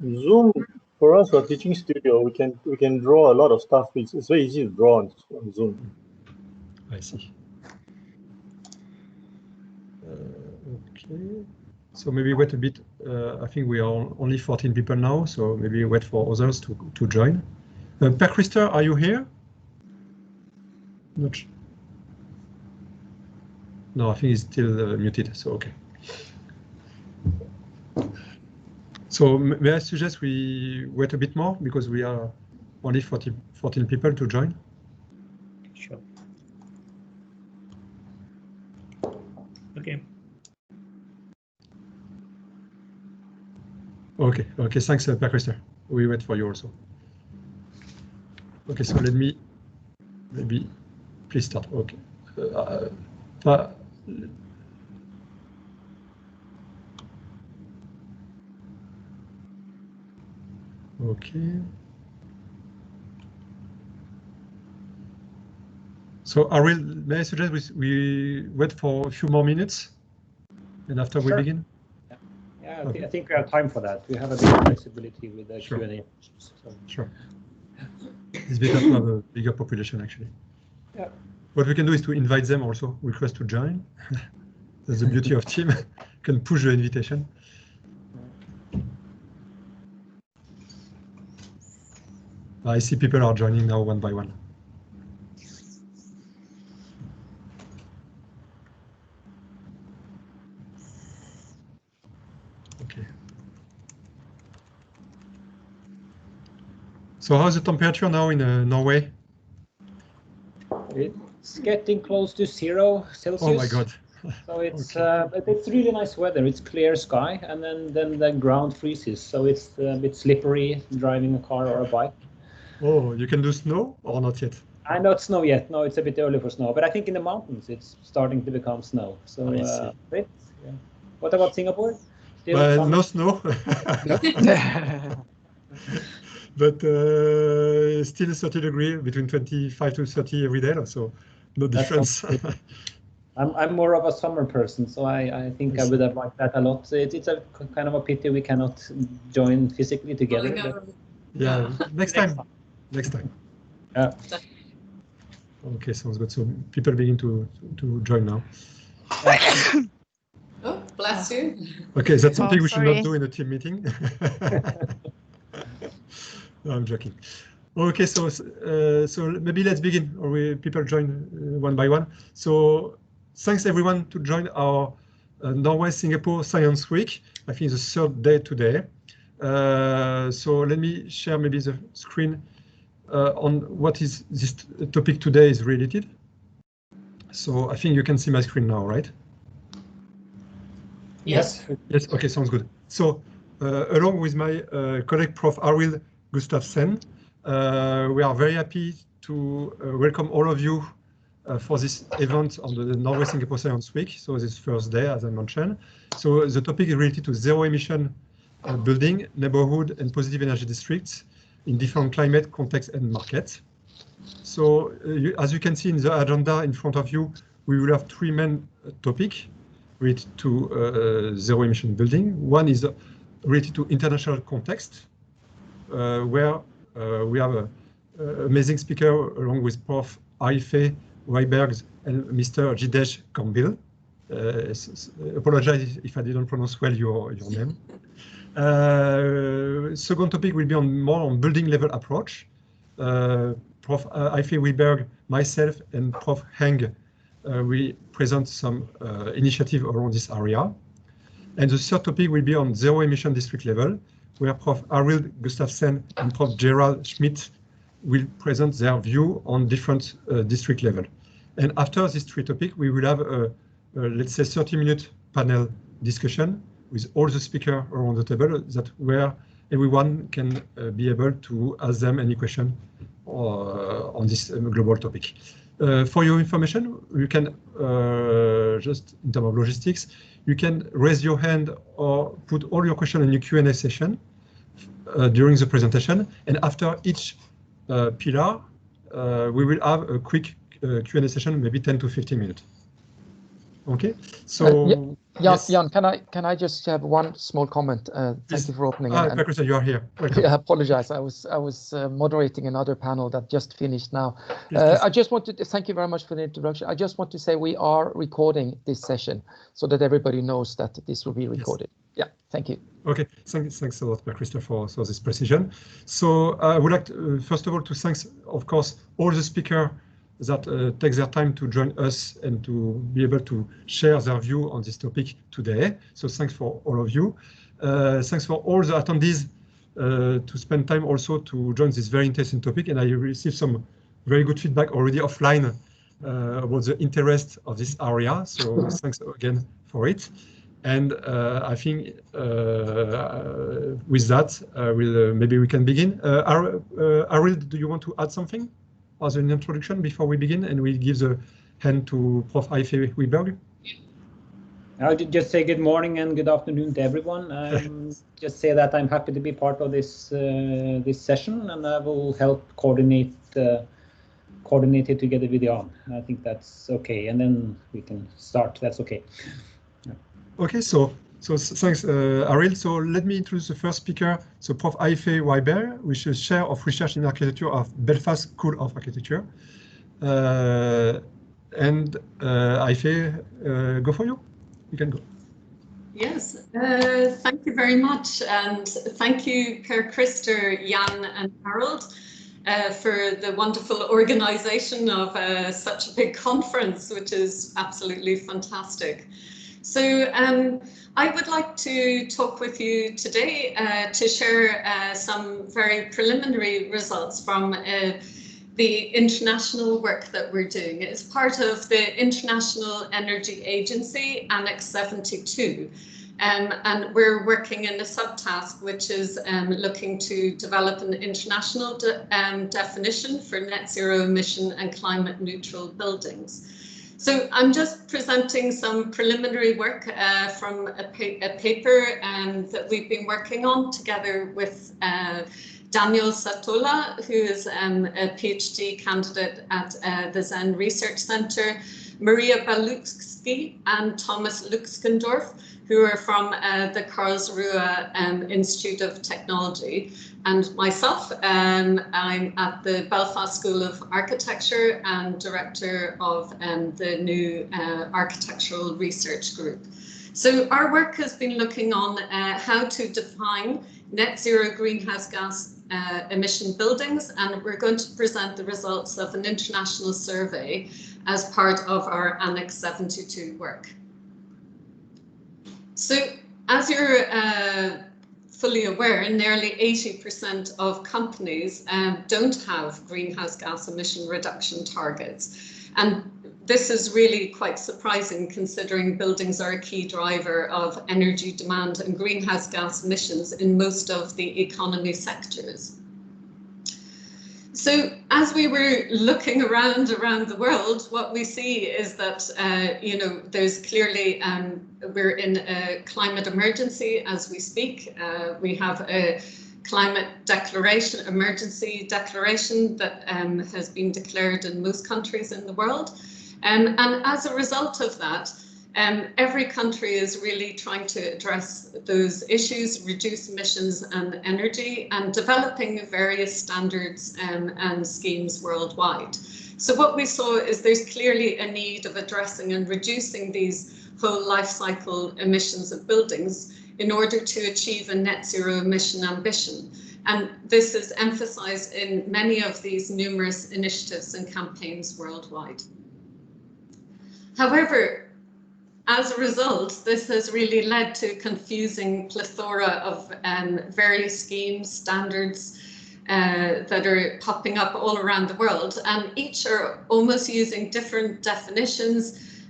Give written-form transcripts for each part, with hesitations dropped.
Zoom, for us, our teaching studio, we can draw a lot of stuff. It's very easy to draw on Zoom. I see. Okay. So maybe wait a bit. I think we are only 14 people now, so maybe wait for others to join. Per Christer, are you here? Not sure. No, I think he's still muted, so okay. So may I suggest we wait a bit more because we are only 14 people to join? Sure. Okay. Okay, thanks, Per Christer. We wait for you also. Okay, so let me maybe please start. Okay. Okay. So Arild, may I suggest we wait for a few more minutes, and after we begin? Yeah, okay. I think we have time for that. We have a bit of flexibility with the Q&A. So. Sure. It's better to have a bigger population, actually. Yeah. What we can do is to invite them also, request to join. That's the beauty of Team. Can push the invitation. I see people are joining now one by one. Okay. So how's the temperature now in Norway? It's getting close to 0 Celsius. Oh my God. So it's it's really nice weather. It's clear sky, and then the ground freezes. So it's a bit slippery driving a car or a bike. Oh, you can do snow or not yet? I not snow yet. No, it's a bit early for snow. But I think in the mountains it's starting to become snow. So great. Yeah. What about Singapore? No snow. But still 30 degrees, between 25 to 30 every day, so no difference. I'm more of a summer person, so I think I would have liked that a lot. It's a kind of a pity we cannot join physically together. But... Yeah, next time. Yeah. Okay, sounds good. So people begin to join now. Oh, bless you. Okay, that's something we should not do in a team meeting. No, I'm joking. Okay, so maybe let's begin, or people join one by one. So thanks everyone to join our Norway Singapore Science Week. I think it's the 3rd day today. So let me share maybe the screen on what is this topic today is related. So I think you can see my screen now, right? Yes. Yes. Okay, sounds good. So along with my colleague Prof. Arild Gustavsen, we are very happy to welcome all of you for this event on the Norway Singapore Science Week. So this first day, as I mentioned. So the topic is related to zero emission building, neighborhood, and positive energy districts in different climate, context, and markets. So as you can see in the agenda in front of you, we will have 3 main topics related to zero emission building. One is related to international context, where we have an amazing speaker along with Prof. Aoife, Wiberg, and Mr. Jidseh Kambil. Apologize if I didn't pronounce well your name. Second topic will be more on building level approach. Prof. Aoife, Wiberg, myself, and Prof. Heng we present some initiative around this area. And the third topic will be on zero emission district level, where Prof. Arild Gustavsen and Prof. Gerhard Schmitt will present their view on different district level. And after these 3 topics, we will have a let's say 30-minute panel discussion with all the speakers around the table, that where everyone can be able to ask them any question on this global topic. For your information, you can just in terms of logistics, you can raise your hand or put all your questions in your Q&A session during the presentation. And after each pillar, we will have a quick Q&A session, maybe 10 to 15 minutes. Okay, so Yes. Yann, can I just have one small comment? Thank you for opening. Per Christian, you are here. Welcome. I apologize. I was moderating another panel that just finished now. Yes, I just wanted to thank you very much for the introduction. I just want to say we are recording this session so that everybody knows that this will be recorded. Yes. Yeah, thank you. Okay, thanks a lot, Per Christian, for this precision. So I would like to, first of all, to thank, of course, all the speakers that take their time to join us and to be able to share their view on this topic today. So thanks for all of you. Thanks for all the attendees to spend time also to join this very interesting topic. And I received some very good feedback already offline about the interest of this area. So thanks again for it. And I think with that, maybe we can begin. Arild, do you want to add something as an introduction before we begin? And we give the hand to Prof. Aoife Wiberg. I'll just say good morning and good afternoon to everyone. Just say that I'm happy to be part of this this session, and I will help coordinate it together with Yann. I think that's okay, and then we can start. That's okay. Okay, so thanks, Arild. So let me introduce the first speaker. So Prof. Aoife Wiberg, which is Chair of Research in Architecture of Belfast School of Architecture. And Aoife, go for you. You can go. Yes, thank you very much. And thank you, Per Christer, Yann and Arild, for the wonderful organization of such a big conference, which is absolutely fantastic. So I would like to talk with you today to share some very preliminary results from the international work that we're doing. It's part of the International Energy Agency, Annex 72. And we're working in a subtask which is looking to develop an international definition for net zero emission and climate neutral buildings. So I'm just presenting some preliminary work from a paper that we've been working on together with Daniel Satola, who is a PhD candidate at the ZEN Research Center, Maria Balutsky and Thomas Luxkendorf, who are from the Karlsruhe Institute of Technology, and myself. I'm at the Belfast School of Architecture and director of the new Architectural Research Group. So our work has been looking on how to define net zero greenhouse gas emission buildings, and we're going to present the results of an international survey as part of our Annex 72 work. So as you're fully aware, nearly 80% of companies don't have greenhouse gas emission reduction targets. And this is really quite surprising considering buildings are a key driver of energy demand and greenhouse gas emissions in most of the economy sectors. So as we were looking around the world, what we see is that, there's clearly, we're in a climate emergency as we speak. We have a climate declaration, emergency declaration that has been declared in most countries in the world. And as a result of that, every country is really trying to address those issues, reduce emissions and energy, and developing various standards and schemes worldwide. So what we saw is there's clearly a need of addressing and reducing these whole life cycle emissions of buildings in order to achieve a net zero emission ambition. And this is emphasized in many of these numerous initiatives and campaigns worldwide. However, as a result, this has really led to a confusing plethora of various schemes, standards that are popping up all around the world, and each are almost using different definitions,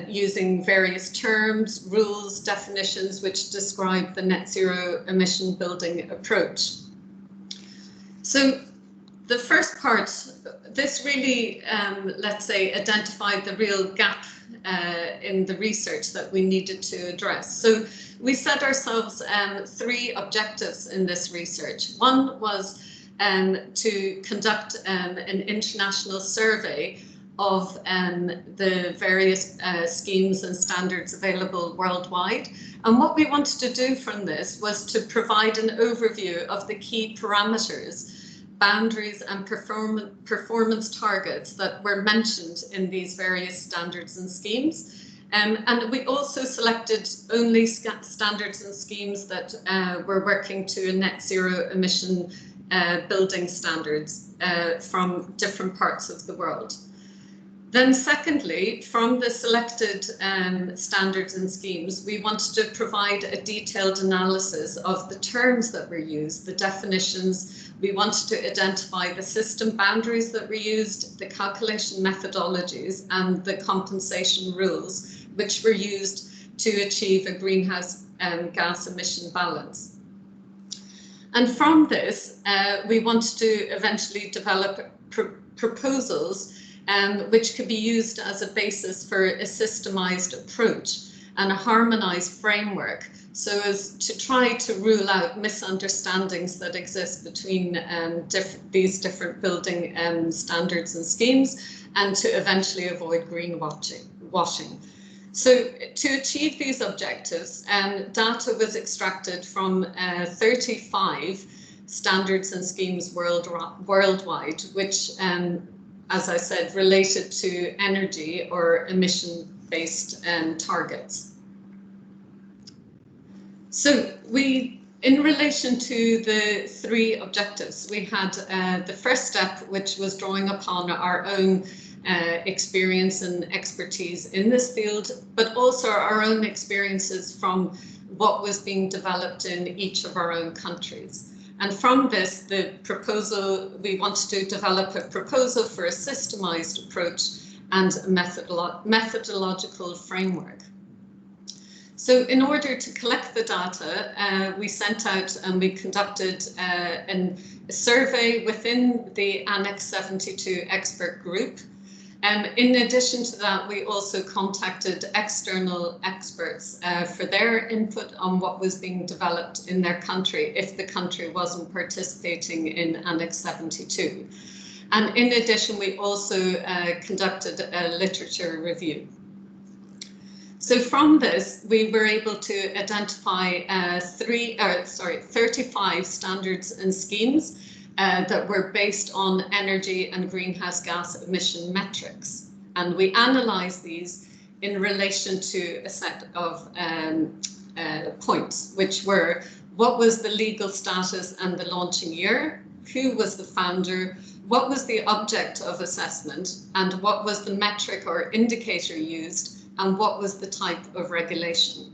using various terms, rules, definitions which describe the net zero emission building approach. So the first part, this really, let's say, identified the real gap in the research that we needed to address. So we set ourselves 3 objectives in this research. One was to conduct an international survey of the various schemes and standards available worldwide. And what we wanted to do from this was to provide an overview of the key parameters, boundaries and performance targets that were mentioned in these various standards and schemes. And we also selected only standards and schemes that were working to a net zero emission building standards from different parts of the world. Then secondly, from the selected standards and schemes, we wanted to provide a detailed analysis of the terms that were used, the definitions. We wanted to identify the system boundaries that were used, the calculation methodologies, and the compensation rules, which were used to achieve a greenhouse gas emission balance. And from this, we wanted to eventually develop proposals which could be used as a basis for a systemized approach and a harmonized framework, so as to try to rule out misunderstandings that exist between these different building standards and schemes, and to eventually avoid greenwashing. So to achieve these objectives, data was extracted from 35 standards and schemes worldwide, which, as I said, related to energy or emission-based targets. So in relation to the 3 objectives, we had the first step, which was drawing upon our own experience and expertise in this field, but also our own experiences from what was being developed in each of our own countries. And from this, the proposal, we wanted to develop a proposal for a systemized approach and a methodological framework. So in order to collect the data, we sent out and we conducted a survey within the Annex 72 expert group. In addition to that, we also contacted external experts for their input on what was being developed in their country if the country wasn't participating in Annex 72. And in addition, we also conducted a literature review. So from this, we were able to identify 35 standards and schemes that were based on energy and greenhouse gas emission metrics. And we analysed these in relation to a set of points, which were: what was the legal status and the launching year? Who was the founder? What was the object of assessment? And what was the metric or indicator used? And what was the type of regulation?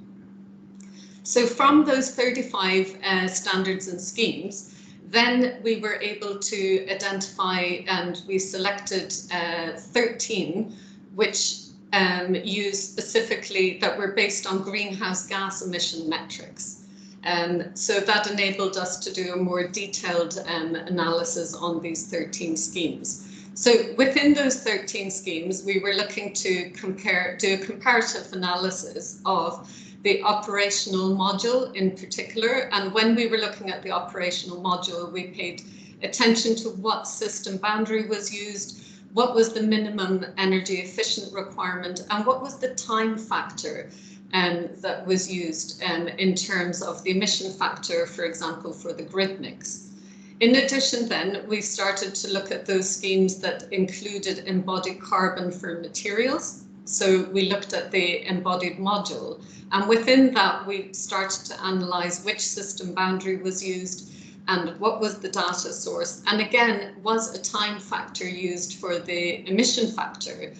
So from those 35 standards and schemes, then we were able to identify, and we selected 13 which used specifically, that were based on greenhouse gas emission metrics. So that enabled us to do a more detailed analysis on these 13 schemes. So within those 13 schemes, we were looking to do a comparative analysis of the operational module in particular. And when we were looking at the operational module, we paid attention to what system boundary was used, what was the minimum energy efficient requirement, and what was the time factor that was used in terms of the emission factor, for example, for the grid mix. In addition, then, we started to look at those schemes that included embodied carbon for materials. So we looked at the embodied module, and within that we started to analyse which system boundary was used and what was the data source, and again, was a time factor used for the emission factor.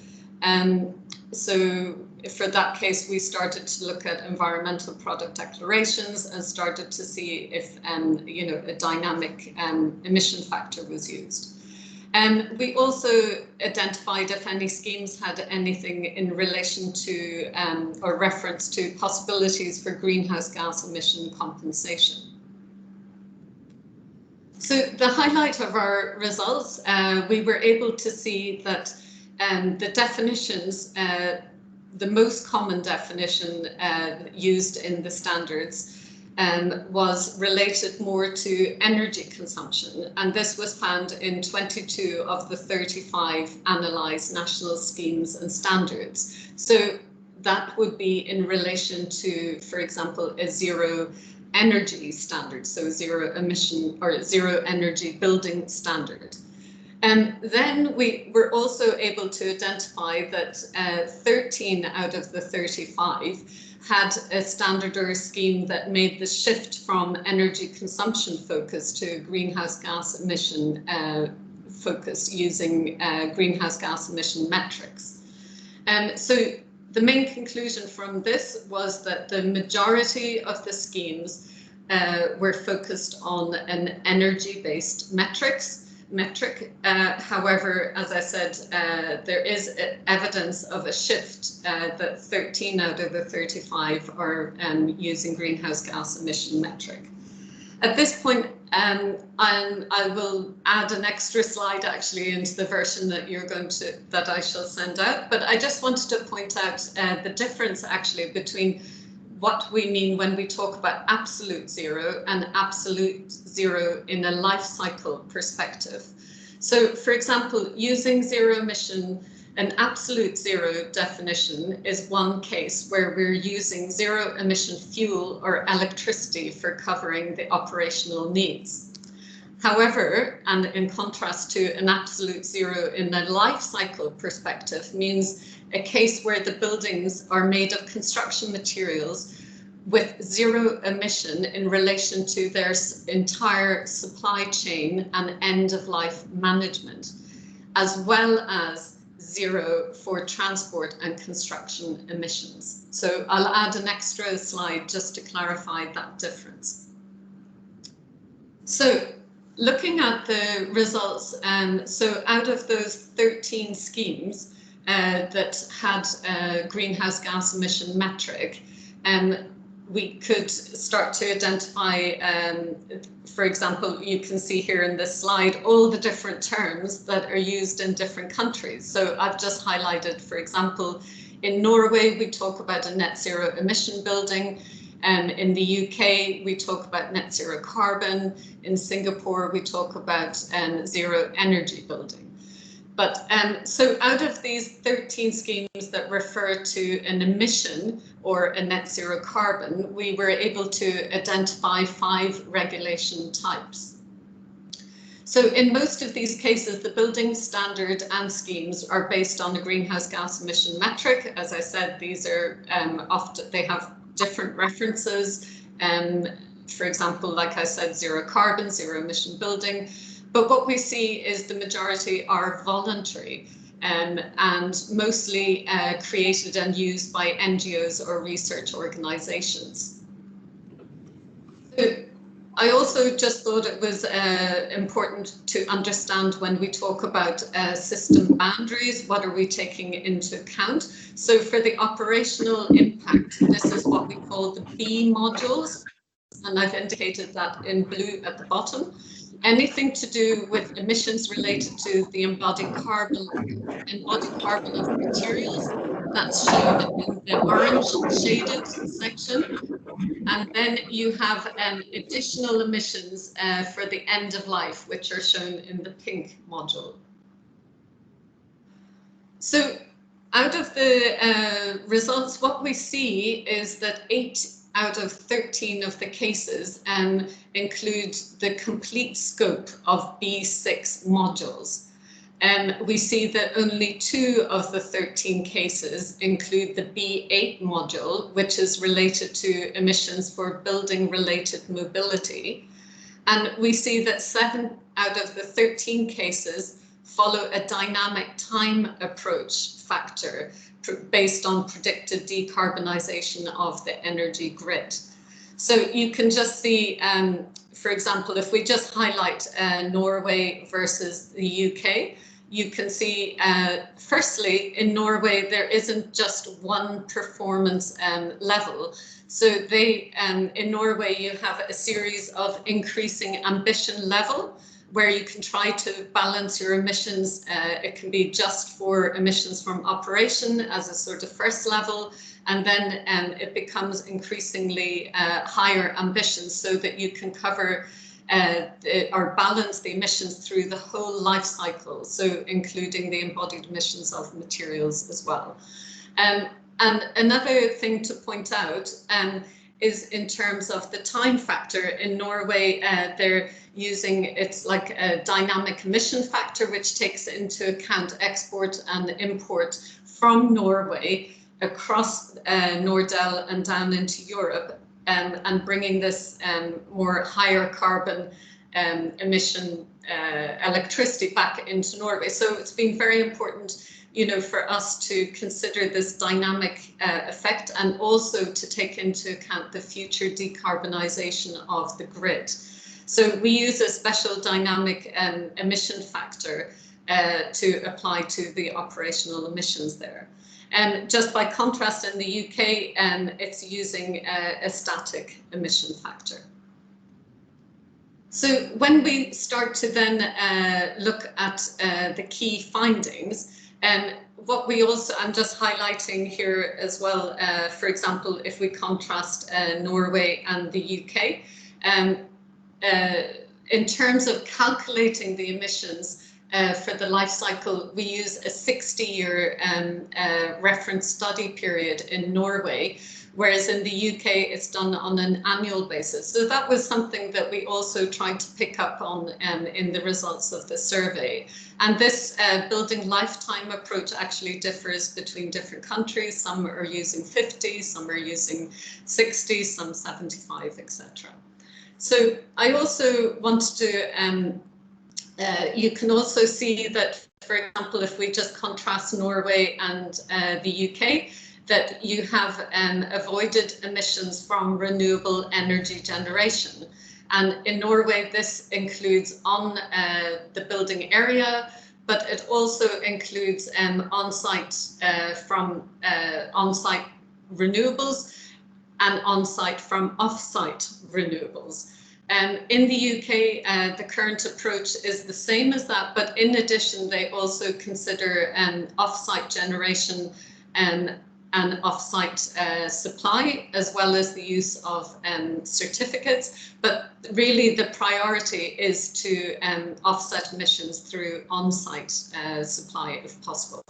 So for that case, we started to look at environmental product declarations and started to see if a dynamic emission factor was used. We also identified if any schemes had anything in relation to or reference to possibilities for greenhouse gas emission compensation. So the highlight of our results, we were able to see that the definitions, the most common definition used in the standards was related more to energy consumption, and this was found in 22 of the 35 analysed national schemes and standards. So that would be in relation to, for example, a zero energy standard, so zero emission or zero energy building standard. And then we were also able to identify that 13 out of the 35 had a standard or a scheme that made the shift from energy consumption focus to greenhouse gas emission focus using greenhouse gas emission metrics. So the main conclusion from this was that the majority of the schemes were focused on an energy-based metric. However, as I said, there is evidence of a shift that 13 out of the 35 are using greenhouse gas emission metric. At this point, I will add an extra slide actually into the version that that I shall send out. But I just wanted to point out the difference actually between what we mean when we talk about absolute zero and absolute zero in a life cycle perspective. So, for example, using zero emission, an absolute zero definition is one case where we're using zero emission fuel or electricity for covering the operational needs. However, and in contrast to an absolute zero in a life cycle perspective, means a case where the buildings are made of construction materials with zero emission in relation to their entire supply chain and end-of-life management, as well as zero for transport and construction emissions. So I'll add an extra slide just to clarify that difference. So looking at the results, so out of those 13 schemes that had a greenhouse gas emission metric, we could start to identify, for example, you can see here in this slide, all the different terms that are used in different countries. So I've just highlighted, for example, in Norway, we talk about a net zero emission building. In the UK, we talk about net zero carbon. In Singapore, we talk about zero energy building. But so out of these 13 schemes that refer to an emission or a net zero carbon, we were able to identify 5 regulation types. So in most of these cases, the building standard and schemes are based on a greenhouse gas emission metric. As I said, these are often, they have different references. For example, like I said, zero carbon, zero emission building. But what we see is the majority are voluntary and mostly created and used by NGOs or research organizations. So I also just thought it was important to understand when we talk about system boundaries, what are we taking into account? So for the operational impact, this is what we call the B modules, and I've indicated that in blue at the bottom. Anything to do with emissions related to the embodied carbon of materials, that's shown in the orange shaded section. And then you have additional emissions for the end of life, which are shown in the pink module. So out of the results, what we see is that 8 out of 13 of the cases include the complete scope of B6 modules. We see that only 2 of the 13 cases include the B8 module, which is related to emissions for building-related mobility. And we see that 7 out of the 13 cases follow a dynamic time approach factor based on predicted decarbonisation of the energy grid. So you can just see, for example, if we just highlight Norway versus the UK, you can see, firstly, in Norway, there isn't just one performance level. So they, in Norway, you have a series of increasing ambition level, where you can try to balance your emissions. It can be just for emissions from operation as a sort of first level, and then it becomes increasingly higher ambitions so that you can cover or balance the emissions through the whole life cycle, so including the embodied emissions of materials as well. And another thing to point out is in terms of the time factor. In Norway, they're using, it's like a dynamic emission factor, which takes into account export and import from Norway across Nordel and down into Europe, and bringing this more higher carbon emission electricity back into Norway. So it's been very important, you know, for us to consider this dynamic effect, and also to take into account the future decarbonisation of the grid. So we use a special dynamic emission factor to apply to the operational emissions there. And just by contrast, in the UK, it's using a static emission factor. So when we start to then look at the key findings, what we also, I'm just highlighting here as well, for example, if we contrast Norway and the UK, in terms of calculating the emissions for the life cycle, we use a 60-year reference study period in Norway, whereas in the UK it's done on an annual basis. So that was something that we also tried to pick up on in the results of the survey. And this building lifetime approach actually differs between different countries. Some are using 50, some are using 60, some 75, etc. So I also want to you can also see that, for example, if we just contrast Norway and the UK, that you have avoided emissions from renewable energy generation. And in Norway, this includes on the building area, but it also includes on-site from on-site renewables and on-site from off-site renewables. In the UK, the current approach is the same as that, but in addition, they also consider off-site generation and off-site supply, as well as the use of certificates. But really the priority is to offset emissions through on-site supply if possible.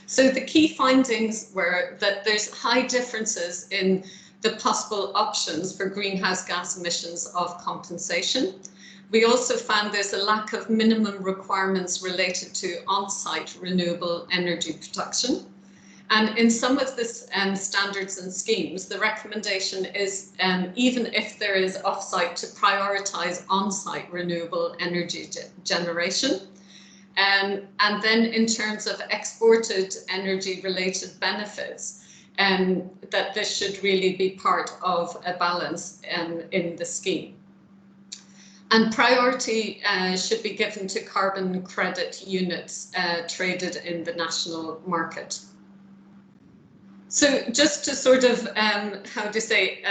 So the key findings were that there's high differences in the possible options for greenhouse gas emissions of compensation. We also found there's a lack of minimum requirements related to on-site renewable energy production. And in some of the standards and schemes, the recommendation is even if there is off-site, to prioritise on-site renewable energy generation. And then in terms of exported energy related benefits, that this should really be part of a balance in the scheme. And priority should be given to carbon credit units traded in the national market. So just to sort of, how to say,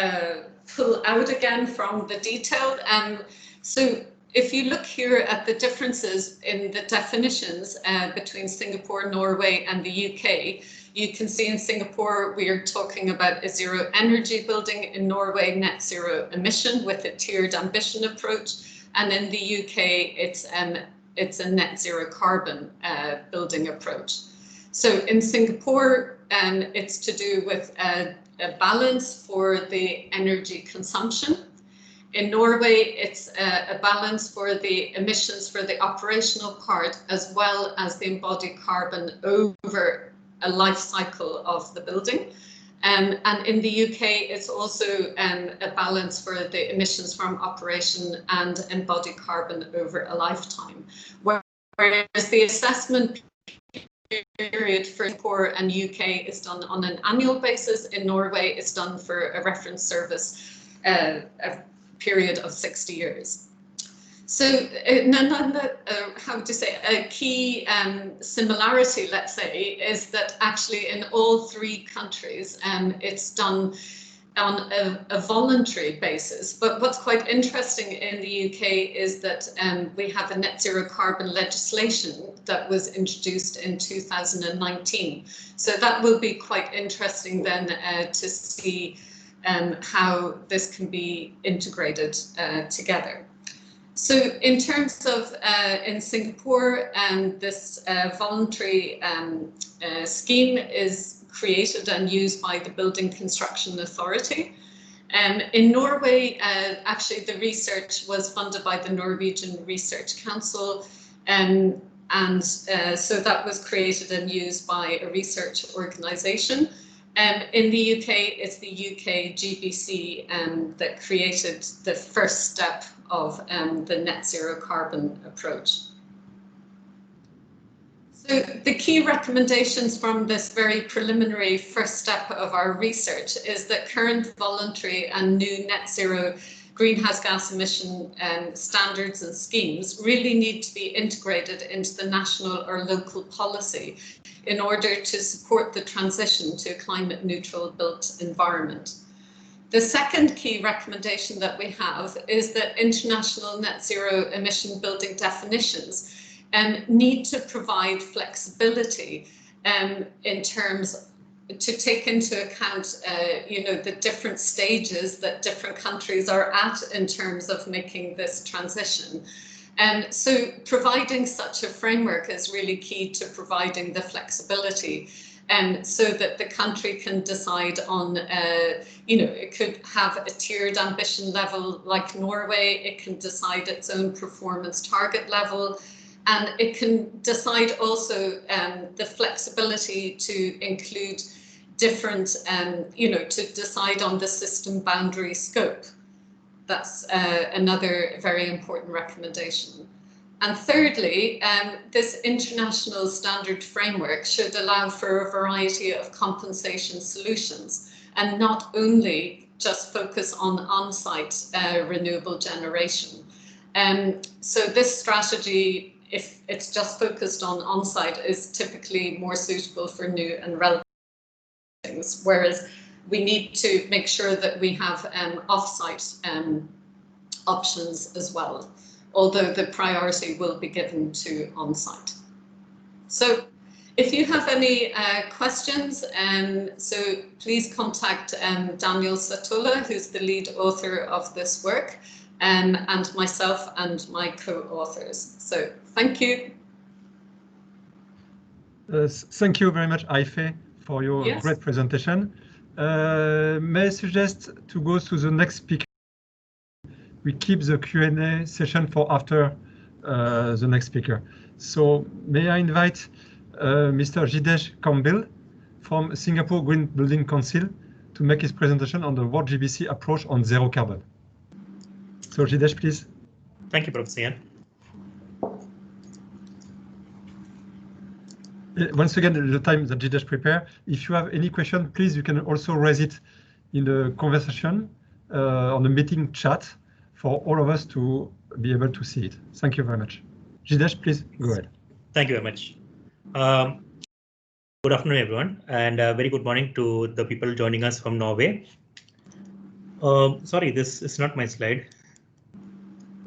pull out again from the detail. So if you look here at the differences in the definitions between Singapore, Norway and the UK, you can see in Singapore, we are talking about a zero energy building, in Norway, net zero emission with a tiered ambition approach. And in the UK, it's a net zero carbon building approach. So in Singapore, it's to do with a balance for the energy consumption. In Norway, it's a balance for the emissions for the operational part, as well as the embodied carbon over a life cycle of the building. And in the UK, it's also a balance for the emissions from operation and embodied carbon over a lifetime. Whereas the assessment period for Singapore and UK is done on an annual basis. In Norway, it's done for a reference service, a period of 60 years. So how to say, a key similarity, let's say, is that actually in all three countries, it's done on a voluntary basis. But what's quite interesting in the UK is that we have a net zero carbon legislation that was introduced in 2019. So that will be quite interesting then to see how this can be integrated together. So in terms of in Singapore, this voluntary scheme is created and used by the Building Construction Authority. In Norway, actually the research was funded by the Norwegian Research Council, so that was created and used by a research organisation. In the UK, it's the UK GBC that created the first step of the net zero carbon approach. So the key recommendations from this very preliminary first step of our research is that current voluntary and new net zero greenhouse gas emission standards and schemes really need to be integrated into the national or local policy in order to support the transition to a climate neutral built environment. The second key recommendation that we have is that international net zero emission building definitions need to provide flexibility in terms to take into account, the different stages that different countries are at in terms of making this transition. So providing such a framework is really key to providing the flexibility, so that the country can decide on, it could have a tiered ambition level like Norway, it can decide its own performance target level, and it can decide also the flexibility to include different, to decide on the system boundary scope. That's another very important recommendation. And thirdly, this international standard framework should allow for a variety of compensation solutions and not only just focus on on-site renewable generation. So this strategy, if it's just focused on on-site, is typically more suitable for new and relevant things, whereas we need to make sure that we have off-site options as well, although the priority will be given to on-site. So if you have any questions, so please contact Daniel Satola, who's the lead author of this work, and myself and my co-authors. So thank you. Thank you very much, Aoife, for your great presentation. May I suggest to go to the next speaker? We keep the Q&A session for after the next speaker. So may I invite Mr. Jidseh Kambil from Singapore Green Building Council to make his presentation on the World GBC approach on zero carbon. So Jidseh, please. Thank you, Prof. Yann. Once again, the time that Jidseh prepare. If you have any question, please, you can also raise it in the conversation on the meeting chat for all of us to be able to see it. Thank you very much. Jidseh, please go ahead. Thank you very much. Good afternoon, everyone, and very good morning to the people joining us from Norway. Sorry, this is not my slide.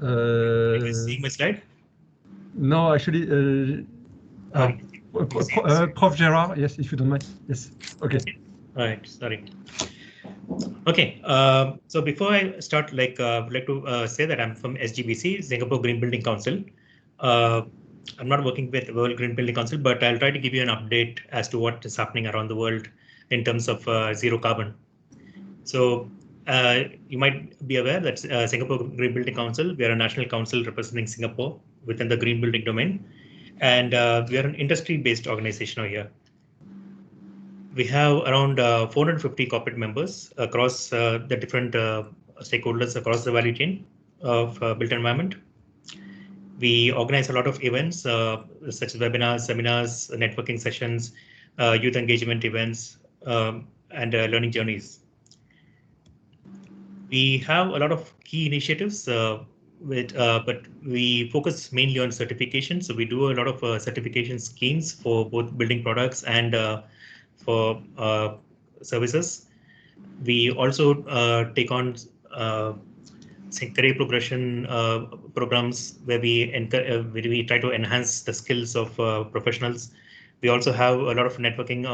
Can you see my slide? No, actually, Prof. Gerhard, yes, if you don't mind. Yes, okay. All right, sorry. Okay, so before I start, I would like to say that I'm from SGBC, Singapore Green Building Council. I'm not working with World Green Building Council, but I'll try to give you an update as to what is happening around the world in terms of zero carbon. So you might be aware that Singapore Green Building Council, we are a national council representing Singapore within the green building domain, and we are an industry-based organization over here. We have around 450 corporate members across the different stakeholders across the value chain of built environment. We organize a lot of events such as webinars, seminars, networking sessions, youth engagement events, and learning journeys. We have a lot of key initiatives, but we focus mainly on certification. So we do a lot of certification schemes for both building products and for services. We also take on career progression programs where we try to enhance the skills of professionals. We also have a lot of networking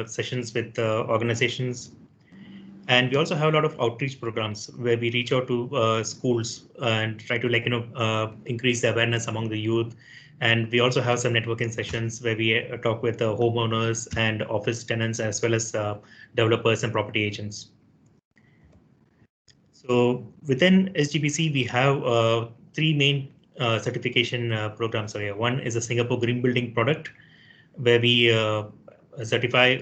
sessions with organizations. And we also have a lot of outreach programs where we reach out to schools and try to increase the awareness among the youth. And we also have some networking sessions where we talk with homeowners and office tenants as well as developers and property agents. So within SGBC, we have three main certification programs. So yeah, one is a Singapore Green Building product, where we certify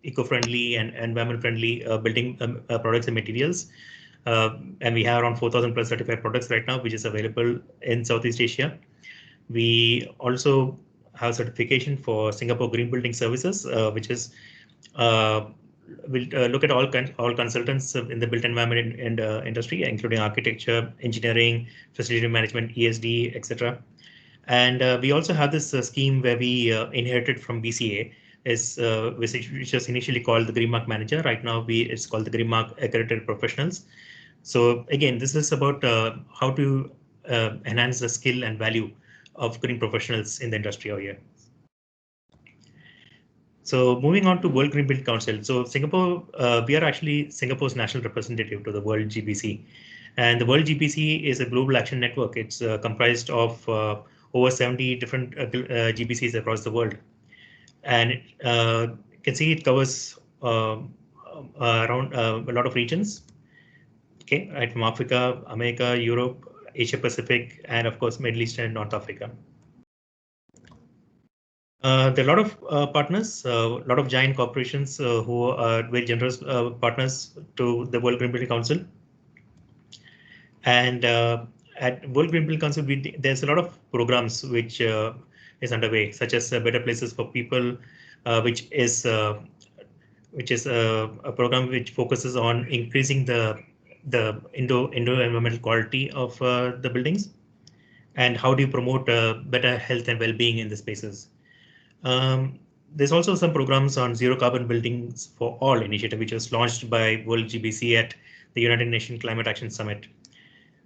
eco-friendly and environment-friendly building products and materials. And we have around 4,000 plus certified products right now, which is available in Southeast Asia. We also have certification for Singapore Green Building Services, which is we'll look at all consultants in the built environment and industry, including architecture, engineering, facility management, ESD, etc. And we also have this scheme where we inherited from BCA, which was initially called the Green Mark Manager. Right now, it's called the Green Mark Accredited Professionals. So again, this is about how to enhance the skill and value of green professionals in the industry over here. So moving on to World Green Building Council. So Singapore, we are actually Singapore's national representative to the World GBC. And the World GBC is a global action network. It's comprised of over 70 different GBCs across the world. And you can see it covers around a lot of regions, okay, right, from Africa, America, Europe, Asia Pacific, and of course, Middle East and North Africa. There are a lot of partners, a lot of giant corporations who are very generous partners to the World Green Building Council. And at World Green Building Council, there's a lot of programs which is underway, such as Better Places for People, which is a program which focuses on increasing the indoor environmental quality of the buildings, and how do you promote better health and well-being in the spaces. There's also some programs on zero carbon buildings for all initiative, which was launched by World GBC at the United Nations Climate Action Summit.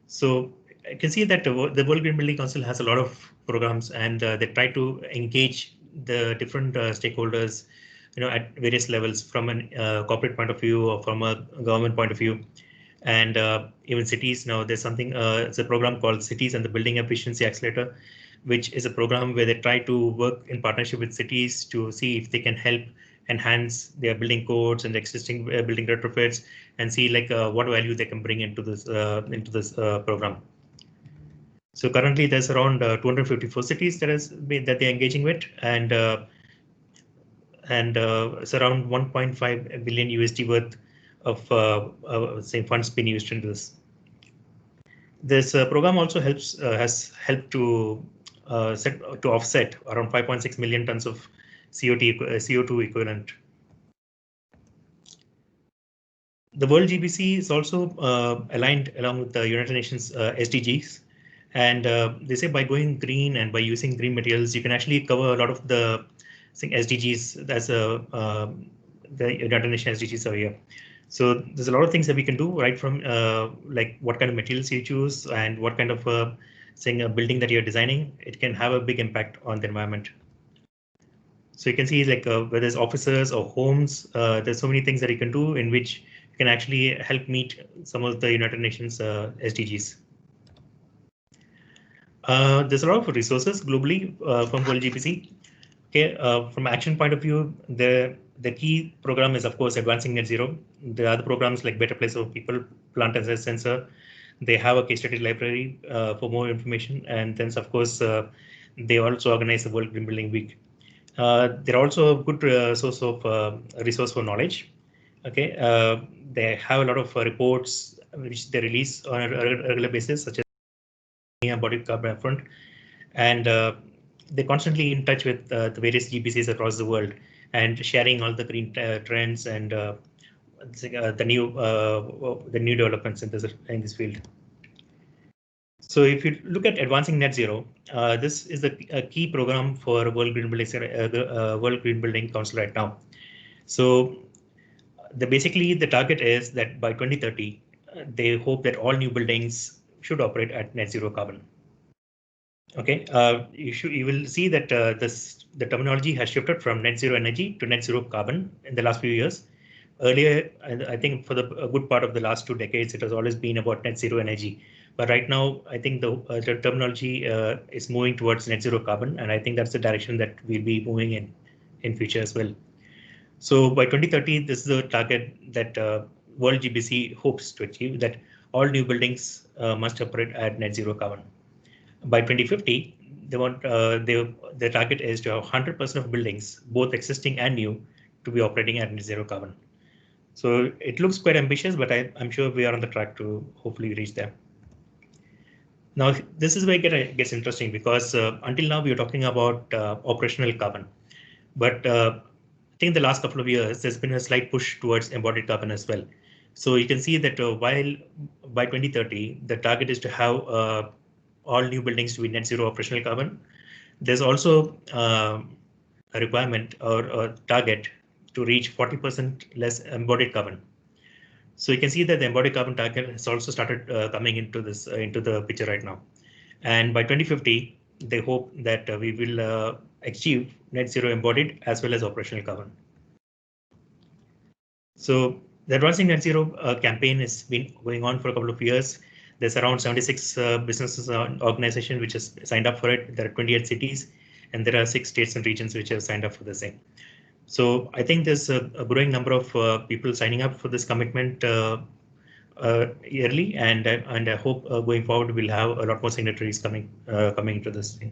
So I can see that the World Green Building Council has a lot of programs, and they try to engage the different stakeholders, at various levels, from a corporate point of view or from a government point of view, and even cities. Now there's something, it's a program called Cities and the Building Efficiency Accelerator, which is a program where they try to work in partnership with cities to see if they can help enhance their building codes and existing building retrofits, and see what value they can bring into this program. So currently there's around 254 cities that they're engaging with, and it's around 1.5 billion USD worth of say funds being used into this. This program also has helped to offset around 5.6 million tons of CO2 equivalent. The World GBC is also aligned along with the United Nations SDGs, and they say by going green and by using green materials, you can actually cover a lot of the SDGs. That's the United Nations SDGs over here. So there's a lot of things that we can do, right from like what kind of materials you choose and what kind of a building that you're designing. It can have a big impact on the environment. So you can see whether it's offices or homes, there's so many things that you can do in which you can actually help meet some of the United Nations SDGs. There's a lot of resources globally from World GBC. Okay, from action point of view, the key program is, of course, Advancing Net Zero. There are other programs like Better Place for People, Plant and Sensor. They have a case study library for more information. And then, of course, they also organize the World Green Building Week. They're also a good source of resource for knowledge. Okay, they have a lot of reports which they release on a regular basis, such as body carbon front, and they're constantly in touch with the various GBCs across the world and sharing all the green trends and the new developments in this field. So if you look at Advancing Net Zero, this is a key program for World Green Building Council right now. So basically the target is that by 2030, they hope that all new buildings should operate at net zero carbon. Okay, you will see that the terminology has shifted from net zero energy to net zero carbon in the last few years. Earlier, I think for a good part of the last 2 decades, it has always been about net zero energy. But right now, I think the terminology is moving towards net zero carbon, and I think that's the direction that we'll be moving in future as well. So by 2030, this is the target that World GBC hopes to achieve, that all new buildings must operate at net zero carbon. By 2050, they want their target is to have 100% of buildings, both existing and new, to be operating at net zero carbon. So it looks quite ambitious, but I'm sure we are on the track to hopefully reach there. Now, this is where it gets interesting, because until now we were talking about operational carbon, but I think the last couple of years there's been a slight push towards embodied carbon as well. So you can see that while by 2030 the target is to have all new buildings to be net zero operational carbon, there's also a requirement or a target to reach 40% less embodied carbon. So you can see that the embodied carbon target has also started coming into the picture right now. And by 2050, they hope that we will achieve net zero embodied as well as operational carbon. So the Advancing Net Zero campaign has been going on for a couple of years. There's around 76 businesses and organizations which has signed up for it. There are 28 cities, and there are 6 states and regions which have signed up for the same. So I think there's a growing number of people signing up for this commitment yearly, and I hope going forward we'll have a lot more signatories coming into this thing.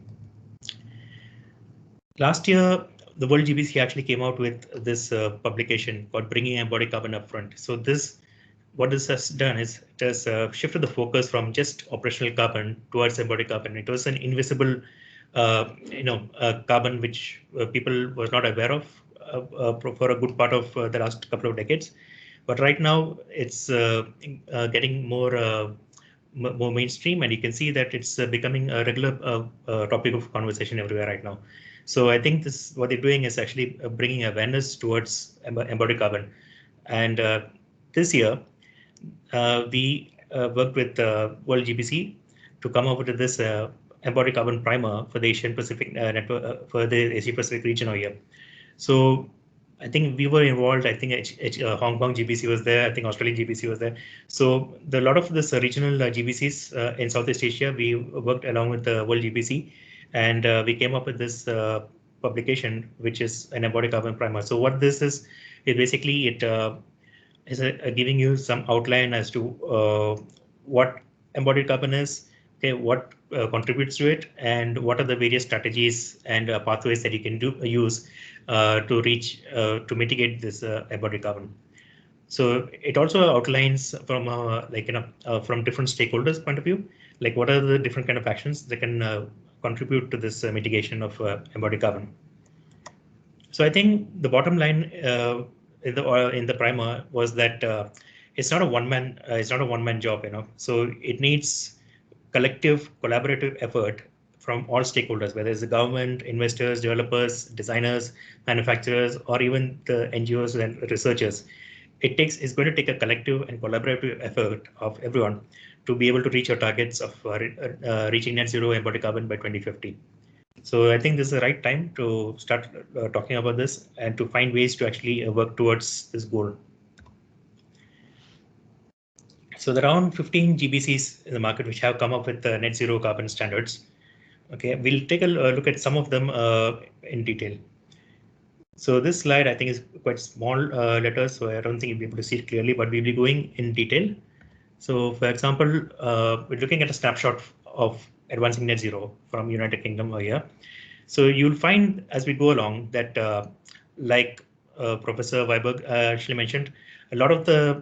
Last year, the World GBC actually came out with this publication called Bringing Embodied Carbon Upfront. So what this has done is it has shifted the focus from just operational carbon towards embodied carbon. It was an invisible, carbon which people were not aware of for a good part of the last couple of decades. But right now it's getting more mainstream, and you can see that it's becoming a regular topic of conversation everywhere right now. So I think what they're doing is actually bringing awareness towards embodied carbon. And this year, we worked with World GBC to come up with this embodied carbon primer for the Asian Pacific network, for the Asia Pacific region over here. So I think we were involved. I think Hong Kong GBC was there. I think Australian GBC was there. So a lot of this regional GBCs in Southeast Asia, we worked along with the World GBC, and we came up with this publication, which is an embodied carbon primer. So what this is basically it is giving you some outline as to what embodied carbon is, okay, what contributes to it, and what are the various strategies and pathways that you can use to mitigate this embodied carbon. So it also outlines from from different stakeholders' point of view, like what are the different kind of actions that can contribute to this mitigation of embodied carbon. So I think the bottom line in the primer was that it's not a one-man job, So it needs collective, collaborative effort from all stakeholders, whether it's the government, investors, developers, designers, manufacturers, or even the NGOs and researchers. It's going to take a collective and collaborative effort of everyone to be able to reach our targets of reaching net zero embodied carbon by 2050. So I think this is the right time to start talking about this and to find ways to actually work towards this goal. So there are around 15 GBCs in the market which have come up with net zero carbon standards. Okay, we'll take a look at some of them in detail. So this slide I think is quite small letters, so I don't think you'll be able to see it clearly, but we'll be going in detail. So for example, we're looking at a snapshot of advancing net zero from United Kingdom over here. So you'll find as we go along that like Professor Wiberg actually mentioned, a lot of the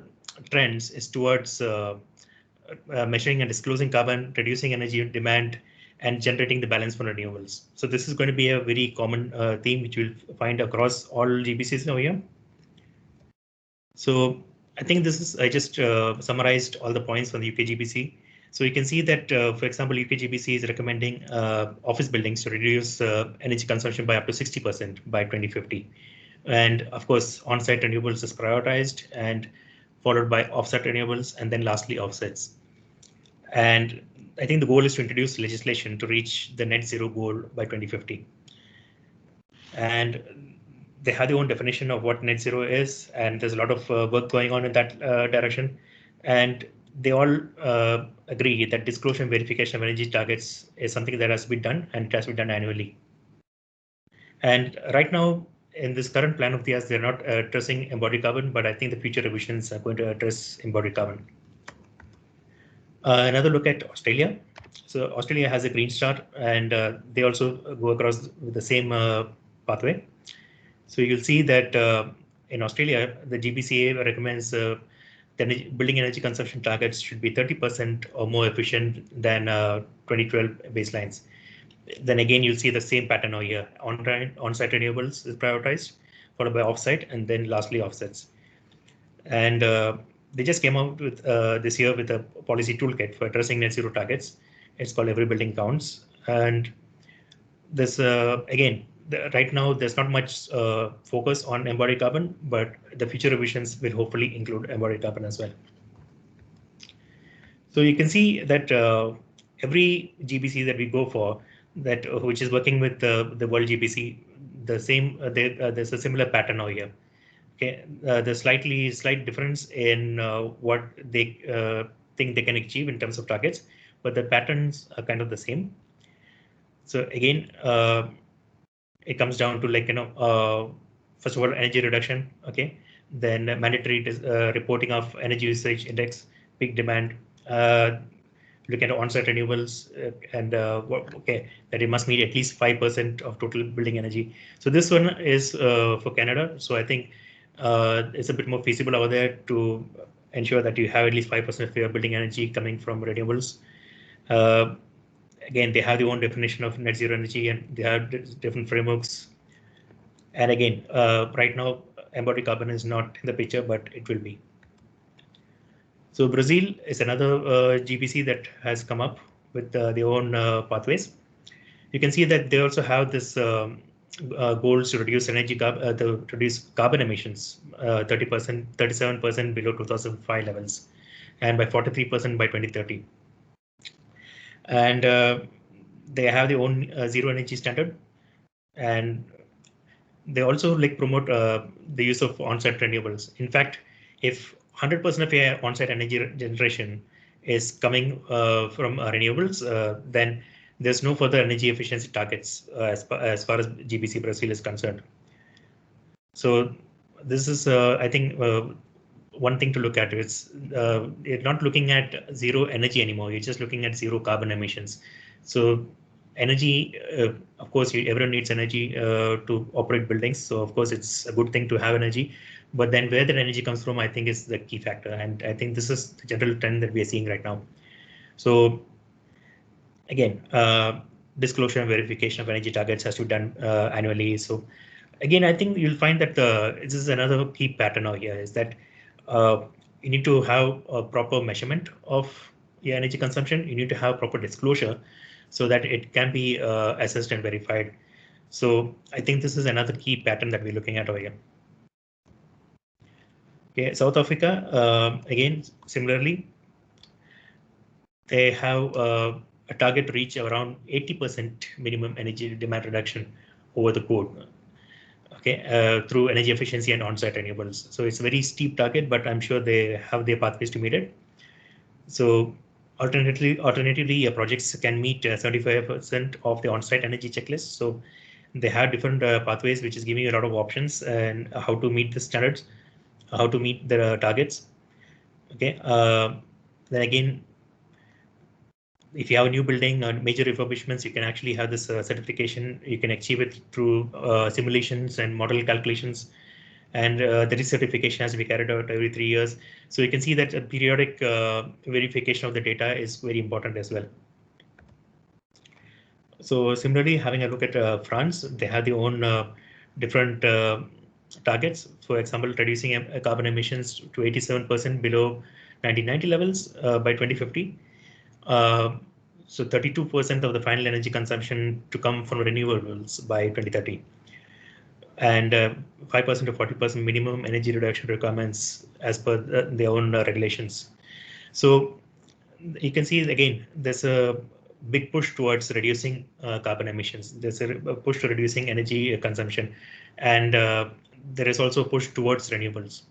trends is towards measuring and disclosing carbon, reducing energy demand, and generating the balance for renewables. So this is going to be a very common theme which you'll find across all GBCs over here. So I think I just summarized all the points from the UK GBC. So you can see that, for example, UK GBC is recommending office buildings to reduce energy consumption by up to 60% by 2050. And of course, on-site renewables is prioritized and followed by off-site renewables, and then lastly offsets. And I think the goal is to introduce legislation to reach the net zero goal by 2050. And they have their own definition of what net zero is, and there's a lot of work going on in that direction. And they all agree that disclosure and verification of energy targets is something that has to be done, and it has to be done annually. And right now, in this current plan of theirs, they're not addressing embodied carbon, but I think the future revisions are going to address embodied carbon. Another look at Australia. So Australia has a green star, and they also go across with the same pathway. So you'll see that in Australia, the GBCA recommends the building energy consumption targets should be 30% or more efficient than 2012 baselines. Then again, you'll see the same pattern over here. On-site renewables is prioritized, followed by off-site, and then lastly offsets. And they just came out with this year with a policy toolkit for addressing net zero targets. It's called Every Building Counts. And this, again, right now, there's not much focus on embodied carbon, but the future revisions will hopefully include embodied carbon as well. So you can see that every GBC that we go for, that which is working with the World GBC, the same there's a similar pattern over here. Okay, the slight difference in what they think they can achieve in terms of targets, but the patterns are kind of the same. So again, it comes down to, like, first of all, energy reduction. Okay, then mandatory reporting of energy usage index, peak demand. Look at on-site renewables, and okay, that it must meet at least 5% of total building energy. So this one is for Canada. So I think it's a bit more feasible over there to ensure that you have at least 5% of your building energy coming from renewables. Again, they have their own definition of net zero energy, and they have different frameworks. And again, right now, embodied carbon is not in the picture, but it will be. So Brazil is another GBC that has come up with their own pathways. You can see that they also have this goals to reduce to reduce carbon emissions 30%, 37% below 2005 levels, and by 43% by 2030. And they have their own zero energy standard, and they also promote the use of on-site renewables. In fact, if 100% of your on-site energy generation is coming from renewables, then there's no further energy efficiency targets as far as GBC Brazil is concerned. So this is, I think, one thing to look at. You're not looking at zero energy anymore. You're just looking at zero carbon emissions. So energy, of course, everyone needs energy to operate buildings. So of course, it's a good thing to have energy. But then where that energy comes from, I think, is the key factor. And I think this is the general trend that we are seeing right now. So again, disclosure and verification of energy targets has to be done annually. So again, I think you'll find that this is another key pattern out here, is that you need to have a proper measurement of your energy consumption. You need to have proper disclosure so that it can be assessed and verified. So I think this is another key pattern that we're looking at over here. Okay, South Africa, again, similarly, they have a target to reach around 80% minimum energy demand reduction over the code, okay, through energy efficiency and on-site renewables. So it's a very steep target, but I'm sure they have their pathways to meet it. So alternatively, projects can meet 75% of the on-site energy checklist. So they have different pathways, which is giving you a lot of options and how to meet the standards, how to meet the targets. Okay, then again, if you have a new building, major refurbishments, you can actually have this certification. You can achieve it through simulations and model calculations, and the recertification has to be carried out every 3 years. So you can see that a periodic verification of the data is very important as well. So similarly, having a look at France, they have their own different targets. For example, reducing carbon emissions to 87% below 1990 levels by 2050. So 32% of the final energy consumption to come from renewables by 2030. and 5% to 40% minimum energy reduction requirements as per their own regulations. So you can see again, there's a big push towards reducing carbon emissions. There's a push to reducing energy consumption, and there is also a push towards renewables.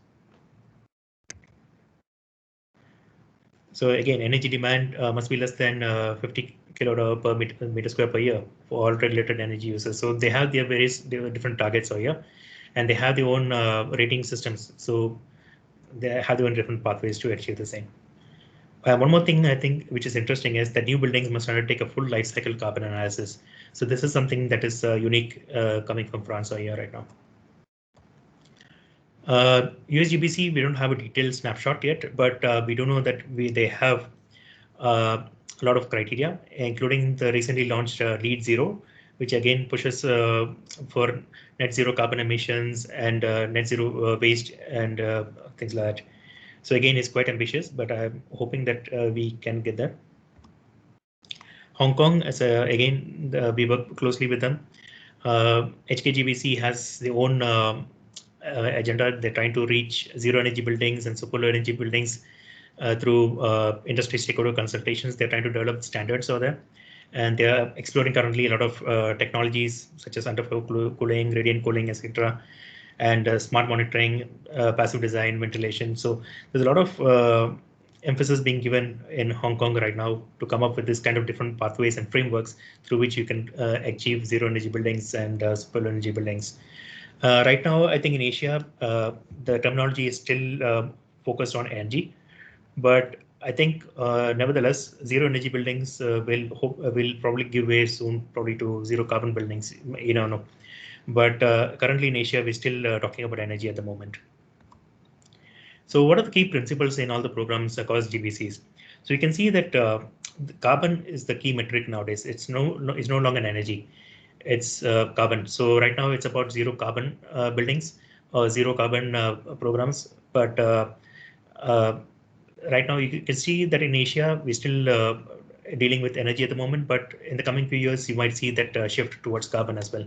So again, energy demand must be less than 50 kilowatt per meter square per year for all regulated energy users. So they have their various different targets over here, and they have their own rating systems. So they have their own different pathways to achieve the same. One more thing I think which is interesting is that new buildings must undertake a full life cycle carbon analysis. So this is something that is unique coming from France over here right now. USGBC, we don't have a detailed snapshot yet, but we do know that they have a lot of criteria, including the recently launched LEED Zero, which again pushes for net zero carbon emissions and net zero waste and things like that. So again, it's quite ambitious, but I'm hoping that we can get there. Hong Kong, as again, we work closely with them. HKGBC has their own agenda. They're trying to reach zero energy buildings and super low energy buildings through industry stakeholder consultations. They're trying to develop standards over there, and they are exploring currently a lot of technologies such as underfloor cooling, radiant cooling, etc., and smart monitoring, passive design, ventilation. So there's a lot of emphasis being given in Hong Kong right now to come up with this kind of different pathways and frameworks through which you can achieve zero energy buildings and super low energy buildings. Right now, I think in Asia, the terminology is still focused on energy, but I think nevertheless, zero energy buildings will probably give way soon, probably to zero carbon buildings. You don't know. But currently in Asia, we're still talking about energy at the moment. So what are the key principles in all the programs across GBCs? So you can see that carbon is the key metric nowadays. It's no longer an energy. It's carbon. So right now it's about zero carbon buildings or zero carbon programs. But right now you can see that in Asia, we're still dealing with energy at the moment. But in the coming few years, you might see that shift towards carbon as well.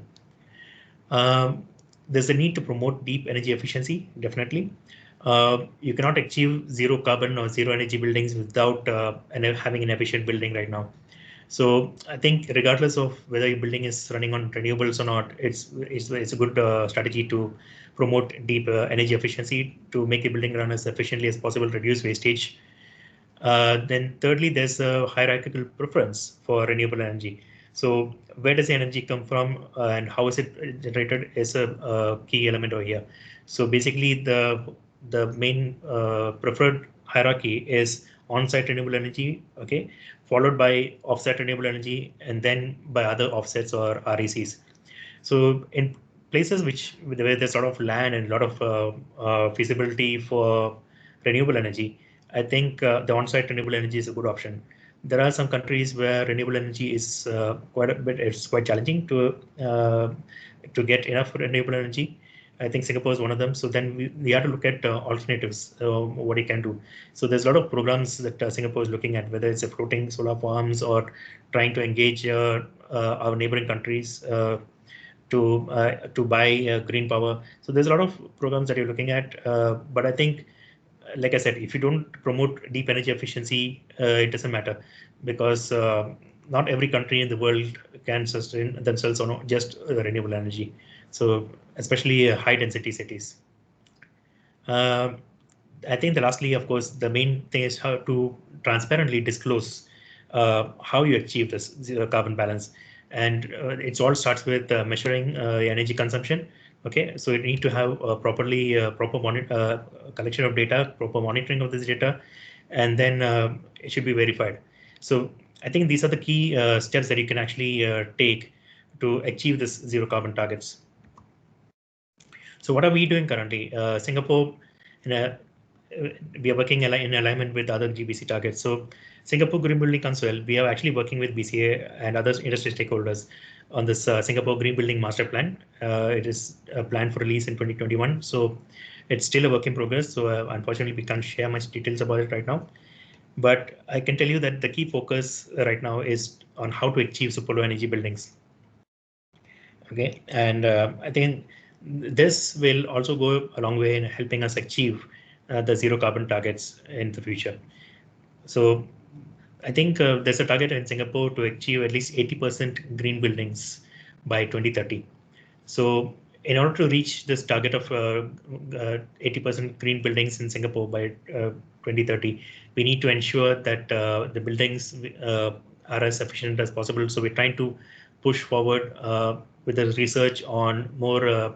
There's a need to promote deep energy efficiency, definitely. You cannot achieve zero carbon or zero energy buildings without having an efficient building right now. So I think regardless of whether your building is running on renewables or not, it's a good strategy to promote deep energy efficiency to make a building run as efficiently as possible, reduce wastage. Then thirdly, there's a hierarchical preference for renewable energy. So where does the energy come from and how is it generated is a key element over here. So basically the main preferred hierarchy is on-site renewable energy, okay, followed by off-site renewable energy, and then by other offsets or RECs. So in places where there's a lot of land and a lot of feasibility for renewable energy, I think the on-site renewable energy is a good option. There are some countries where renewable energy is quite challenging to get enough renewable energy. I think Singapore is one of them. So then we have to look at alternatives, what it can do. So there's a lot of programs that Singapore is looking at, whether it's a floating solar farms or trying to engage our neighboring countries to buy green power. So there's a lot of programs that you're looking at. But I think, like I said, if you don't promote deep energy efficiency, it doesn't matter, because not every country in the world can sustain themselves on just renewable energy. So especially high density cities. I think lastly, of course, the main thing is how to transparently disclose how you achieve this zero carbon balance. And it all starts with measuring energy consumption. Okay, so you need to have a proper collection of data, proper monitoring of this data, and then it should be verified. So I think these are the key steps that you can actually take to achieve this zero carbon targets. So what are we doing currently? Singapore, we are working in alignment with other GBC targets. So Singapore Green Building Council, we are actually working with BCA and other industry stakeholders on this Singapore Green Building Master Plan. It is planned for release in 2021. So it's still a work in progress. So unfortunately, we can't share much details about it right now. But I can tell you that the key focus right now is on how to achieve super low energy buildings. Okay, and I think this will also go a long way in helping us achieve the zero carbon targets in the future. So I think there's a target in Singapore to achieve at least 80% green buildings by 2030. So in order to reach this target of 80% green buildings in Singapore by 2030, we need to ensure that the buildings are as efficient as possible. So we're trying to push forward with the research on more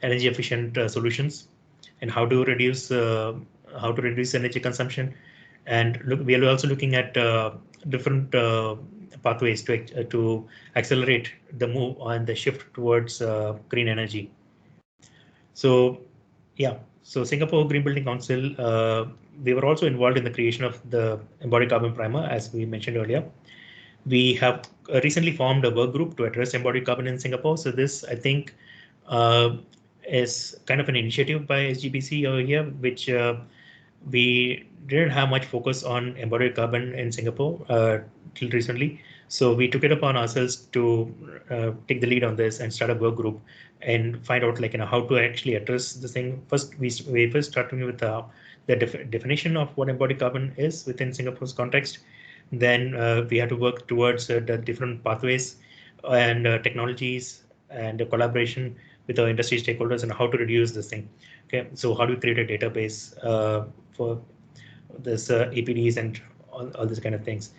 energy efficient solutions and how to reduce energy consumption. And we are also looking at different pathways to accelerate the move on the shift towards green energy. So yeah, so Singapore Green Building Council, we were also involved in the creation of the embodied carbon primer, as we mentioned earlier. We have recently formed a work group to address embodied carbon in Singapore. So this, I think, is kind of an initiative by SGBC over here, which we didn't have much focus on embodied carbon in Singapore till recently. So we took it upon ourselves to take the lead on this and start a work group and find out how to actually address this thing. First, we first started with the definition of what embodied carbon is within Singapore's context. Then we had to work towards the different pathways and technologies and collaboration with our industry stakeholders and how to reduce this thing. Okay, so how do we create a database for this APDs and all these kind of things.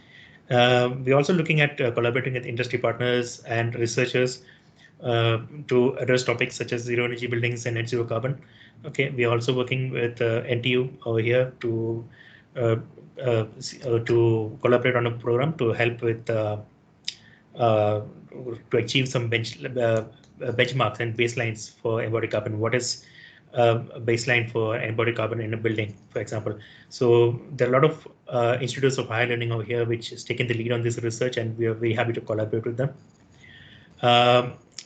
We're also looking at collaborating with industry partners and researchers to address topics such as zero energy buildings and net zero carbon. Okay, we are also working with NTU over here to collaborate on a program to help with to achieve some benchmarks and baselines for embodied carbon. What is a baseline for embodied carbon in a building, for example? So there are a lot of institutes of higher learning over here which has taken the lead on this research, and we are very happy to collaborate with them.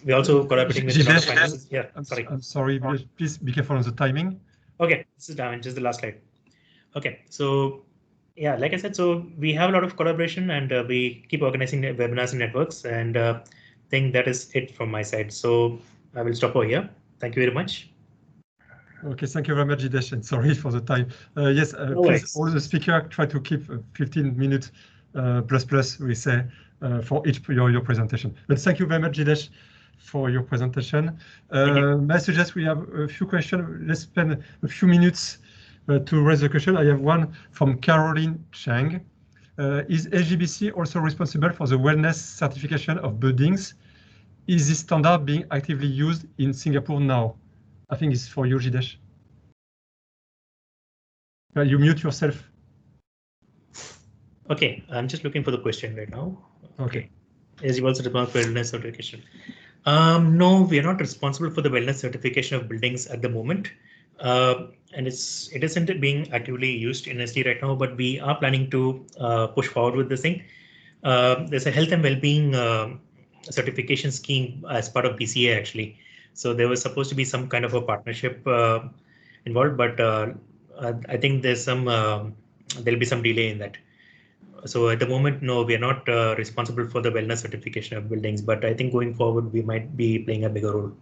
We're also collaborating with Jidseh, yeah, sorry. I'm sorry, please be careful on the timing. Okay, this is down, just the last slide. Okay, so yeah, like I said, so we have a lot of collaboration and we keep organizing webinars and networks, and I think that is it from my side. So I will stop over here. Thank you very much. Okay, thank you very much, Jidseh, and sorry for the time. Yes, please, all the speakers try to keep 15 minutes plus, we say, for each your presentation. But thank you very much, Jidseh, for your presentation. May I suggest we have a few questions? Let's spend a few minutes to raise the question. I have one from Caroline Chang. Is SGBC also responsible for the wellness certification of buildings? Is this standard being actively used in Singapore now? I think it's for you, Jidseh. You mute yourself. Okay, I'm just looking for the question right now. Okay. Is you also responsible for wellness certification? No, we are not responsible for the wellness certification of buildings at the moment. And it isn't being actively used in SD right now, but we are planning to push forward with this thing. There's a health and well-being certification scheme as part of BCA actually. So there was supposed to be some kind of a partnership involved, but I think there's there'll be some delay in that. So at the moment, no, we are not responsible for the wellness certification of buildings, but I think going forward, we might be playing a bigger role.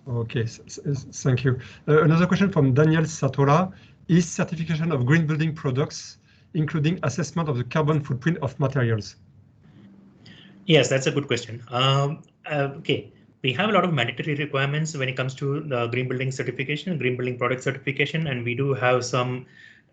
Okay, thank you. Another question from Daniel Satola. Is certification of green building products, including assessment of the carbon footprint of materials? Yes, that's a good question. Okay, we have a lot of mandatory requirements when it comes to the green building certification, green building product certification, and we do have some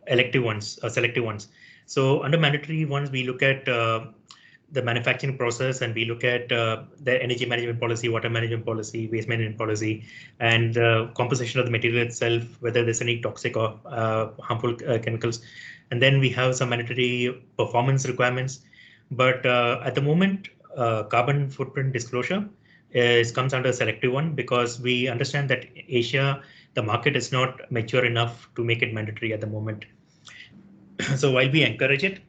elective ones, selective ones. So under mandatory ones, we look at the manufacturing process, and we look at the energy management policy, water management policy, waste management policy, and composition of the material itself, whether there's any toxic or harmful chemicals. And then we have some mandatory performance requirements. But at the moment, carbon footprint disclosure comes under a selective one, because we understand that Asia, the market is not mature enough to make it mandatory at the moment. So while we encourage it,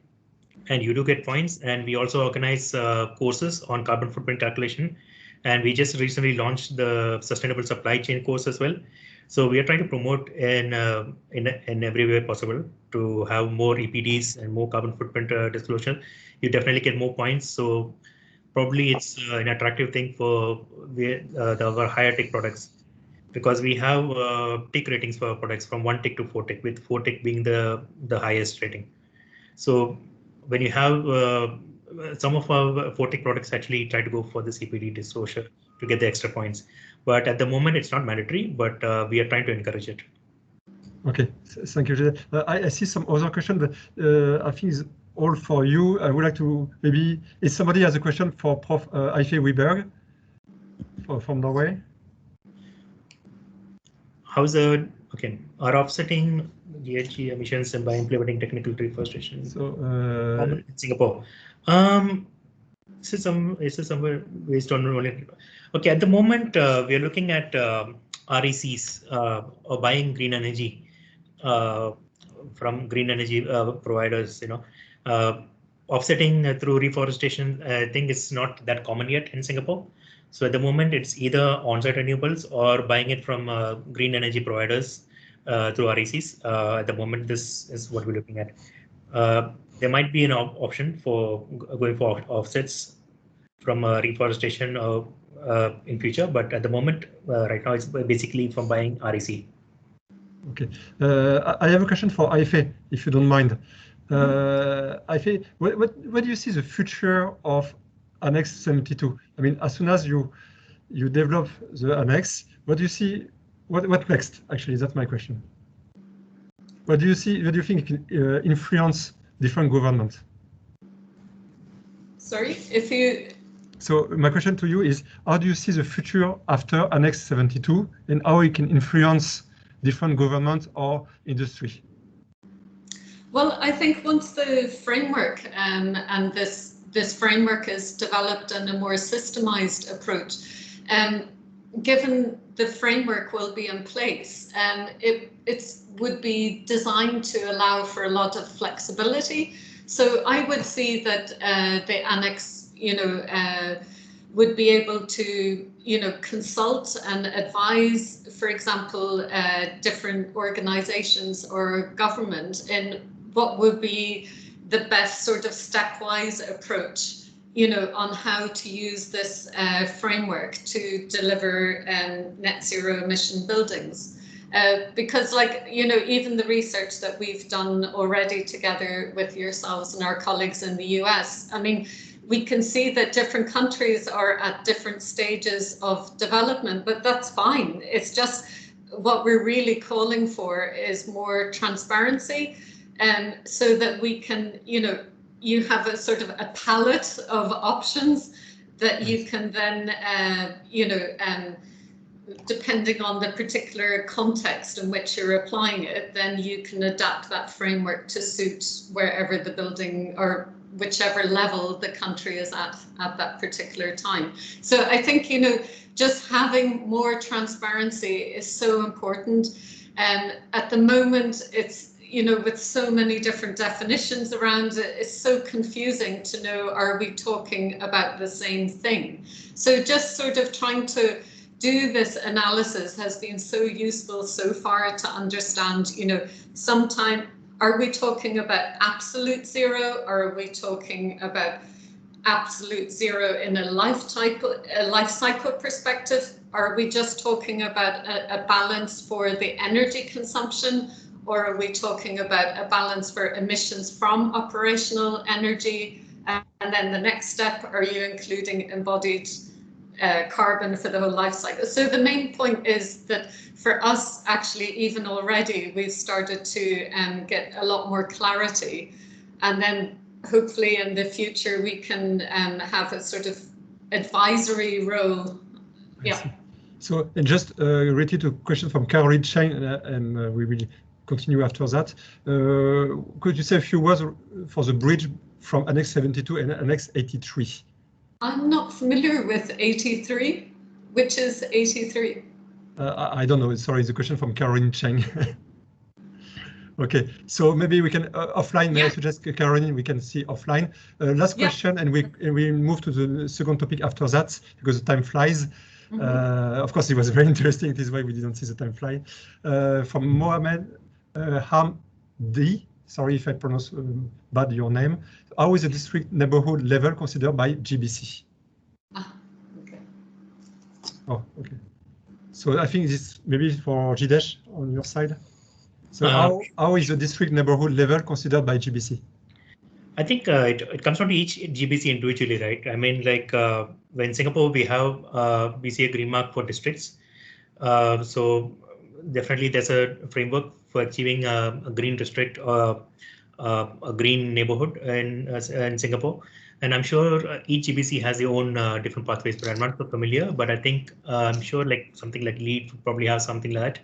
and you do get points, and we also organize courses on carbon footprint calculation, and we just recently launched the sustainable supply chain course as well. So we are trying to promote in every way possible to have more EPDs and more carbon footprint disclosure. You definitely get more points, so probably it's an attractive thing for our higher tech products. because we have tick ratings for our products from 1 tick to 4 tick, with 4 tick being the highest rating. So when you have some of our 4 tick products actually try to go for the CPD disclosure to get the extra points, but at the moment it's not mandatory, but we are trying to encourage it. Okay, thank you. I see some other question, but I think it's all for you. I would like to maybe, if somebody has a question for Prof. Aoife Wiberg from Norway. How's the, okay, are offsetting GHG emissions and by implementing technical reforestation in Singapore? This is somewhere based on only. Okay, at the moment we are looking at RECs or buying green energy from green energy providers. Offsetting through reforestation, I think it's not that common yet in Singapore. So at the moment, it's either on-site renewables or buying it from green energy providers through RECs. At the moment, this is what we're looking at. There might be an option for going for offsets from reforestation in future, but at the moment, right now, it's basically from buying REC. Okay. I have a question for Aoife, if you don't mind. Aoife, what do you see the future of Annex 72? I mean, as soon as you develop the annex, what do you see? What next? Actually, that's my question. What do you see? What do you think can influence different governments? Sorry, if you. So my question to you is, how do you see the future after Annex 72, and how it can influence different governments or industry? Well, I think once the framework and this framework is developed in a more systemized approach, given the framework will be in place, it would be designed to allow for a lot of flexibility. So I would see that the annex, would be able to, consult and advise, for example, different organizations or government in what would be the best sort of stepwise approach, on how to use this framework to deliver net zero emission buildings. Because even the research that we've done already together with yourselves and our colleagues in the US, I mean, we can see that different countries are at different stages of development, but that's fine. It's just what we're really calling for is more transparency, so that we can, you have a sort of a palette of options that you can then, depending on the particular context in which you're applying it, then you can adapt that framework to suit wherever the building or whichever level the country is at that particular time. So I think, just having more transparency is so important. At the moment, it's, with so many different definitions around it, it's so confusing to know, are we talking about the same thing? So just sort of trying to do this analysis has been so useful so far to understand, sometime, are we talking about absolute zero, or are we talking about absolute zero in a life cycle perspective? Are we just talking about a balance for the energy consumption, or are we talking about a balance for emissions from operational energy? And then the next step, are you including embodied carbon for the whole life cycle? So the main point is that for us, actually, even already, we've started to get a lot more clarity, and then hopefully in the future we can have a sort of advisory role. Yeah. So, and just related to a question from Chye, and we will continue after that. Could you say a few words for the bridge from Annex 72 and Annex 83? I'm not familiar with 83. Which is 83? I don't know. Sorry, it's a question from Chye. Okay, so maybe we can offline. May I suggest, Caroline, we can see offline. Last question, and we move to the second topic after that, because the time flies. Of course, it was very interesting. This is why we didn't see the time fly. From Mohammed Hamdi, sorry if I pronounce bad your name. How is the district neighborhood level considered by GBC? Okay. Oh, okay. So I think this maybe for Jidseh on your side. So how is the district neighborhood level considered by GBC? I think it comes down to each GBC individually, right? I mean, like when Singapore, we have BCA green mark for districts. So definitely there's a framework for achieving a green district or a green neighborhood in Singapore. And I'm sure each GBC has their own different pathways, but I'm not so familiar. But I think I'm sure like something like LEED would probably have something like that.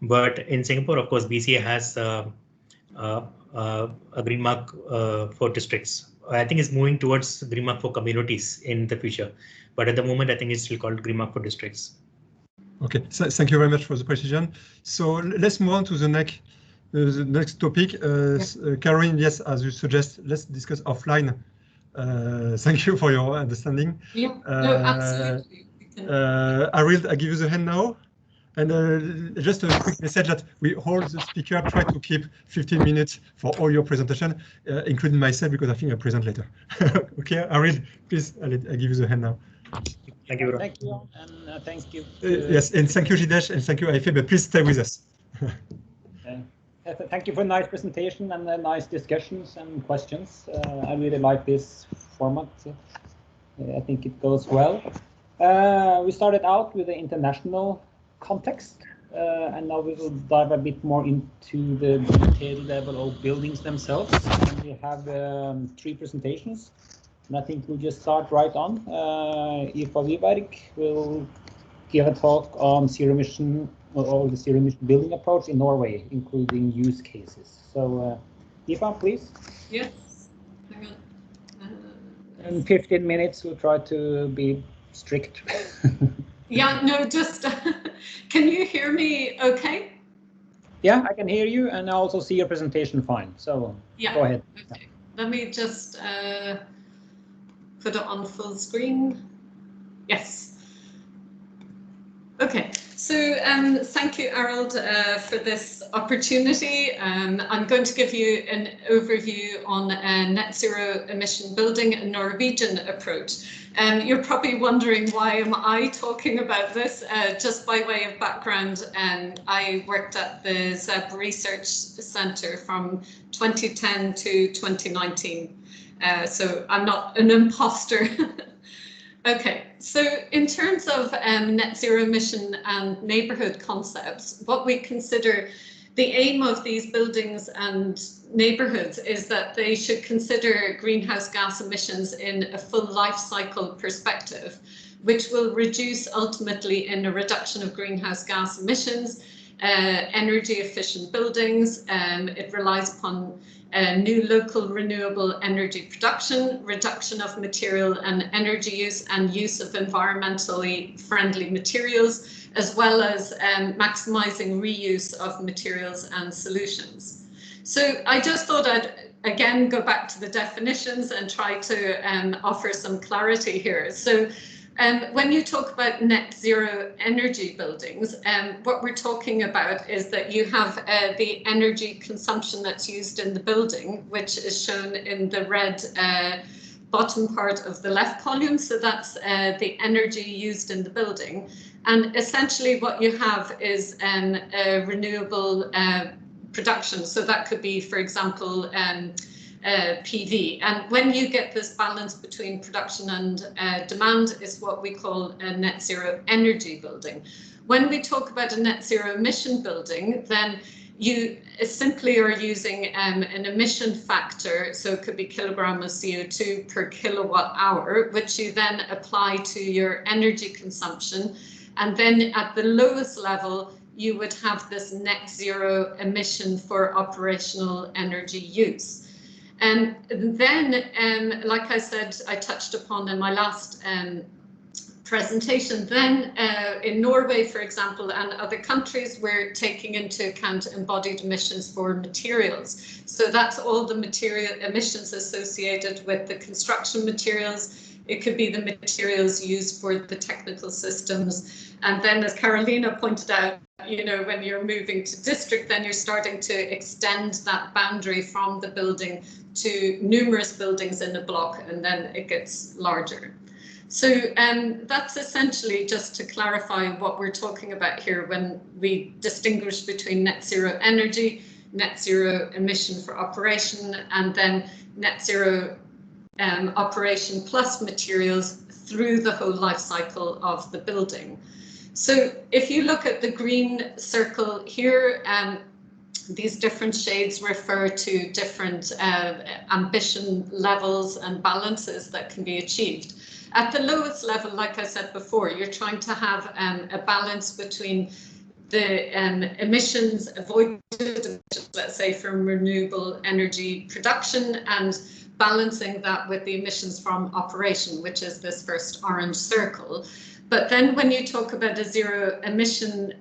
But in Singapore, of course, BCA has a green mark for districts. I think it's moving towards green mark for communities in the future. But at the moment, I think it's still called green mark for districts. Okay, so thank you very much for the precision. So let's move on to the next topic. Caroline, yes, as you suggest, let's discuss offline. Thank you for your understanding. Yeah, no, absolutely. Arild, I give you the hand now. And just a quick message that we hold the speaker, try to keep 15 minutes for all your presentation, including myself, because I think I present later. Okay, Arild, please, I give you the hand now. Thank you. Thank you, and thank you. Yes, and thank you, Jidseh, and thank you, Aoife, but please stay with us. Thank you for a nice presentation and nice discussions and questions. I really like this format. I think it goes well. We started out with the international context, and now we will dive a bit more into the detail level of buildings themselves. And we have 3 presentations, and I think we'll just start right on. Aoife Wiberg will give a talk on zero emission or the zero emission building approach in Norway, including use cases. So, Aoife, please. Yes. Hang on. In 15 minutes, we'll try to be strict. Yeah, no, just can you hear me okay? Yeah, I can hear you, and I also see your presentation fine. So yeah, go ahead. Okay. Let me just put it on full screen. Yes. Okay. So thank you, Arild, for this opportunity. I'm going to give you an overview on net zero emission building, a Norwegian approach. You're probably wondering, why am I talking about this? Just by way of background, I worked at the ZEB Research Centre from 2010 to 2019. So I'm not an imposter. Okay, so in terms of net zero emission and neighbourhood concepts, what we consider the aim of these buildings and neighbourhoods is that they should consider greenhouse gas emissions in a full life cycle perspective, which will reduce ultimately in a reduction of greenhouse gas emissions, energy efficient buildings. It relies upon new local renewable energy production, reduction of material and energy use, and use of environmentally friendly materials, as well as maximizing reuse of materials and solutions. So I just thought I'd again go back to the definitions and try to offer some clarity here. So when you talk about net zero energy buildings, what we're talking about is that you have the energy consumption that's used in the building, which is shown in the red bottom part of the left column. So that's the energy used in the building. And essentially what you have is a renewable production. So that could be, for example, PV. And when you get this balance between production and demand is what we call a net zero energy building. When we talk about a net zero emission building, then you simply are using an emission factor, so it could be kilogram of CO2 per kilowatt hour, which you then apply to your energy consumption. And then at the lowest level, you would have this net zero emission for operational energy use. And then, like I said, I touched upon in my last presentation, then in Norway, for example, and other countries, we're taking into account embodied emissions for materials. So that's all the material emissions associated with the construction materials. It could be the materials used for the technical systems. And then, as Carolina pointed out, you know, when you're moving to district, then you're starting to extend that boundary from the building to numerous buildings in a block, and then it gets larger. So that's essentially just to clarify what we're talking about here when we distinguish between net zero energy, net zero emission for operation, and then net zero operation plus materials through the whole life cycle of the building. So if you look at the green circle here, these different shades refer to different ambition levels and balances that can be achieved. At the lowest level, like I said before, you're trying to have a balance between the emissions avoided, let's say, from renewable energy production, and balancing that with the emissions from operation, which is this first orange circle. But then when you talk about a zero emission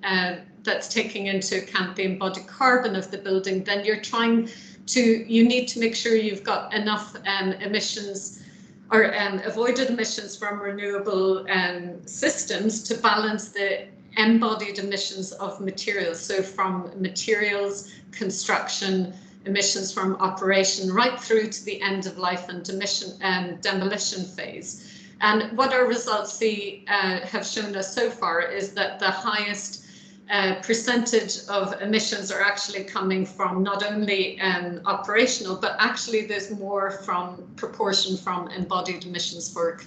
that's taking into account the embodied carbon of the building, then you're trying to, you need to make sure you've got enough emissions or avoided emissions from renewable systems to balance the embodied emissions of materials. So from materials, construction, emissions from operation, right through to the end of life and demolition phase. And what our results have shown us so far is that the highest percentage of emissions are actually coming from not only operational, but actually there's more proportion from embodied emissions for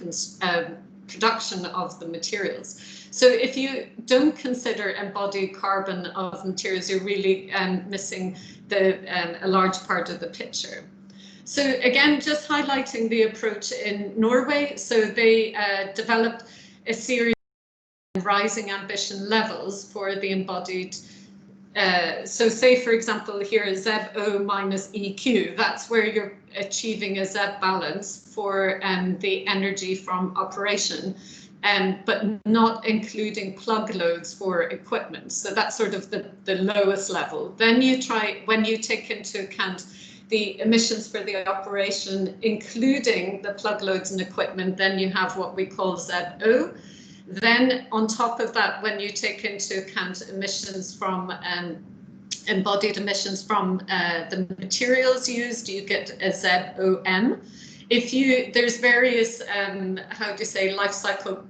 production of the materials. So if you don't consider embodied carbon of materials, you're really missing a large part of the picture. So again, just highlighting the approach in Norway. So they developed a series of rising ambition levels for the embodied. So say, for example, here is ZEB minus EQ. That's where you're achieving a ZEB balance for the energy from operation, but not including plug loads for equipment. So that's sort of the lowest level. Then you try, when you take into account the emissions for the operation, including the plug loads and equipment, then you have what we call ZO. Then on top of that, when you take into account emissions from embodied emissions from the materials used, you get a ZOM. There's various, life cycle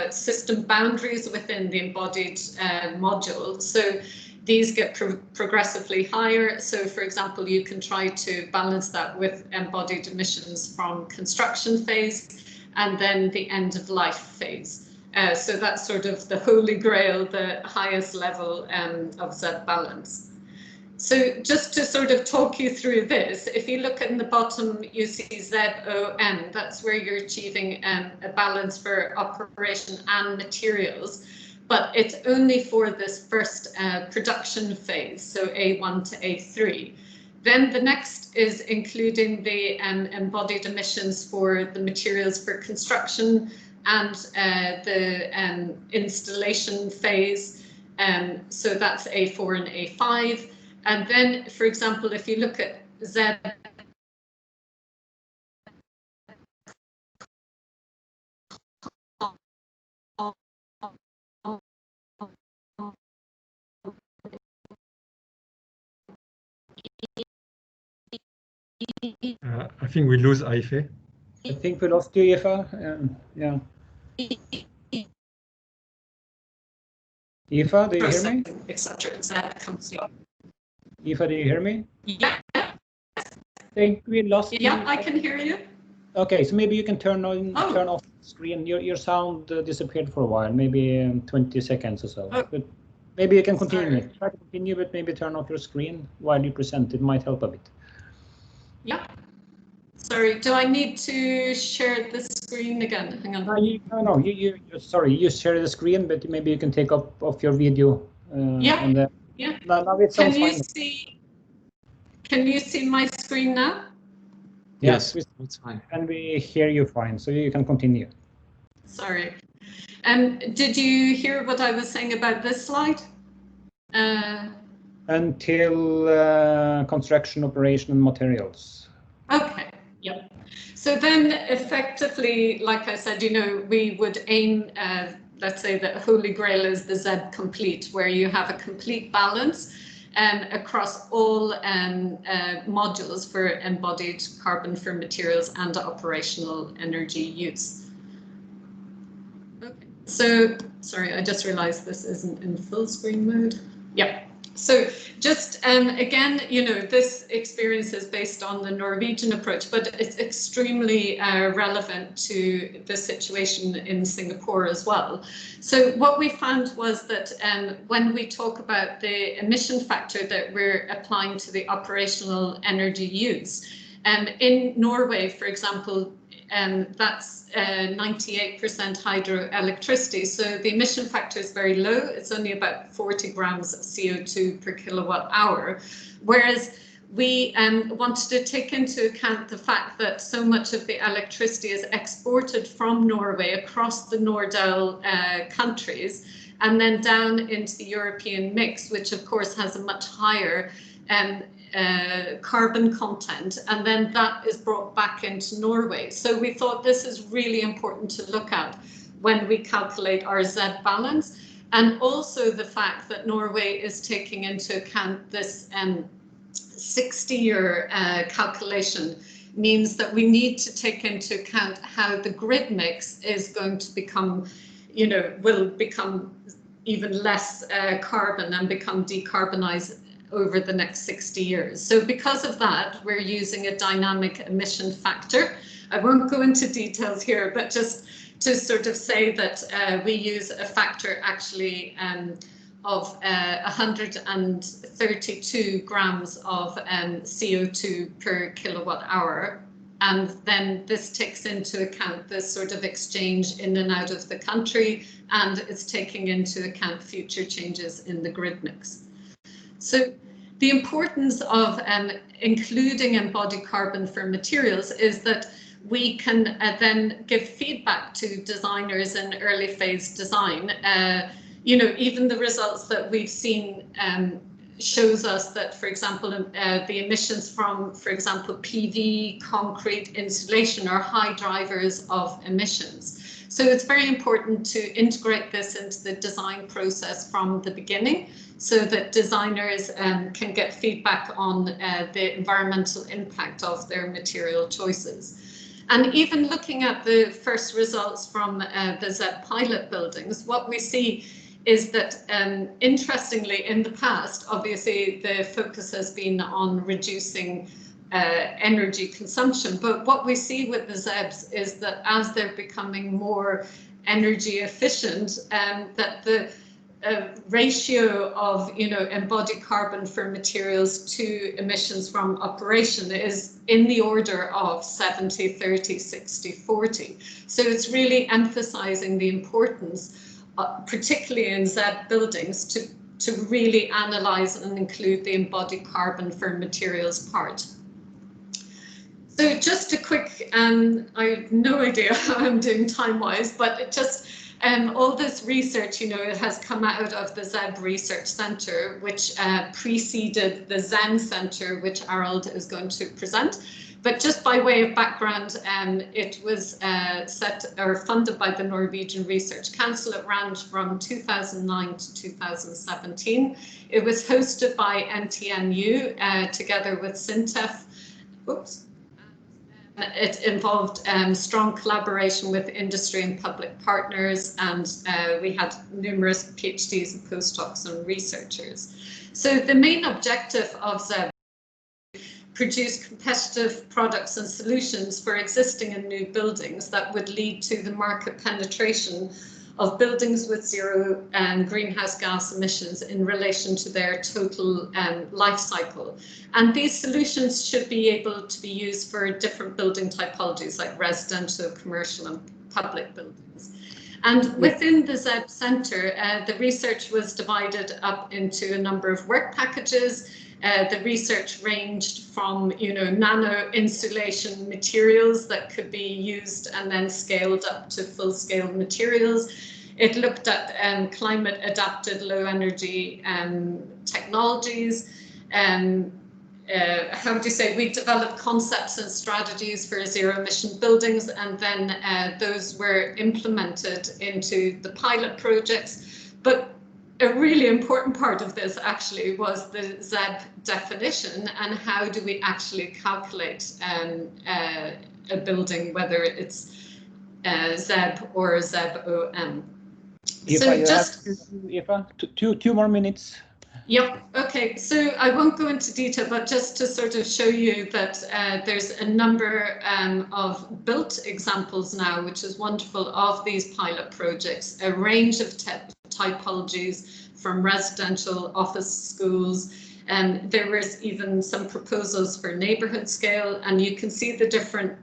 system boundaries within the embodied module. So these get progressively higher. So for example, you can try to balance that with embodied emissions from construction phase and then the end of life phase. So that's sort of the holy grail, the highest level of ZEB balance. So just to sort of talk you through this, if you look in the bottom, you see ZOM, that's where you're achieving a balance for operation and materials, but it's only for this first production phase, so A1 to A3. Then the next is including the embodied emissions for the materials for construction and the installation phase. So that's A4 and A5. And then, for example, if you look at ZEB, I think we lose Aoife. I think we lost you, Aoife. Yeah. Aoife, do you hear me? etc. ZEB comes up. Aoife, do you hear me? Yeah. I think we lost you. Yeah, I can hear you. Okay, so maybe you can turn off the screen. Your sound disappeared for a while, maybe 20 seconds or so. But maybe you can continue. Sorry. Try to continue, but maybe turn off your screen while you present. It might help a bit. Yeah. Sorry, do I need to share the screen again? Hang on. No, sorry, you share the screen, but maybe you can take off your video. Yeah. Now it sounds fine. Can you see my screen now? Yes, it's fine. And we hear you fine, so you can continue. Sorry. Did you hear what I was saying about this slide? Until construction, operation, and materials. Okay, yep. So then effectively, like I said, we would aim, let's say the holy grail is the ZEB complete, where you have a complete balance across all modules for embodied carbon for materials and operational energy use. So, sorry, I just realized this isn't in full screen mode. Yeah. So just again, you know, this experience is based on the Norwegian approach, but it's extremely relevant to the situation in Singapore as well. So what we found was that when we talk about the emission factor that we're applying to the operational energy use, in Norway, for example, that's 98% hydroelectricity. So the emission factor is very low. It's only about 40 grams of CO2 per kilowatt hour. Whereas we wanted to take into account the fact that so much of the electricity is exported from Norway across the Nordel countries and then down into the European mix, which of course has a much higher carbon content, and then that is brought back into Norway. So we thought this is really important to look at when we calculate our ZEB balance, and also the fact that Norway is taking into account this 60-year calculation means that we need to take into account how the grid mix is going to become, you know, will become even less carbon and become decarbonized over the next 60 years. So because of that, we're using a dynamic emission factor. I won't go into details here, but just to sort of say that we use a factor actually of 132 grams of CO2 per kilowatt hour. And then this takes into account this sort of exchange in and out of the country, and it's taking into account future changes in the grid mix. So the importance of including embodied carbon for materials is that we can then give feedback to designers in early phase design. You know, even the results that we've seen shows us that, for example, the emissions from, for example, PV, concrete, insulation are high drivers of emissions. So it's very important to integrate this into the design process from the beginning, so that designers can get feedback on the environmental impact of their material choices. And even looking at the first results from the ZEB pilot buildings, what we see is that, interestingly, in the past, obviously the focus has been on reducing energy consumption. But what we see with the ZEBs is that as they're becoming more energy efficient, that the ratio of, you know, embodied carbon for materials to emissions from operation is in the order of 70, 30, 60, 40. So it's really emphasizing the importance, particularly in ZEB buildings, to really analyze and include the embodied carbon for materials part. So just a quick, I have no idea how I'm doing time-wise, but it just, all this research, you know, it has come out of the ZEB Research Centre, which preceded the ZEN Centre, which Arild is going to present. But just by way of background, it was set or funded by the Norwegian Research Council. It ran from 2009 to 2017. It was hosted by NTNU together with SINTEF. Oops. It involved strong collaboration with industry and public partners, and we had numerous PhDs and postdocs and researchers. So the main objective of ZEB produce competitive products and solutions for existing and new buildings that would lead to the market penetration of buildings with zero greenhouse gas emissions in relation to their total life cycle. And these solutions should be able to be used for different building typologies like residential, commercial and public buildings. And within the ZEB Centre, the research was divided up into a number of work packages. The research ranged from, you know, nano insulation materials that could be used and then scaled up to full-scale materials. It looked at climate adapted low energy technologies. How would you say, we developed concepts and strategies for zero emission buildings, and then those were implemented into the pilot projects. But a really important part of this actually was the ZEB definition, and how do we actually calculate a building, whether it's ZEB or ZEB-OM. Two more minutes. Yep. Okay. So I won't go into detail, but just to sort of show you that there's a number of built examples now, which is wonderful, of these pilot projects, a range of typologies from residential, office, schools. There was even some proposals for neighborhood scale, and you can see the different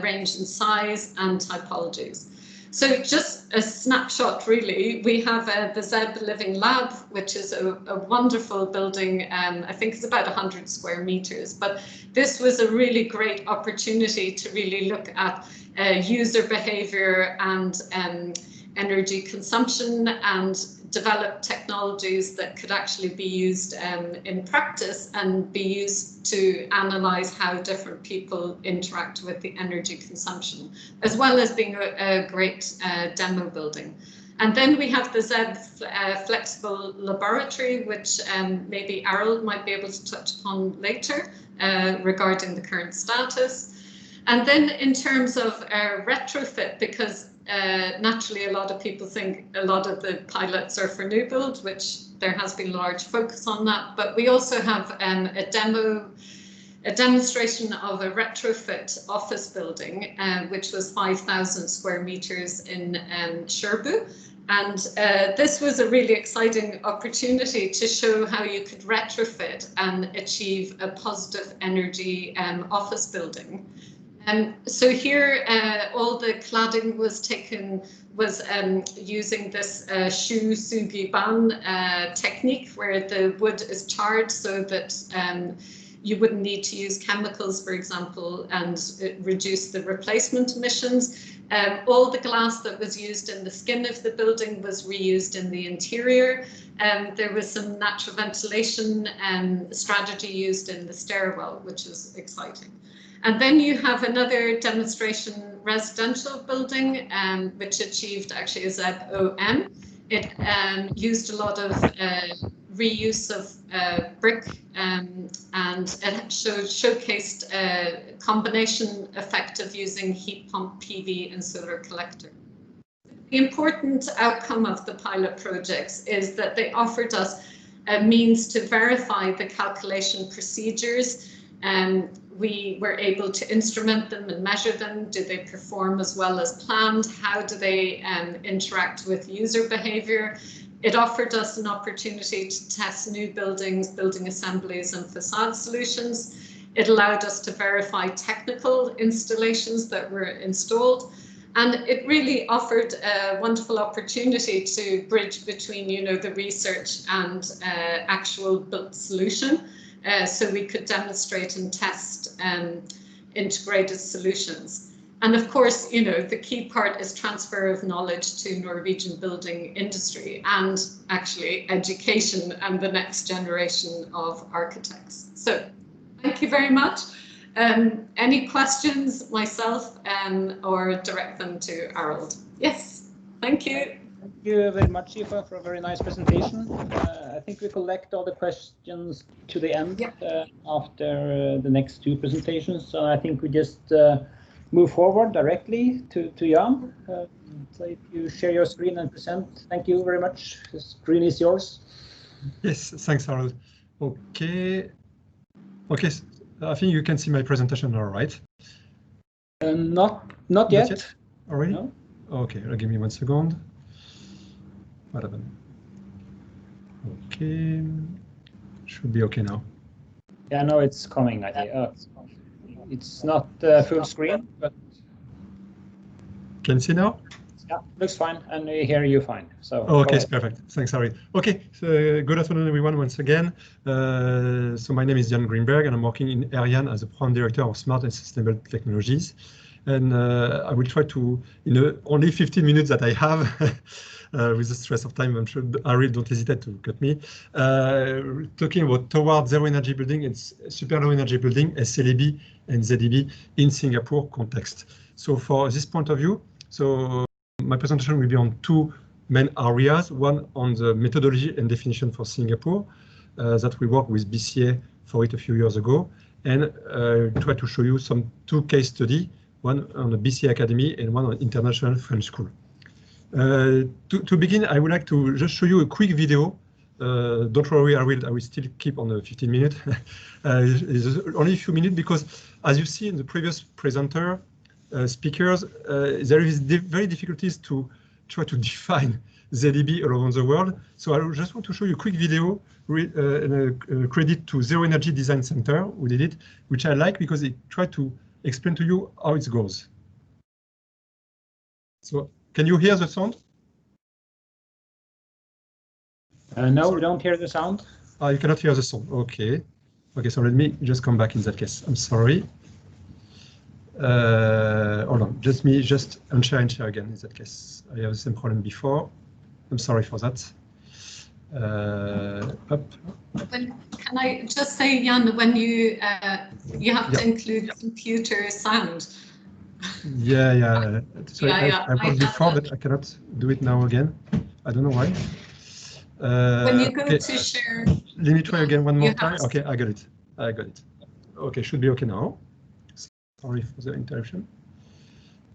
range in size and typologies. So just a snapshot, really. We have the ZEB Living Lab, which is a wonderful building. I think it's about 100 square meters, but this was a really great opportunity to really look at user behavior and energy consumption, and develop technologies that could actually be used in practice and be used to analyze how different people interact with the energy consumption, as well as being a great demo building. And then we have the ZEB Flexible Laboratory, which maybe Arild might be able to touch upon later regarding the current status. And then in terms of retrofit, because naturally a lot of people think a lot of the pilots are for new build, which there has been large focus on that, but we also have a demonstration of a retrofit office building, which was 5,000 square meters in Sherbu. And this was a really exciting opportunity to show how you could retrofit and achieve a positive energy office building. So here, all the cladding was using this shu sugi ban technique, where the wood is charred so that you wouldn't need to use chemicals, for example, and reduce the replacement emissions. All the glass that was used in the skin of the building was reused in the interior. There was some natural ventilation strategy used in the stairwell, which is exciting. And then you have another demonstration residential building, which achieved actually a ZEB OM. It used a lot of reuse of brick, and it showcased a combination effect of using heat pump, PV, and solar collector. The important outcome of the pilot projects is that they offered us a means to verify the calculation procedures. We were able to instrument them and measure them. Do they perform as well as planned? How do they interact with user behavior? It offered us an opportunity to test new buildings, building assemblies, and facade solutions. It allowed us to verify technical installations that were installed. And it really offered a wonderful opportunity to bridge between, the research and actual built solution. So we could demonstrate and test integrated solutions. And of course, the key part is transfer of knowledge to Norwegian building industry, and actually education and the next generation of architects. So thank you very much. Any questions, myself, or direct them to Arild? Yes, thank you. Thank you very much, Aoife, for a very nice presentation. I think we collect all the questions to the end after the next two presentations. So I think we just move forward directly to Yann. So if you share your screen and present, thank you very much. The screen is yours. Yes, thanks, Arild. Okay. Okay, I think you can see my presentation now, right? Not yet. Already? No? Okay, give me 1 second. What happened? Okay, should be okay now. Yeah, no, it's coming. I think. It's not full screen, but can you see now? Yeah, looks fine, and we hear you fine. So okay, it's perfect. Thanks, Arild. Okay, so good afternoon, everyone, once again. So my name is Yann Grynberg, and I'm working in Arild as a program director of Smart and Sustainable Technologies. And I will try to, only 15 minutes that I have, with the stress of time, I'm sure Arild don't hesitate to cut me. Talking about toward zero energy building and super low energy building, SLEB and ZEB in Singapore context. So for this point of view, so my presentation will be on two main areas. One on the methodology and definition for Singapore, that we worked with BCA for it a few years ago, and try to show you two case studies, one on the BCA Academy and one on International French School. To begin, I would like to just show you a quick video. Don't worry, I will still keep on the 15 minutes. It's only a few minutes because, as you see in the previous presenter, speakers, there is very difficulties to try to define ZEB all over the world. So I just want to show you a quick video, credit to Zero Energy Design Center, who did it, which I like because it tried to explain to you how it goes. So can you hear the sound? No, we don't hear the sound. You cannot hear the sound. Okay. Okay, so let me just come back in that case. I'm sorry. Hold on. Just unshare and share again in that case. I have the same problem before. I'm sorry for that. Up. Can I just say, Yann, when you have to include computer sound. Yeah. So I was before, but I cannot do it now again. I don't know why. When you go to share. Let me try again one more time. Okay, I got it. Okay, should be okay now. Sorry for the interruption.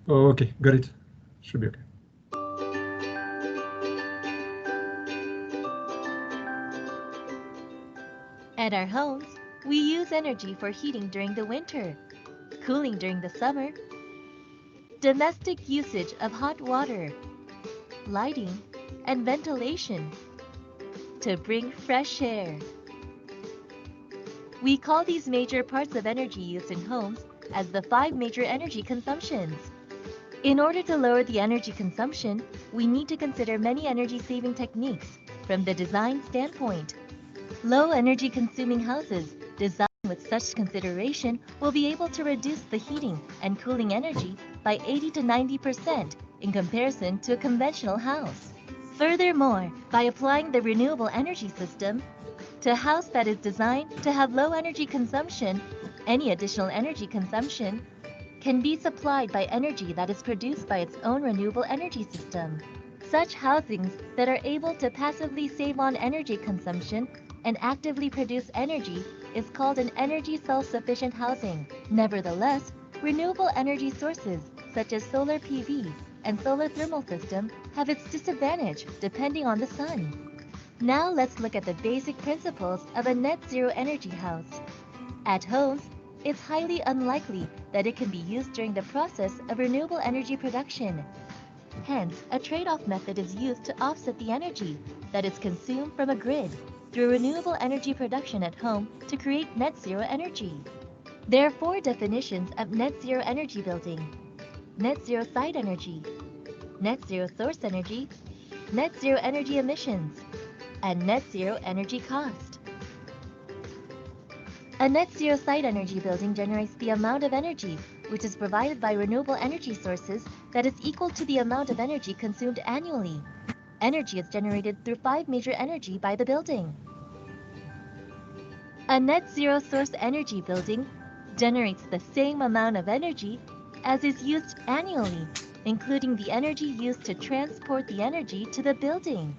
Okay, got it. Should be okay. At our homes, we use energy for heating during the winter, cooling during the summer, domestic usage of hot water, lighting, and ventilation to bring fresh air. We call these major parts of energy use in homes as the 5 major energy consumptions. In order to lower the energy consumption, we need to consider many energy-saving techniques from the design standpoint. Low energy consuming houses designed with such consideration will be able to reduce the heating and cooling energy by 80 to 90% in comparison to a conventional house. Furthermore, by applying the renewable energy system to a house that is designed to have low energy consumption, any additional energy consumption can be supplied by energy that is produced by its own renewable energy system. Such housings that are able to passively save on energy consumption and actively produce energy is called an energy self-sufficient housing. Nevertheless, renewable energy sources such as solar PV and solar thermal system have its disadvantage depending on the sun. Now let's look at the basic principles of a net zero energy house. At homes, it's highly unlikely that it can be used during the process of renewable energy production. Hence, a trade-off method is used to offset the energy that is consumed from a grid through renewable energy production at home to create net zero energy. There are 4 definitions of net zero energy building: net zero site energy, net zero source energy, net zero energy emissions, and net zero energy cost. A net zero site energy building generates the amount of energy which is provided by renewable energy sources that is equal to the amount of energy consumed annually. Energy is generated through 5 major energy by the building. A net zero source energy building generates the same amount of energy as is used annually, including the energy used to transport the energy to the building.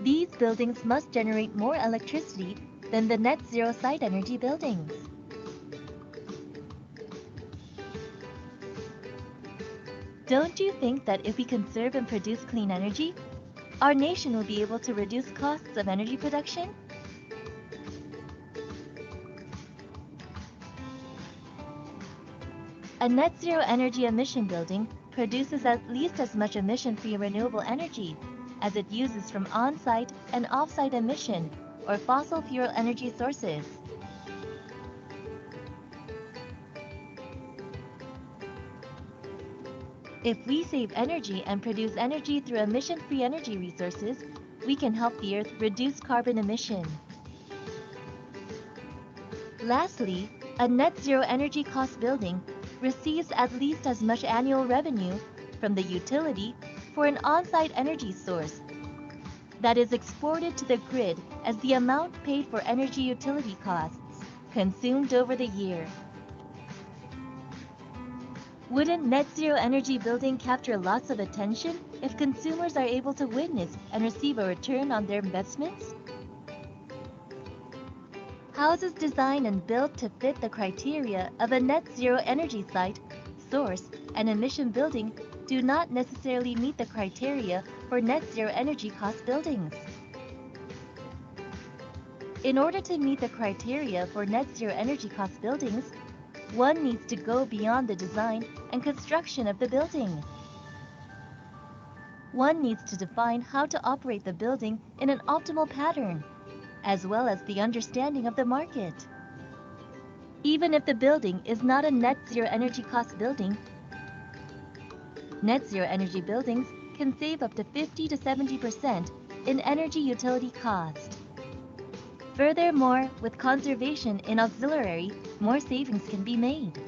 These buildings must generate more electricity than the net zero site energy buildings. Don't you think that if we conserve and produce clean energy, our nation will be able to reduce costs of energy production? A net zero energy emission building produces at least as much emission-free renewable energy as it uses from on-site and off-site emission or fossil fuel energy sources. If we save energy and produce energy through emission-free energy resources, we can help the Earth reduce carbon emission. Lastly, a net zero energy cost building receives at least as much annual revenue from the utility for an on-site energy source that is exported to the grid as the amount paid for energy utility costs consumed over the year. Wouldn't net zero energy building capture lots of attention if consumers are able to witness and receive a return on their investments? Houses designed and built to fit the criteria of a net zero energy site, source, and emission building do not necessarily meet the criteria for net zero energy cost buildings. In order to meet the criteria for net zero energy cost buildings, one needs to go beyond the design and construction of the building. One needs to define how to operate the building in an optimal pattern, as well as the understanding of the market. Even if the building is not a net zero energy cost building, net zero energy buildings can save up to 50 to 70% in energy utility cost. Furthermore, with conservation in auxiliary, more savings can be made.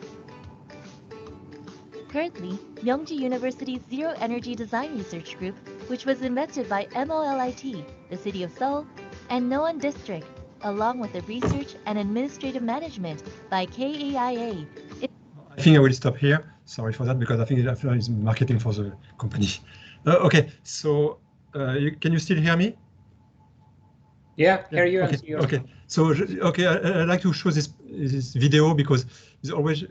Currently, Myeongji University's Zero Energy Design Research Group, which was invested by MOLIT, the City of Seoul, and Noan District, along with the research and administrative management by KAIA. I think I will stop here. Sorry for that, because I think Aoife is marketing for the company. Okay, so can you still hear me? Yeah, hear you. Okay, and see you. okay. So I'd like to show this video because it's always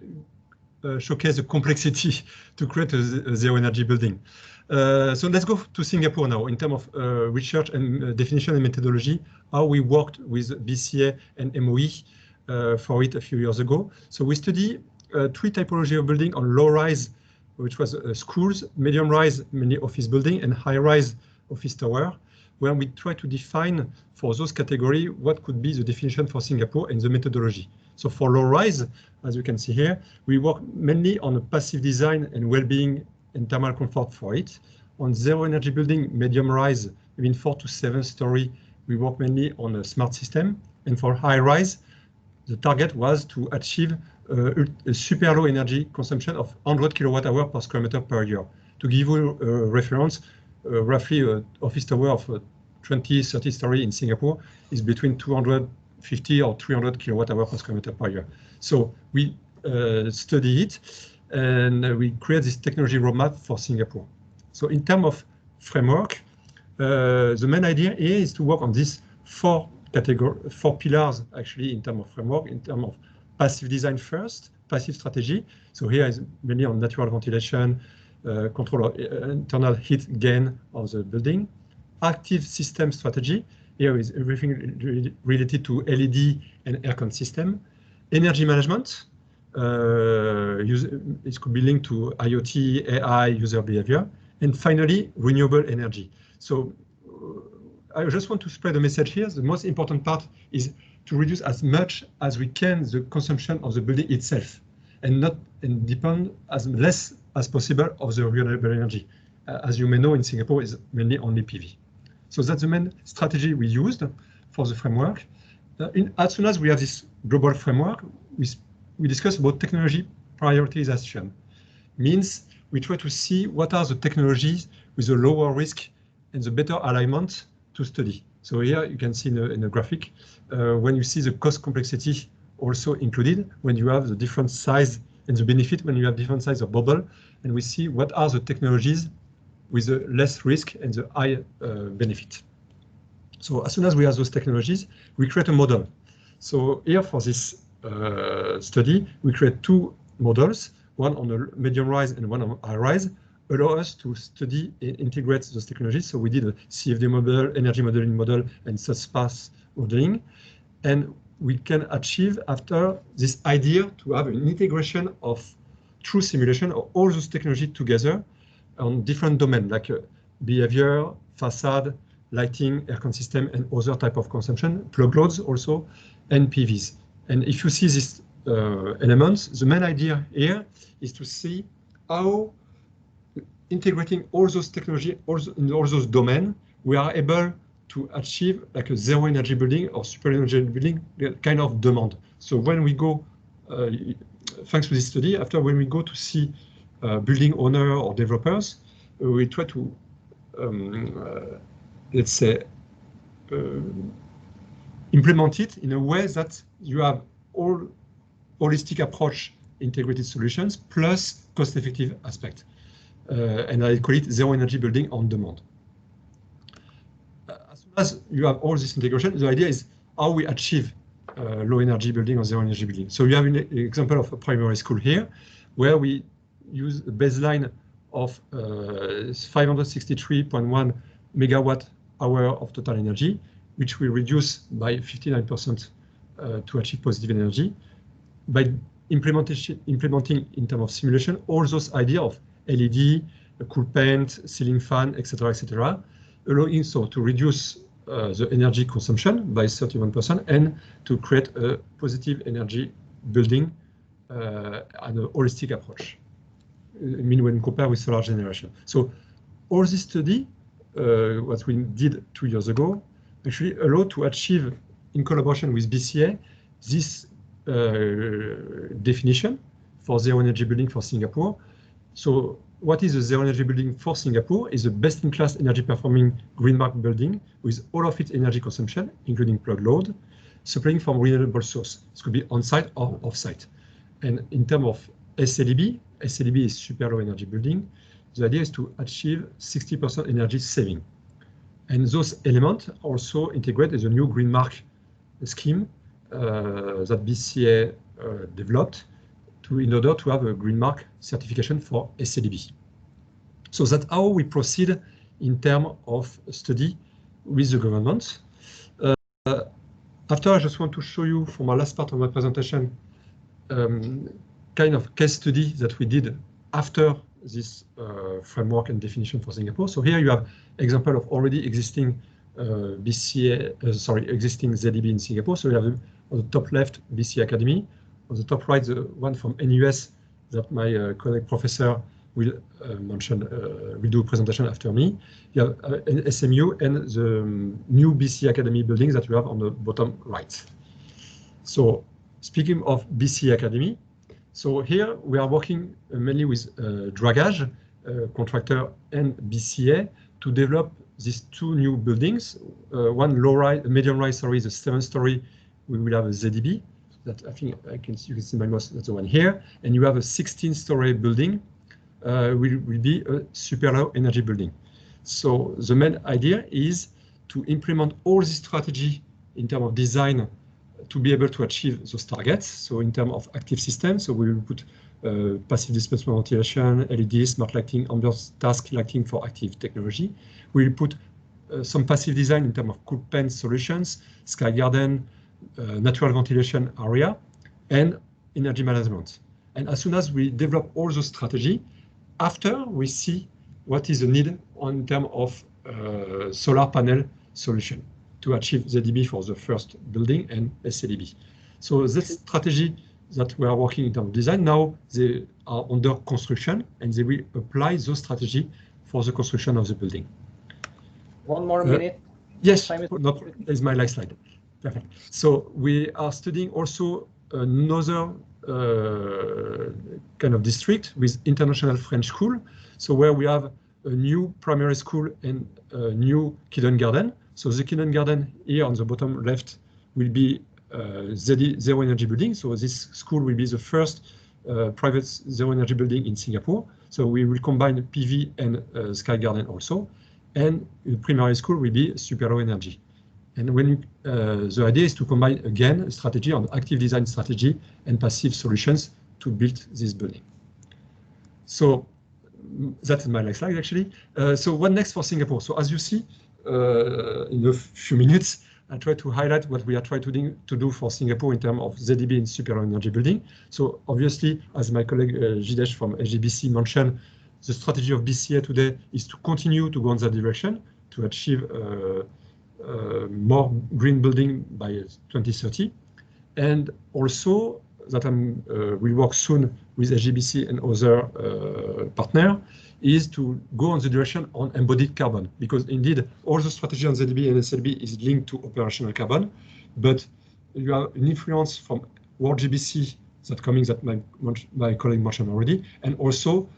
showcase the complexity to create a zero energy building. So let's go to Singapore now in terms of research and definition and methodology, how we worked with BCA and MOE for it a few years ago. So we study three typology of building on low rise, which was schools, medium rise, mainly office building, and high rise office tower, where we try to define for those categories what could be the definition for Singapore and the methodology. So for low rise, as you can see here, we work mainly on a passive design and well-being and thermal comfort for it. On zero energy building, medium rise, between 4 to 7 story, we work mainly on a smart system. And for high rise, the target was to achieve a super low energy consumption of 100 kilowatt hour per square meter per year. To give you a reference, roughly an office tower of 20, 30 story in Singapore is between 250 or 300 kilowatt hour per square meter per year. So we study it and we create this technology roadmap for Singapore. So in terms of framework, the main idea here is to work on these four pillars actually in terms of framework, in terms of passive design first, passive strategy. So here is mainly on natural ventilation, control of internal heat gain of the building. Active system strategy, here is everything related to LED and aircon system. Energy management, it could be linked to IoT, AI, user behavior. And finally, renewable energy. So I just want to spread a message here. The most important part is to reduce as much as we can the consumption of the building itself, and depend as less as possible of the renewable energy. As you may know, in Singapore is mainly only PV. So that's the main strategy we used for the framework. As soon as we have this global framework, we discuss about technology prioritization. Means we try to see what are the technologies with a lower risk and the better alignment to study. So here you can see in a graphic, when you see the cost complexity also included, when you have the different size and the benefit when you have different size of bubble, and we see what are the technologies with the less risk and the high benefit. So as soon as we have those technologies, we create a model. So here for this study, we create two models, one on a medium rise and one on high rise, allow us to study and integrate those technologies. So we did a CFD model, energy modeling model, and subspace modeling. And we can achieve after this idea to have an integration of true simulation of all those technologies together on different domains like behavior, facade, lighting, aircon system, and other type of consumption, plug loads also, and PVs. And if you see these elements, the main idea here is to see how integrating all those technology in all those domains, we are able to achieve like a zero energy building or super energy building kind of demand. So when we go, thanks to this study, after when we go to see building owner or developers, we try to, let's say, implement it in a way that you have all holistic approach integrated solutions plus cost-effective aspect. And I call it zero energy building on demand. As soon as you have all this integration, the idea is how we achieve low energy building or zero energy building. So you have an example of a primary school here, where we use a baseline of 563.1 megawatt hour of total energy, which we reduce by 59% to achieve positive energy by implementing in terms of simulation all those ideas of LED, a cool paint, ceiling fan, etc., allowing so to reduce the energy consumption by 31% and to create a positive energy building and a holistic approach. I mean, when compared with solar generation. So all this study, what we did 2 years ago, actually allowed to achieve, in collaboration with BCA, this definition for zero energy building for Singapore. So what is a zero energy building for Singapore is a best-in-class energy performing Grynberg building with all of its energy consumption, including plug load, supplying from renewable source. It could be on-site or off-site. And in terms of SLEB is super low energy building. The idea is to achieve 60% energy saving. And those elements also integrate as a new Grynberg scheme that BCA developed in order to have a Grynberg certification for SLEB. So that's how we proceed in terms of study with the government. After, I just want to show you for my last part of my presentation, kind of case study that we did after this framework and definition for Singapore. So here you have example of already existing existing ZEB in Singapore. So you have on the top left BCA Academy, on the top right the one from NUS that my colleague professor will mention, will do a presentation after me. You have an SMU and the new BCA Academy buildings that you have on the bottom right. So speaking of BCA Academy, so here we are working mainly with Dragage, contractor and BCA to develop these two new buildings. One low-rise, medium-rise, sorry, the 7-story. We will have a ZEB that I think you can see my mouse. That's the one here, and you have a 16-story building. Will be a super low energy building. So the main idea is to implement all this strategy in terms of design to be able to achieve those targets. So in terms of active systems, so we will put passive displacement ventilation, LED, smart lighting, ambient task lighting for active technology. We will put some passive design in terms of cool pen solutions, sky garden, natural ventilation area, and energy management. And as soon as we develop all those strategy, after we see what is the need in terms of solar panel solution to achieve ZEB for the first building and SLEB. So this strategy that we are working in terms of design, now they are under construction and they will apply those strategy for the construction of the building. One more minute. Yes, no, is my last slide. Perfect. So we are studying also another kind of district with international French school. So where we have a new primary school and a new kindergarten. So the kindergarten here on the bottom left will be zero energy building. So this school will be the first private zero energy building in Singapore. So we will combine PV and sky garden also. And the primary school will be super low energy. And when the idea is to combine again a strategy on active design strategy and passive solutions to build this building. So that's my next slide actually. So what next for Singapore? So as you see in a few minutes, I try to highlight what we are trying to do for Singapore in terms of ZEB and super low energy building. So obviously, as my colleague Jidseh from SGBC mentioned, the strategy of BCA today is to continue to go in that direction to achieve more green building by 2030, and also that will work soon with SGBC and other partner is to go on the direction on embodied carbon, because indeed all the strategy on ZEB and SLB is linked to operational carbon, but you have an influence from World GBC that coming that my colleague mentioned already, and also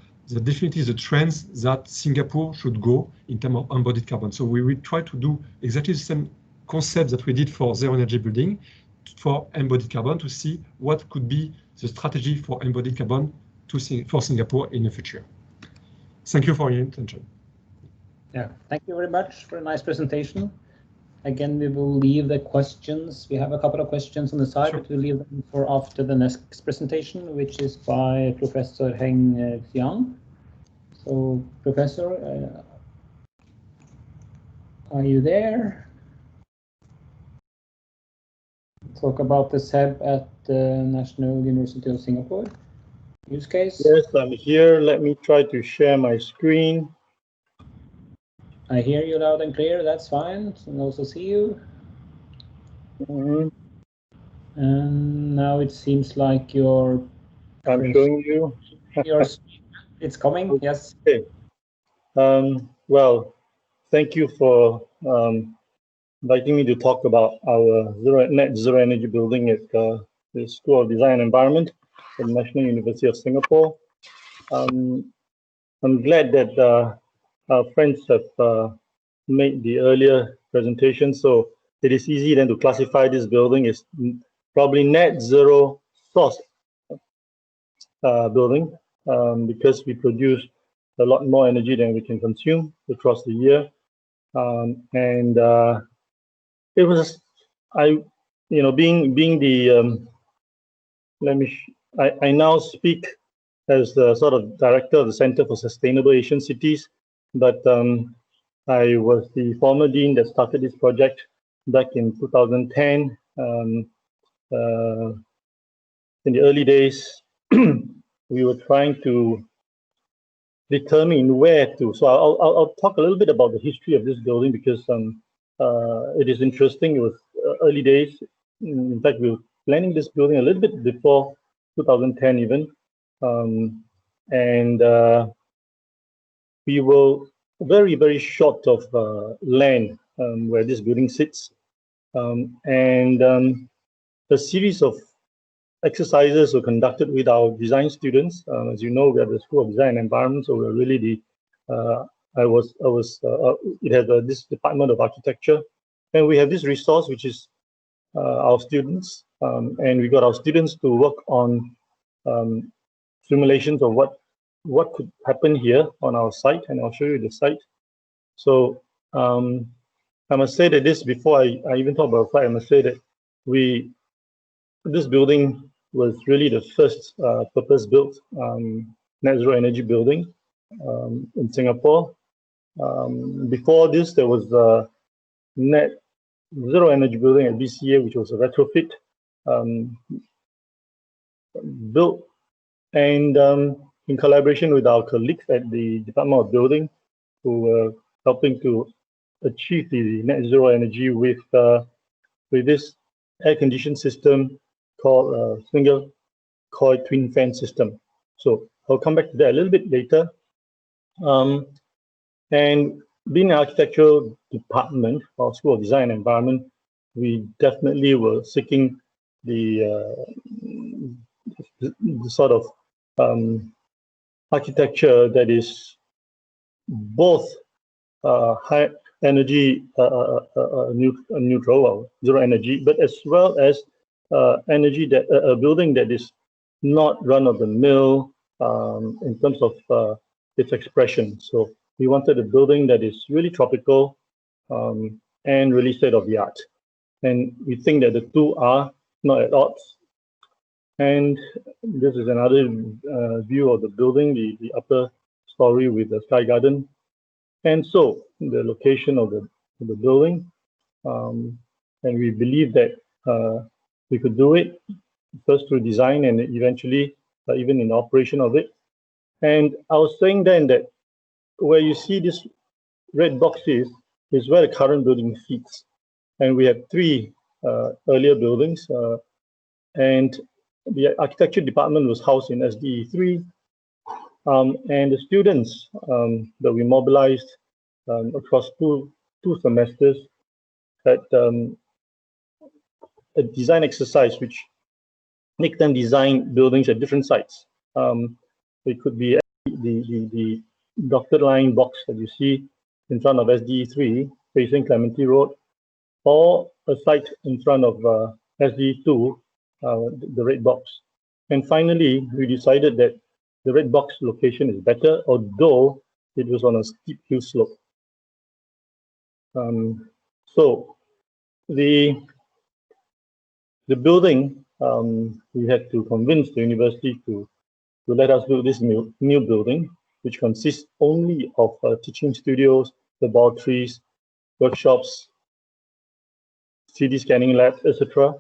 definitely the trends that Singapore should go in terms of embodied carbon. So we will try to do exactly the same concept that we did for zero energy building for embodied carbon to see what could be the strategy for embodied carbon for Singapore in the future. Thank you for your attention. Yeah, thank you very much for a nice presentation. Again, we will leave the questions. We have a couple of questions on the side, Sure. but we'll leave them for after the next presentation, which is by Professor Heng Kiang. So, Professor, are you there? Talk about the ZEB at the National University of Singapore use case. Yes, I'm here. Let me try to share my screen. I hear you loud and clear. That's fine. And also see you. And now it seems like you're. I'm showing you. It's coming. Yes. Okay. Well, thank you for inviting me to talk about our net zero energy building at the School of Design and Environment at the National University of Singapore. I'm glad that our friends have made the earlier presentation, so it is easy then to classify this building as probably net zero source building because we produce a lot more energy than we can consume across the year. It was, being the, I now speak as the sort of director of the Center for Sustainable Asian Cities, but I was the former dean that started this project back in 2010. In the early days, we were trying to determine where to. So I'll talk a little bit about the history of this building because it is interesting. It was early days. In fact, we were planning this building a little bit before 2010 even. We were very, very short of land where this building sits. A series of exercises were conducted with our design students. As you know, we have the School of Design and Environment, so we're really the, it has this Department of Architecture, and we have this resource, which is our students, and we got our students to work on simulations of what could happen here on our site, and I'll show you the site. So I must say that this, before I even talk about site, I must say that this building was really the first purpose-built net zero energy building in Singapore. Before this, there was a net zero energy building at BCA, which was a retrofit built and in collaboration with our colleagues at the Department of Building, who were helping to achieve the net zero energy with this air-conditioned system called single coil twin fan system. So I'll come back to that a little bit later. And being an architectural department or School of Design and Environment, we definitely were seeking the sort of architecture that is both high energy neutral or zero energy, but as well as energy that a building that is not run-of-the-mill in terms of its expression. So we wanted a building that is really tropical and really state-of-the-art. And we think that the two are not at odds. And this is another view of the building, the upper story with the sky garden. And so the location of the building. And we believe that we could do it first through design and eventually even in operation of it. And I was saying then that where you see this red box is where the current building sits. And we have three earlier buildings. And the architecture department was housed in SDE 3. And the students that we mobilized across two semesters had a design exercise which make them design buildings at different sites. It could be the dotted line box that you see in front of SDE 3 facing Clementi Road, or a site in front of SDE 2, the red box. And finally, we decided that the red box location is better, although it was on a steep hill slope. So the building, we had to convince the university to let us build this new building, which consists only of teaching studios, laboratories, workshops, 3D scanning labs, etc.,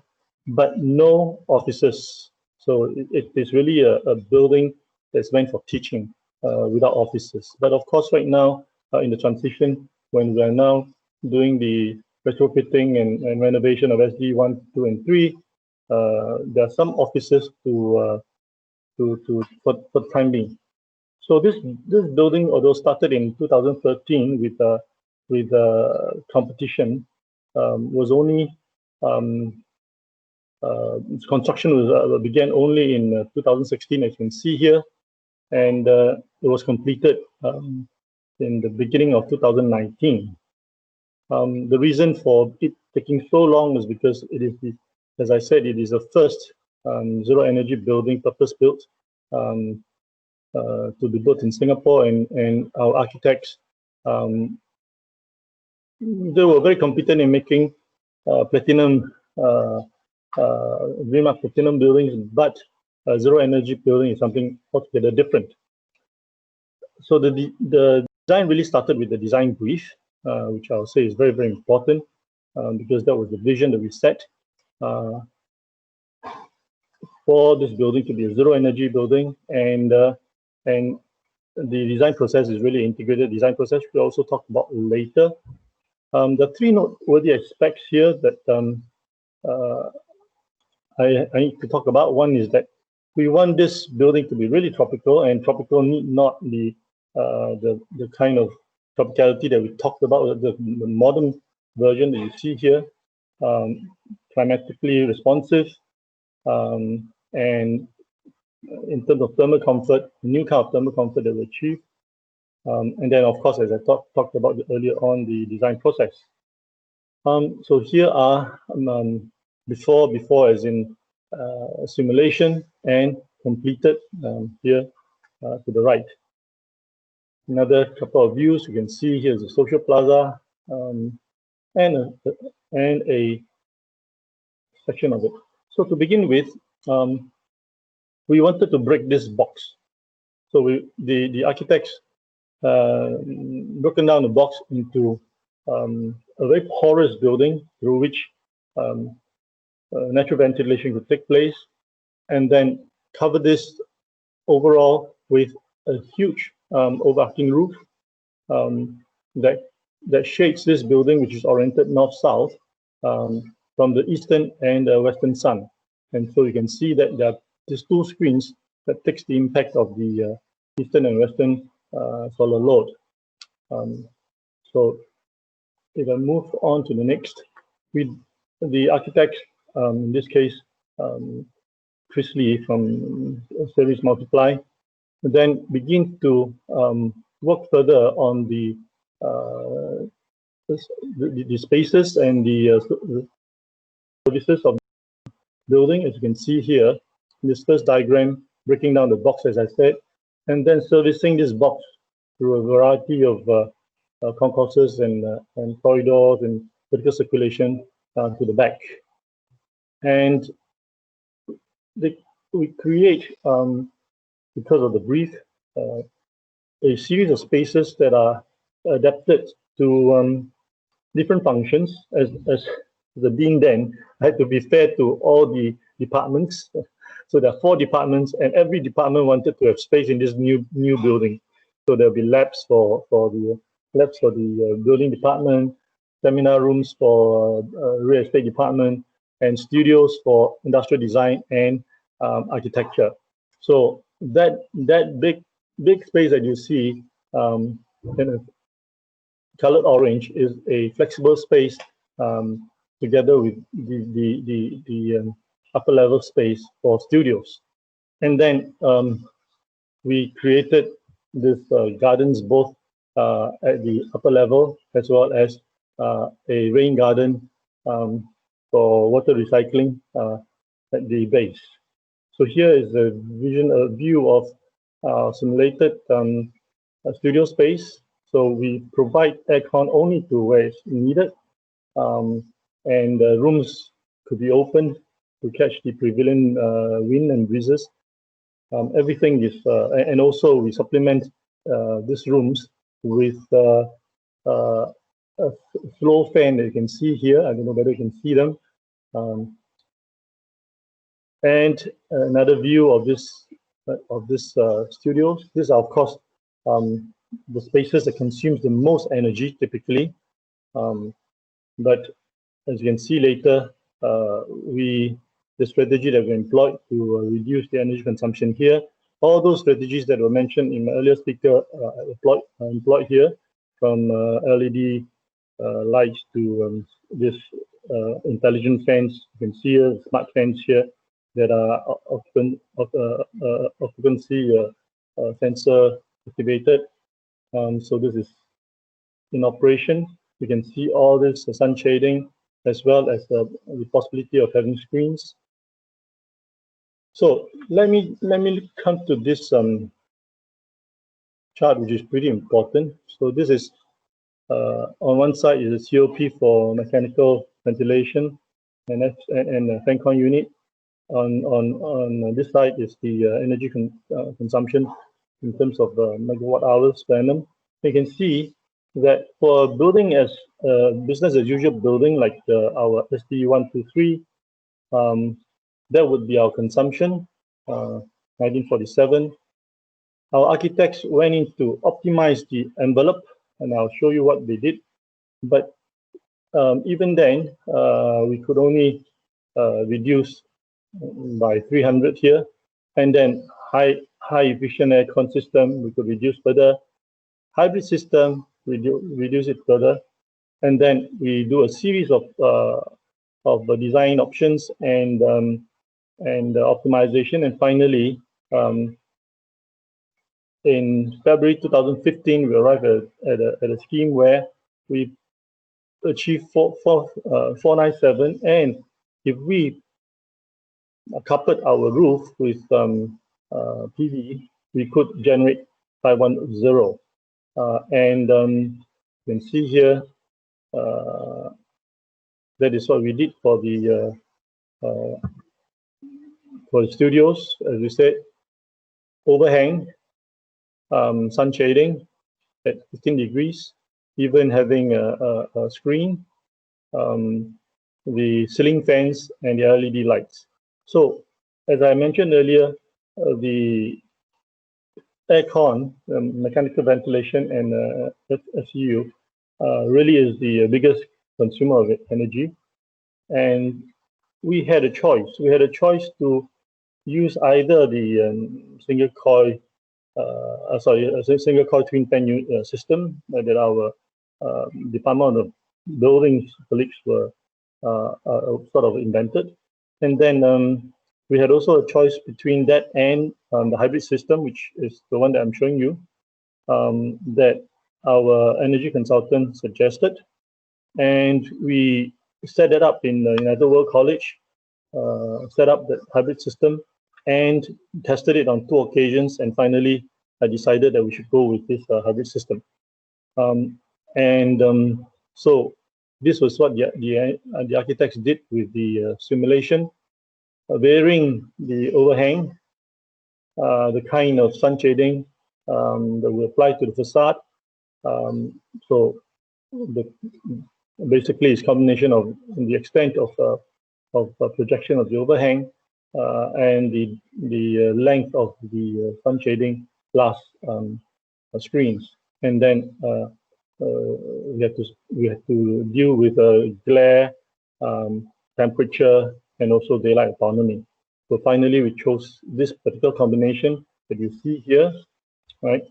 but no offices. So it is really a building that's meant for teaching without offices. But of course, right now, in the transition, when we are now doing the retrofitting and renovation of SD 1, 2, and 3, there are some offices for the time being. So this building, although started in 2013 with competition, was only its construction began only in 2016, as you can see here, and it was completed in the beginning of 2019. The reason for it taking so long is because it is, as I said, it is the first zero energy building, purpose-built, to be built in Singapore, and our architects, they were very competent in making platinum, green mark platinum buildings, but zero energy building is something altogether different. So the design really started with the design brief, which I'll say is very, very important, because that was the vision that we set for this building to be a zero energy building, and the design process is really integrated design process, we'll also talk about later. The three noteworthy aspects here that I need to talk about. One is that we want this building to be really tropical, and tropical need not be the kind of tropicality that we talked about, the modern version that you see here, climatically responsive, and in terms of thermal comfort, new kind of thermal comfort that we achieve. And then, of course, as I talked about earlier on, the design process. So here are before as in simulation and completed here to the right. Another couple of views you can see here is the social plaza and a section of it. So to begin with, we wanted to break this box. So the architects broken down the box into a very porous building through which natural ventilation could take place, and then cover this overall with a huge overarching roof that shades this building, which is oriented north-south, from the eastern and western sun. And so you can see that there are these two screens that takes the impact of the eastern and western solar load. So if I move on to the next, the architect, in this case, Chris Lee from Series Multiply, then begin to work further on the spaces and the services of the building, as you can see here in this first diagram, breaking down the box, as I said, and then servicing this box through a variety of concourses and corridors and vertical circulation to the back. And we create, because of the brief, a series of spaces that are adapted to different functions. As the dean then, I had to be fair to all the departments. So there are 4 departments, and every department wanted to have space in this new building. So there'll be labs for the building department, seminar rooms for real estate department, and studios for industrial design and architecture. So that big space that you see in a colored orange is a flexible space together with the upper level space for studios. And then we created this gardens both at the upper level as well as a rain garden for water recycling at the base. So here is a view of simulated studio space. So we provide aircon only to where it's needed, and rooms could be opened to catch the prevailing wind and breezes. Everything is, and also we supplement these rooms with a floor fan that you can see here. I don't know whether you can see them. And another view of this studios. These are, of course, the spaces that consumes the most energy typically. But as you can see later, the strategy that we employed to reduce the energy consumption here, all those strategies that were mentioned in the earlier speaker employed here, from LED lights to this intelligent fans. You can see here smart fans here that are occupancy sensor activated. So this is in operation. You can see all this sun shading, as well as the possibility of having screens. So let me come to this chart, which is pretty important. So this is on one side is a COP for mechanical ventilation and a fan coil unit. On this side is the energy consumption in terms of megawatt hours per annum. You can see that for a building as business as usual building like our SD123, that would be our consumption, 1947. Our architects went in to optimize the envelope, and I'll show you what they did. But even then, we could only reduce by 300 here, and then high efficient aircon system we could reduce further. Hybrid system reduce it further, and then we do a series of design options and optimization, and finally in February 2015 we arrived at a scheme where we achieved 497, and if we coupled our roof with PV, we could generate 510. And you can see here, that is what we did for the studios. As we said, overhang, sun shading at 15 degrees, even having a screen, the ceiling fans, and the LED lights. So, as I mentioned earlier, the aircon, mechanical ventilation, and FCU really is the biggest consumer of energy. And we had a choice. We had a choice to use either the single coil twin fan system that our Department of Buildings colleagues were sort of invented. And then we had also a choice between that and the hybrid system, which is the one that I'm showing you, that our energy consultant suggested. And we set it up in the United World College, set up the hybrid system and tested it on 2 occasions. And finally, I decided that we should go with this hybrid system. So this was what the architects did with the simulation, varying the overhang, the kind of sun shading that we apply to the facade. Basically, it's a combination of the extent of projection of the overhang and the length of the sun shading plus screens, and then we had to deal with glare, temperature, and also daylight autonomy. So finally, we chose this particular combination that you see here, right?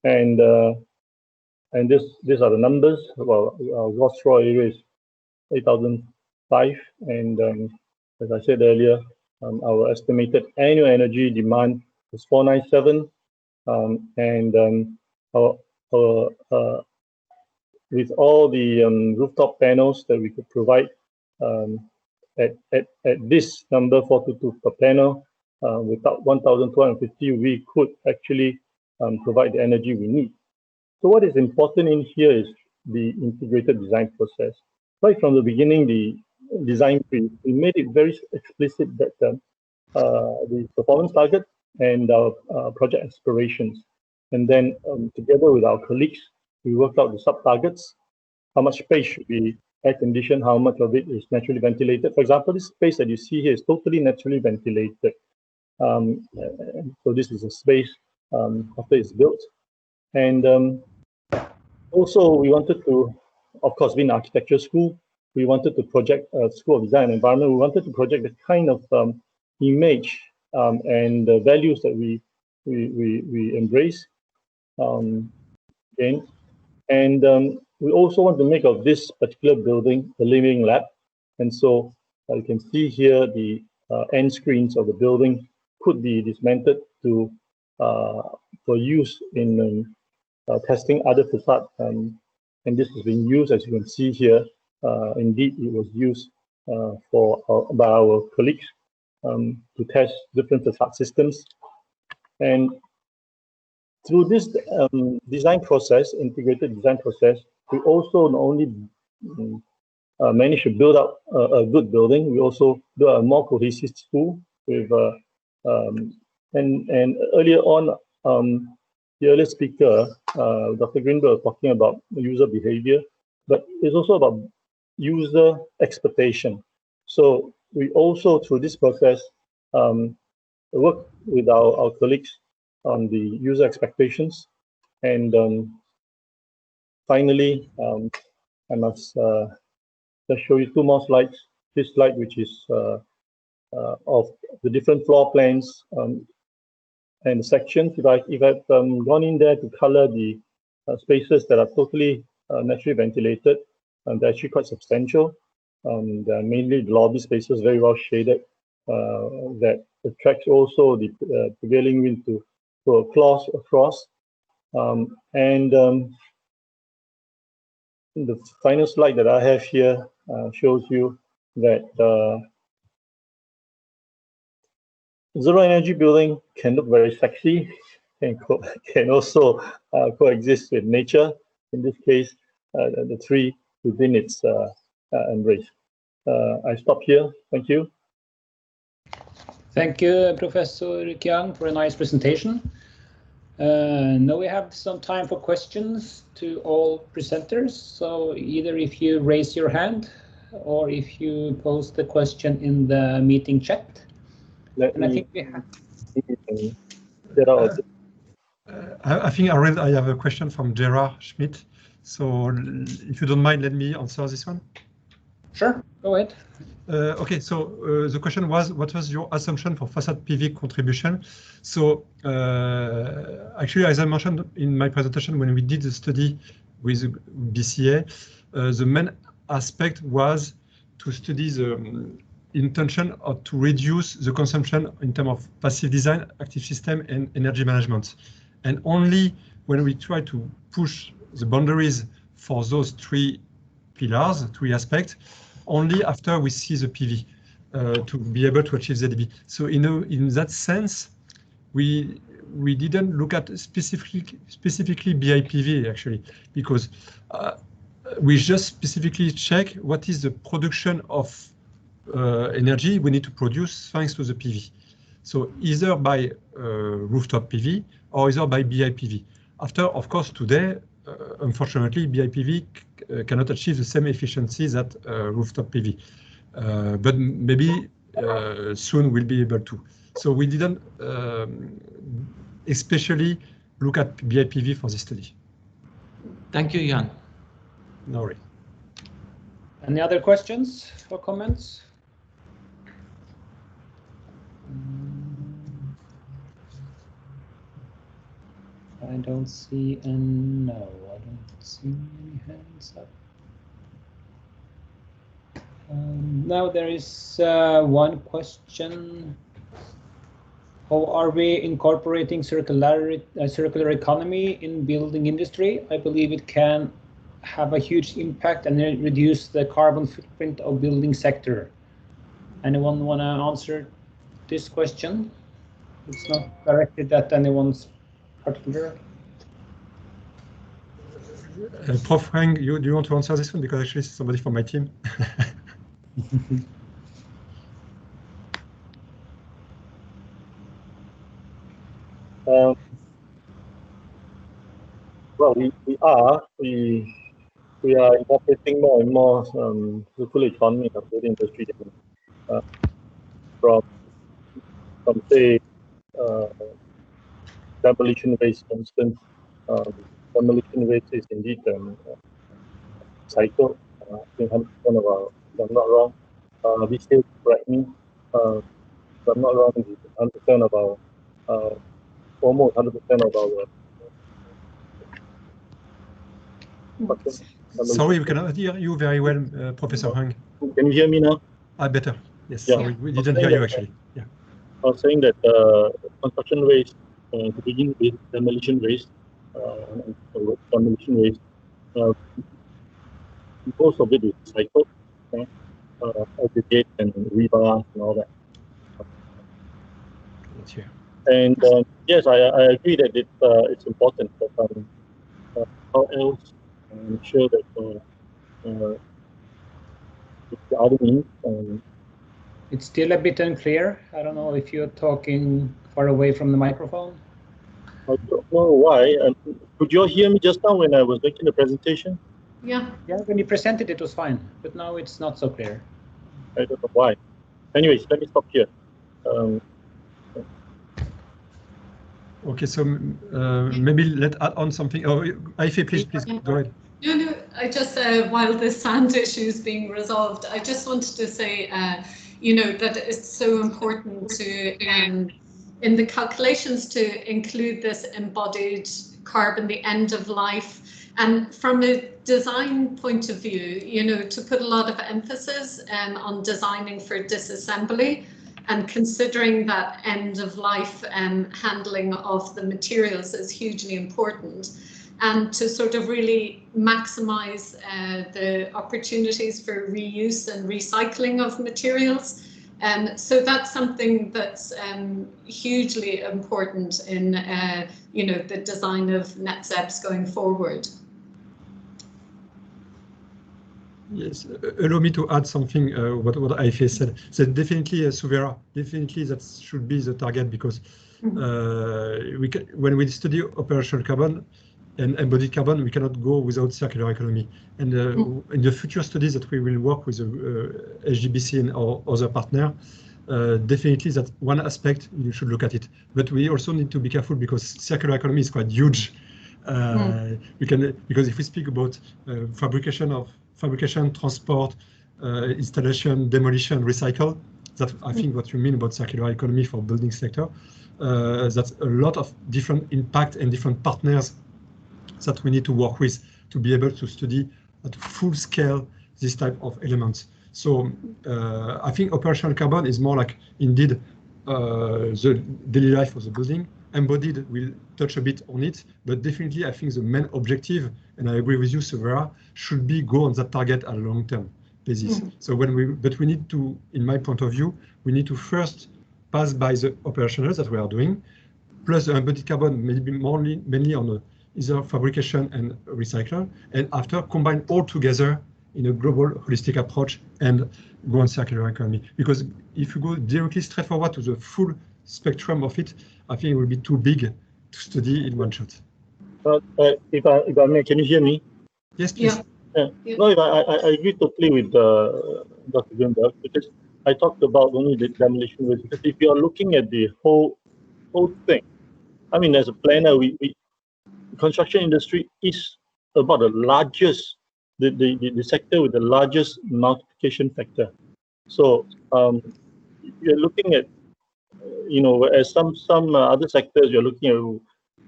And these are the numbers. Well, our gross floor area is 8,005, and as I said earlier, our estimated annual energy demand is 497, with all the rooftop panels that we could provide at this number 422 per panel, without 1,250, we could actually provide the energy we need. So what is important in here is the integrated design process. Right from the beginning, the design brief, we made it very explicit that the performance target and our project aspirations. And then together with our colleagues, we worked out the sub-targets. How much space should be air-conditioned, how much of it is naturally ventilated. For example, this space that you see here is totally naturally ventilated. So this is a space after it's built. And also we wanted to, of course, being an architecture school, we wanted to project a School of Design and Environment. We wanted to project the kind of image and the values that we embrace. Again, and we also want to make of this particular building a living lab. And so you can see here the end screens of the building could be dismantled to for use in testing other facades. And this has been used, as you can see here. Indeed, it was used by our colleagues to test different facade systems. And through this design process, integrated design process, we also not only managed to build up a good building, we also built a more cohesive school with and earlier on, the earlier speaker, Dr. Grynberg, was talking about user behavior, but it's also about user expectation. So we also, through this process, work with our colleagues on the user expectations. And finally, I must just show you two more slides. This slide, which is of the different floor plans and sections. If I've gone in there to color the spaces that are totally naturally ventilated, they're actually quite substantial. They're mainly the lobby spaces, very well shaded, that attracts also the prevailing wind to across. The final slide that I have here shows you that zero energy building can look very sexy and can also coexist with nature. In this case, the tree within its embrace. I stop here. Thank you. Thank you, Professor Kiang, for a nice presentation. Now we have some time for questions to all presenters. So either if you raise your hand or if you post the question in the meeting chat. And I think we have. I think Arild, I have a question from Gerhard Schmitt. So if you don't mind, let me answer this one. Sure, go ahead. Okay, so the question was, what was your assumption for facade PV contribution? So actually, as I mentioned in my presentation, when we did the study with BCA, the main aspect was to study the intention of to reduce the consumption in terms of passive design, active system, and energy management. And only when we try to push the boundaries for those three pillars, three aspects, only after we see the PV to be able to achieve ZEB. So in that sense, we didn't look at specifically BIPV actually, because we just specifically check what is the production of energy we need to produce thanks to the PV. So either by rooftop PV or either by BIPV. After, of course, today, unfortunately, BIPV cannot achieve the same efficiency that rooftop PV, but maybe soon we'll be able to. So we didn't especially look at BIPV for this study. Thank you, Yann. No worries. Any other questions or comments? I don't see no, I don't see any hands up. Now there is one question. How are we incorporating circular economy in building industry? I believe it can have a huge impact and reduce the carbon footprint of building sector. Anyone want to answer this question? It's not directed at anyone's particular. Prof. Heng, do you want to answer this one? Because actually it's somebody from my team. Well, we are incorporating more and more circular economy in the building industry, from say demolition waste, for instance. Demolition waste is indeed cycle. I think 100% of our, if I'm not wrong, this year, correct me, if I'm not wrong, 100% of our, almost 100% of our. Sorry, we cannot hear you very well, Professor Heng. Can you hear me now? Better. Yes, Yeah. Sorry, we didn't hear you actually. Yeah. I was saying that construction waste, to begin with, demolition waste, demolition waste, most of it is recycled, aggregate and rebar and all that. Sure. And yes, I agree that it's important, but how else ensure that the other means. It's still a bit unclear. I don't know if you're talking far away from the microphone. I don't know why. Could you all hear me just now when I was making the presentation? Yeah. Yeah, when you presented it was fine, but now it's not so clear. I don't know why. Anyways, let me stop here. Okay, so maybe let's add on something. Oh, Aoife, please go ahead. No, I just, while the sand issue is being resolved, I just wanted to say, that it's so important to, in the calculations, to include this embodied carbon, the end of life. And from a design point of view, to put a lot of emphasis on designing for disassembly and considering that end of life handling of the materials is hugely important. And to sort of really maximize the opportunities for reuse and recycling of materials. So that's something that's hugely important in the design of net ZEBs going forward. Yes, allow me to add something what Aoife said. So definitely Suvera, definitely that should be the target, because when we study operational carbon and embodied carbon, we cannot go without circular economy. And in the future studies that we will work with SGBC and our other partner, definitely that one aspect you should look at it. But we also need to be careful because circular economy is quite huge. Because if we speak about fabrication, transport, installation, demolition, recycle, that's I think what you mean about circular economy for building sector. That's a lot of different impact and different partners that we need to work with to be able to study at full scale this type of elements. So I think operational carbon is more like indeed the daily life of the building. Embodied will touch a bit on it, but definitely I think the main objective, and I agree with you, Severa, should be go on that target at a long-term basis. So but we need to, in my point of view, we need to first pass by the operationals that we are doing, plus the embodied carbon maybe mainly on either fabrication and recycler, and after combine all together in a global holistic approach and go on circular economy. Because if you go directly straightforward to the full spectrum of it, I think it will be too big to study in one shot. If I may, can you hear me? Yes, please. Yeah. No, I agree totally with Dr. Grynberg, because I talked about only the demolition waste. Because if you are looking at the whole thing, I mean, as a planner, the construction industry is about the largest, the sector with the largest multiplication factor. So you're looking at, whereas some other sectors you're looking at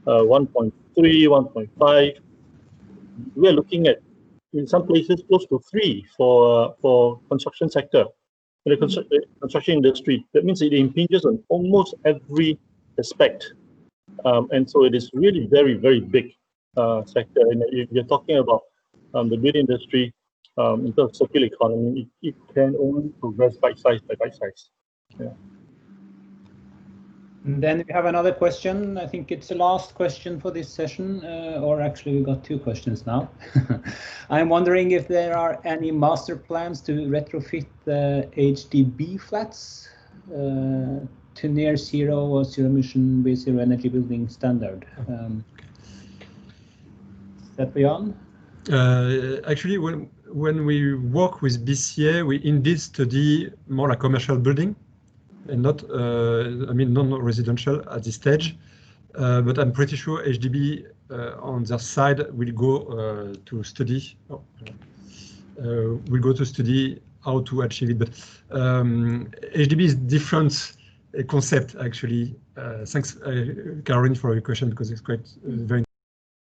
1.3, 1.5. We are looking at, in some places, close to 3 for construction sector. In the construction industry, that means it impinges on almost every aspect. And so it is really very, very big sector. And if you're talking about the building industry, in terms of circular economy, it can only progress bite size by bite size. Yeah. And then we have another question. I think it's the last question for this session, or actually we got 2 questions now. I'm wondering if there are any master plans to retrofit the HDB flats to near zero or zero emission with zero energy building standard. Is that beyond? Actually, when we work with BCA, we indeed study more like commercial building and not, I mean, non-residential at this stage. But I'm pretty sure HDB on their side will go to study. Will go to study how to achieve it. But HDB is different concept actually. Thanks, Caroline, for your question, because it's quite very.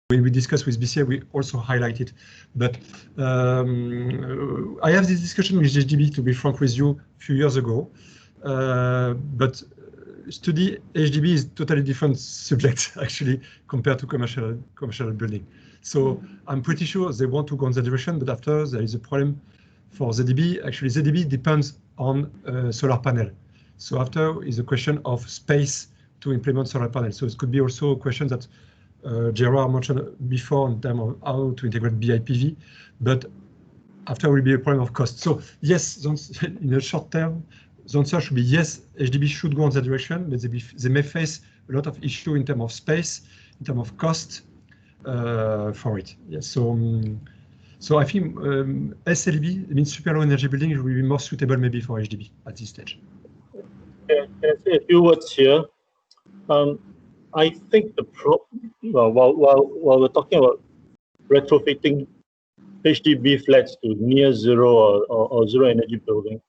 When we discuss with BCA, we also highlight it. But I have this discussion with HDB, to be frank with you, a few years ago. But study HDB is totally different subject actually compared to commercial building. So I'm pretty sure they want to go in that direction, but after there is a problem for ZEB. Actually, ZEB depends on solar panel. So after is a question of space to implement solar panels. So it could be also a question that Gerhard mentioned before in terms of how to integrate BIPV, but after will be a problem of cost. So yes, in the short term, the answer should be yes, HDB should go in that direction, but they may face a lot of issue in terms of space, in terms of cost for it. Yes, so I think SLB, means super low energy building, will be more suitable maybe for HDB at this stage. Can I say a few words here? I think while we're talking about retrofitting HDB flats to near zero or zero energy building,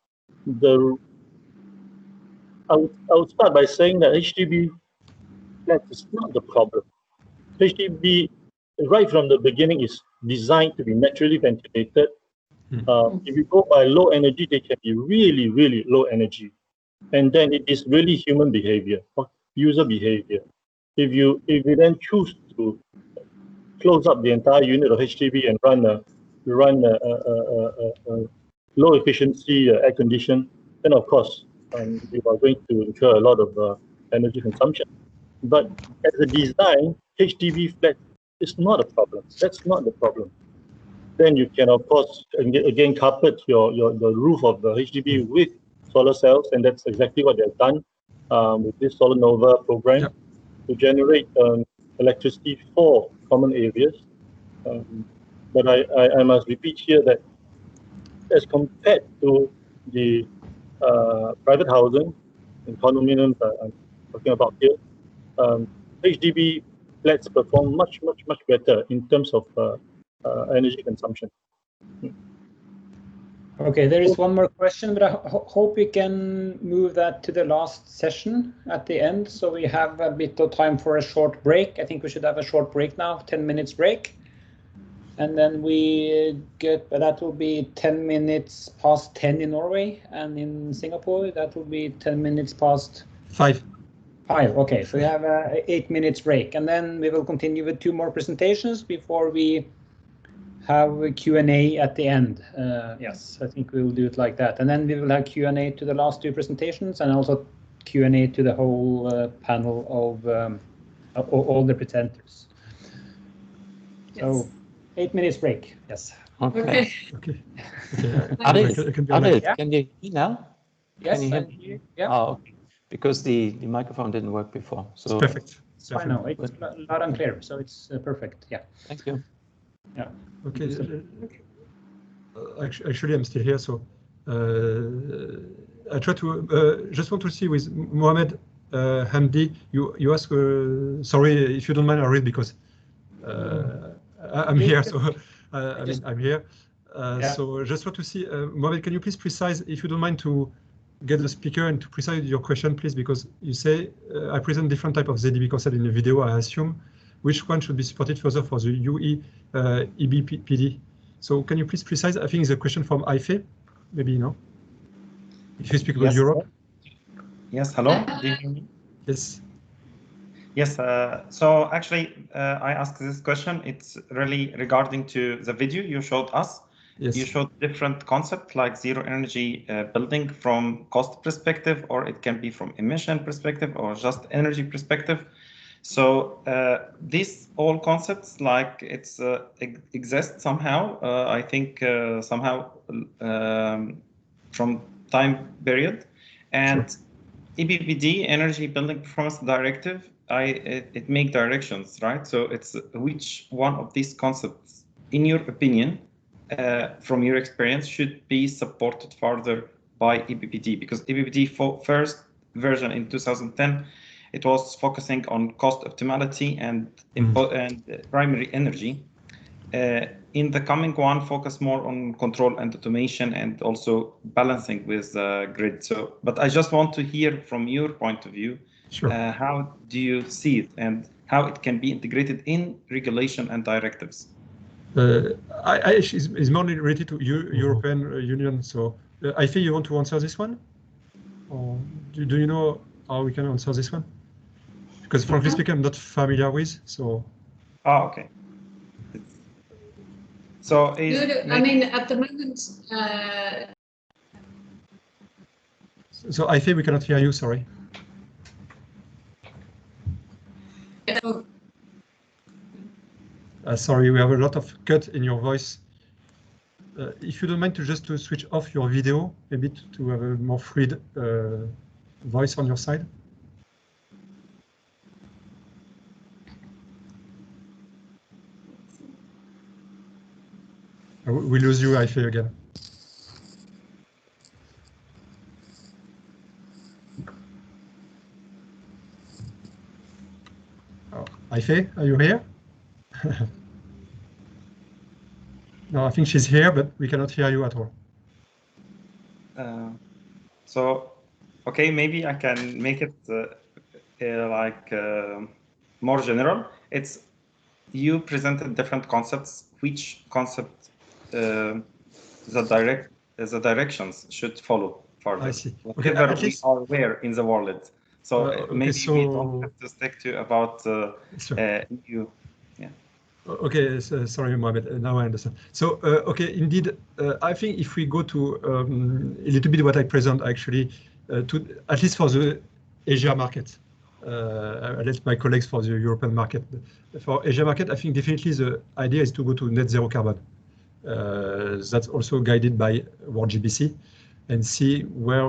I would start by saying that HDB flats is not the problem. HDB, right from the beginning, is designed to be naturally ventilated. If you go by low energy, they can be really, really low energy. And then it is really human behavior, or user behavior. If you then choose to close up the entire unit of HDB and run a low efficiency air condition, then of course you are going to incur a lot of energy consumption. But as a design, HDB flat is not a problem. That's not the problem. Then you can of course again carpet the roof of the HDB with solar cells, and that's exactly what they've done with this Solar Nova program. Yep. To generate electricity for common areas. But I must repeat here that as compared to the private housing and condominiums I'm talking about here, HDB flats perform much better in terms of energy consumption. Okay, there is one more question, but I hope we can move that to the last session at the end, so we have a bit of time for a short break. I think we should have a short break now, 10 minutes break. And then we get, that will be 10 minutes past 10 in Norway, and in Singapore, that will be 10 minutes past 5. Okay, so we have a 8 minutes break, and then we will continue with 2 more presentations before we have a Q&A at the end. Yes, I think we will do it like that. And then we will have Q&A to the last 2 presentations, and also Q&A to the whole panel of all the presenters. Yes. So 8 minutes break, yes. Okay. Arild, can you hear me now? Yes, can you hear me? Yeah. Oh, okay. Because the microphone didn't work before. So it's perfect. It's fine now. It's loud and clear, so it's perfect. Yeah. Thank you. Yeah. Okay. Actually, I'm still here, so I try to just want to see with Mohammed Hamdi. You ask. Sorry if you don't mind, Arild, because I'm here. So I mean, I'm here. So just want to see, Mohammed, can you please precise, if you don't mind, to get the speaker and to precise your question, please, because you say I present different type of ZEB concept in the video, I assume. Which one should be supported further for the UE EBPD? So can you please precise? I think it's a question from Aoife, maybe, you know, if you speak about Europe. Yes, hello, do you hear me? Yes. Yes, so actually I asked this question. It's really regarding to the video you showed us. Yes. you showed different concepts like zero energy building from cost perspective, or it can be from emission perspective, or just energy perspective. So these all concepts, like it's exist somehow. I think somehow from time period, and Sure. EBPD, Energy Building Performance Directive, it make directions, right? So it's which one of these concepts, in your opinion, from your experience, should be supported further by EBPD? Because EBPD first version in 2010, it was focusing on cost optimality and primary energy. In the coming one, focus more on control and automation and also balancing with grid. So, but I just want to hear from your point of view, Sure. How do you see it and how it can be integrated in regulation and directives? It's more related to European Union. So, Aoife, you want to answer this one? Or do you know how we can answer this one? Because frankly speaking, I'm not familiar with, so. Oh, okay. So I mean, at the moment. So Aoife, we cannot hear you. Sorry. Sorry, we have a lot of cut in your voice. If you don't mind to switch off your video, maybe to have a more free voice on your side. We lose you, Aoife, again. Oh, Aoife, are you here? No, I think she's here, but we cannot hear you at all. So, okay, maybe I can make it more general. It's you presented different concepts. Which concept the directions should follow further? I see. Okay, at we least are where in the world. So okay, maybe so we don't have to stick to about sure. EU. Yeah. Okay, so, sorry, Mohamed. Now I understand. So, okay, indeed, I think if we go to a little bit what I present actually, to at least for the Asia market, I let my colleagues for the European market. For Asia market, I think definitely the idea is to go to net zero carbon. That's also guided by World GBC, and see where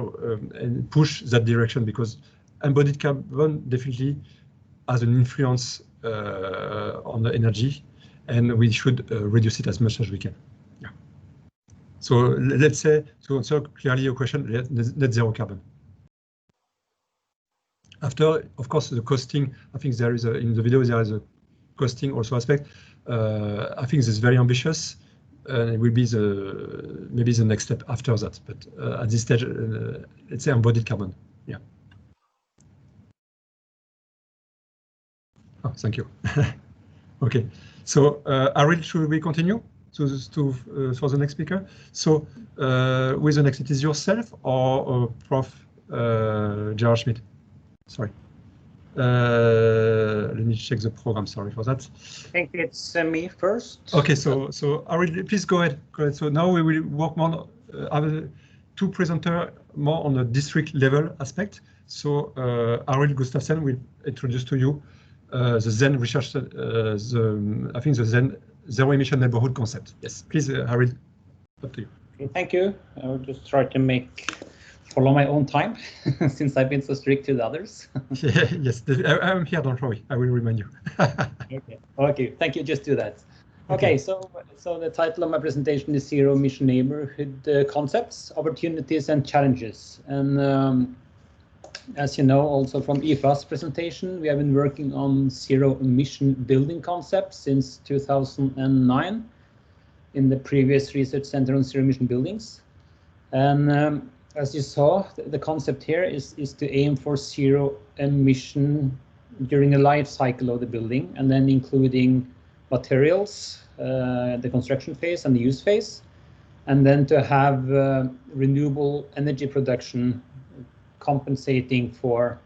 and push that direction, because embodied carbon definitely has an influence on the energy, and we should reduce it as much as we can. Yeah. So let's say, to answer clearly your question, net zero carbon. After, of course, the costing, I think there is in the video, there is a costing also aspect. I think this is very ambitious, and it will be maybe the next step after that. But at this stage, let's say embodied carbon. Yeah. Oh, thank you. Okay, so Arild, should we continue for the next speaker? So with the next, it is yourself or Prof. Gerhard Schmitt? Sorry. Let me check the program. Sorry for that. I think it's me first. Okay, so Arild, please go ahead. Go ahead. So now we will work more. Have two presenters more on the district level aspect. So Arild Gustavsen will introduce to you the ZEN research, I think the ZEN zero emission neighborhood concept. Yes, please, Arild, up to you. Okay, thank you. I will just try to follow my own time since I've been so strict to the others. Yes, I'm here, don't worry, I will remind you. Okay, thank you, just do that. Okay, so the title of my presentation is Zero Emission Neighborhood Concepts, Opportunities and Challenges. And as you know, also from Aoife's presentation, we have been working on zero emission building concepts since 2009 in the previous research center on zero emission buildings. And as you saw, the concept here is to aim for zero emission during the life cycle of the building, and then including materials, the construction phase and the use phase, and then to have renewable energy production compensating for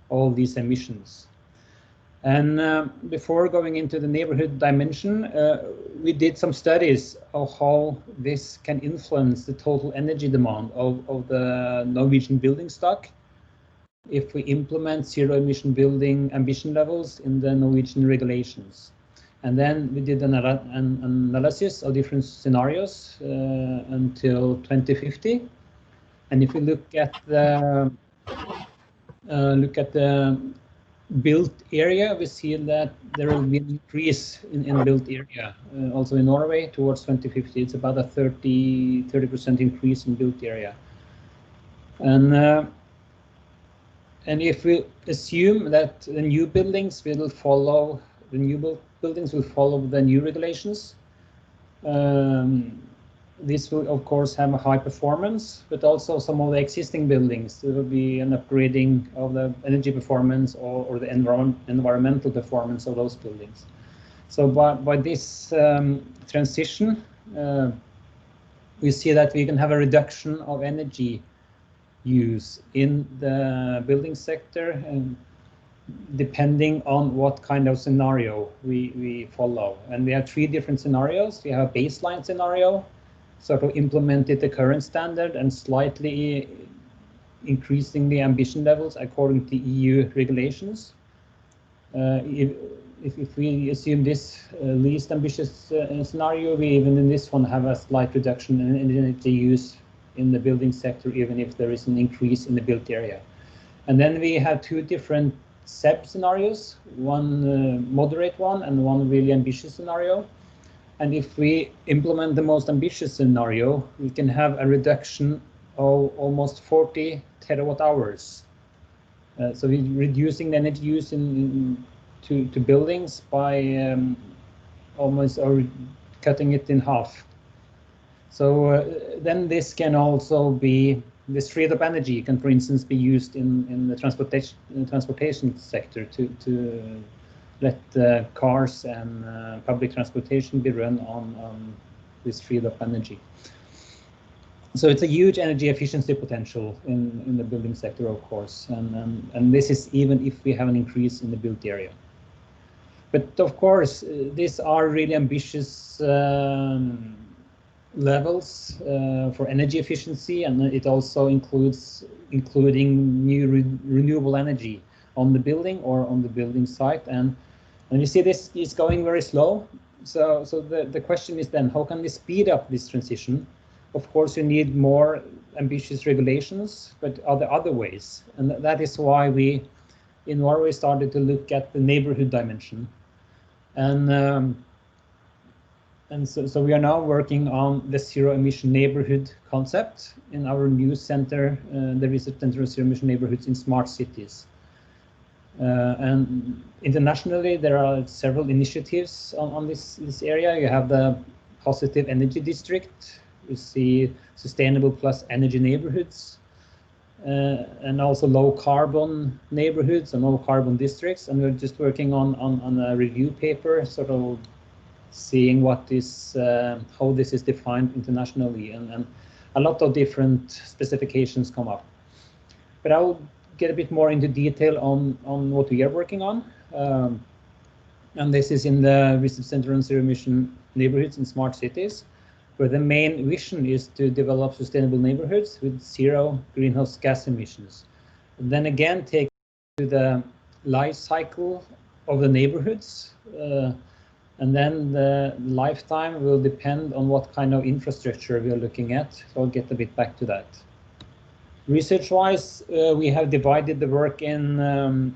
all these emissions. And before going into the neighborhood dimension, we did some studies of how this can influence the total energy demand of the Norwegian building stock if we implement zero emission building ambition levels in the Norwegian regulations. And then we did an analysis of different scenarios until 2050. And if we look at the built area, we see that there will be an increase in built area. Also in Norway towards 2050, it's about a 30% increase in built area. And if we assume that the new buildings will follow the new regulations, this will of course have a high performance, but also some of the existing buildings, there will be an upgrading of the energy performance or the environmental performance of those buildings. So by this transition, we see that we can have a reduction of energy use in the building sector, and depending on what kind of scenario we follow. And we have 3 different scenarios. We have a baseline scenario, sort of implemented the current standard and slightly increasing the ambition levels according to EU regulations. If we assume this least ambitious scenario, we even in this one have a slight reduction in energy use in the building sector, even if there is an increase in the built area. And then we have 2 different ZEB scenarios, one moderate one and one really ambitious scenario. And if we implement the most ambitious scenario, we can have a reduction of almost 40 terawatt hours. So we're reducing the energy use to buildings by almost or cutting it in half. So then this can also be, this freed up energy can, for instance, be used in the transportation sector to let cars and public transportation be run on this freed up energy. So it's a huge energy efficiency potential in the building sector, of course, and this is even if we have an increase in the built area. But of course, these are really ambitious levels for energy efficiency, and it also including new renewable energy on the building or on the building site. And you see this is going very slow. So the question is then, how can we speed up this transition? Of course, you need more ambitious regulations, but are there other ways? And that is why we in Norway started to look at the neighborhood dimension. And so we are now working on the zero emission neighborhood concept in our new center, the Research Center of Zero Emission Neighborhoods in Smart Cities. And internationally, there are several initiatives on this area. You have the Positive Energy District, you see Sustainable Plus Energy Neighborhoods, and also low carbon neighborhoods and low carbon districts. And we're just working on a review paper, sort of seeing what is how this is defined internationally, and a lot of different specifications come up. But I'll get a bit more into detail on what we are working on. And this is in the Research Center on Zero Emission Neighborhoods in Smart Cities, where the main vision is to develop sustainable neighborhoods with 0 greenhouse gas emissions. And then again, take to the life cycle of the neighborhoods. And then the lifetime will depend on what kind of infrastructure we are looking at. So I'll get a bit back to that. Research-wise, we have divided the work in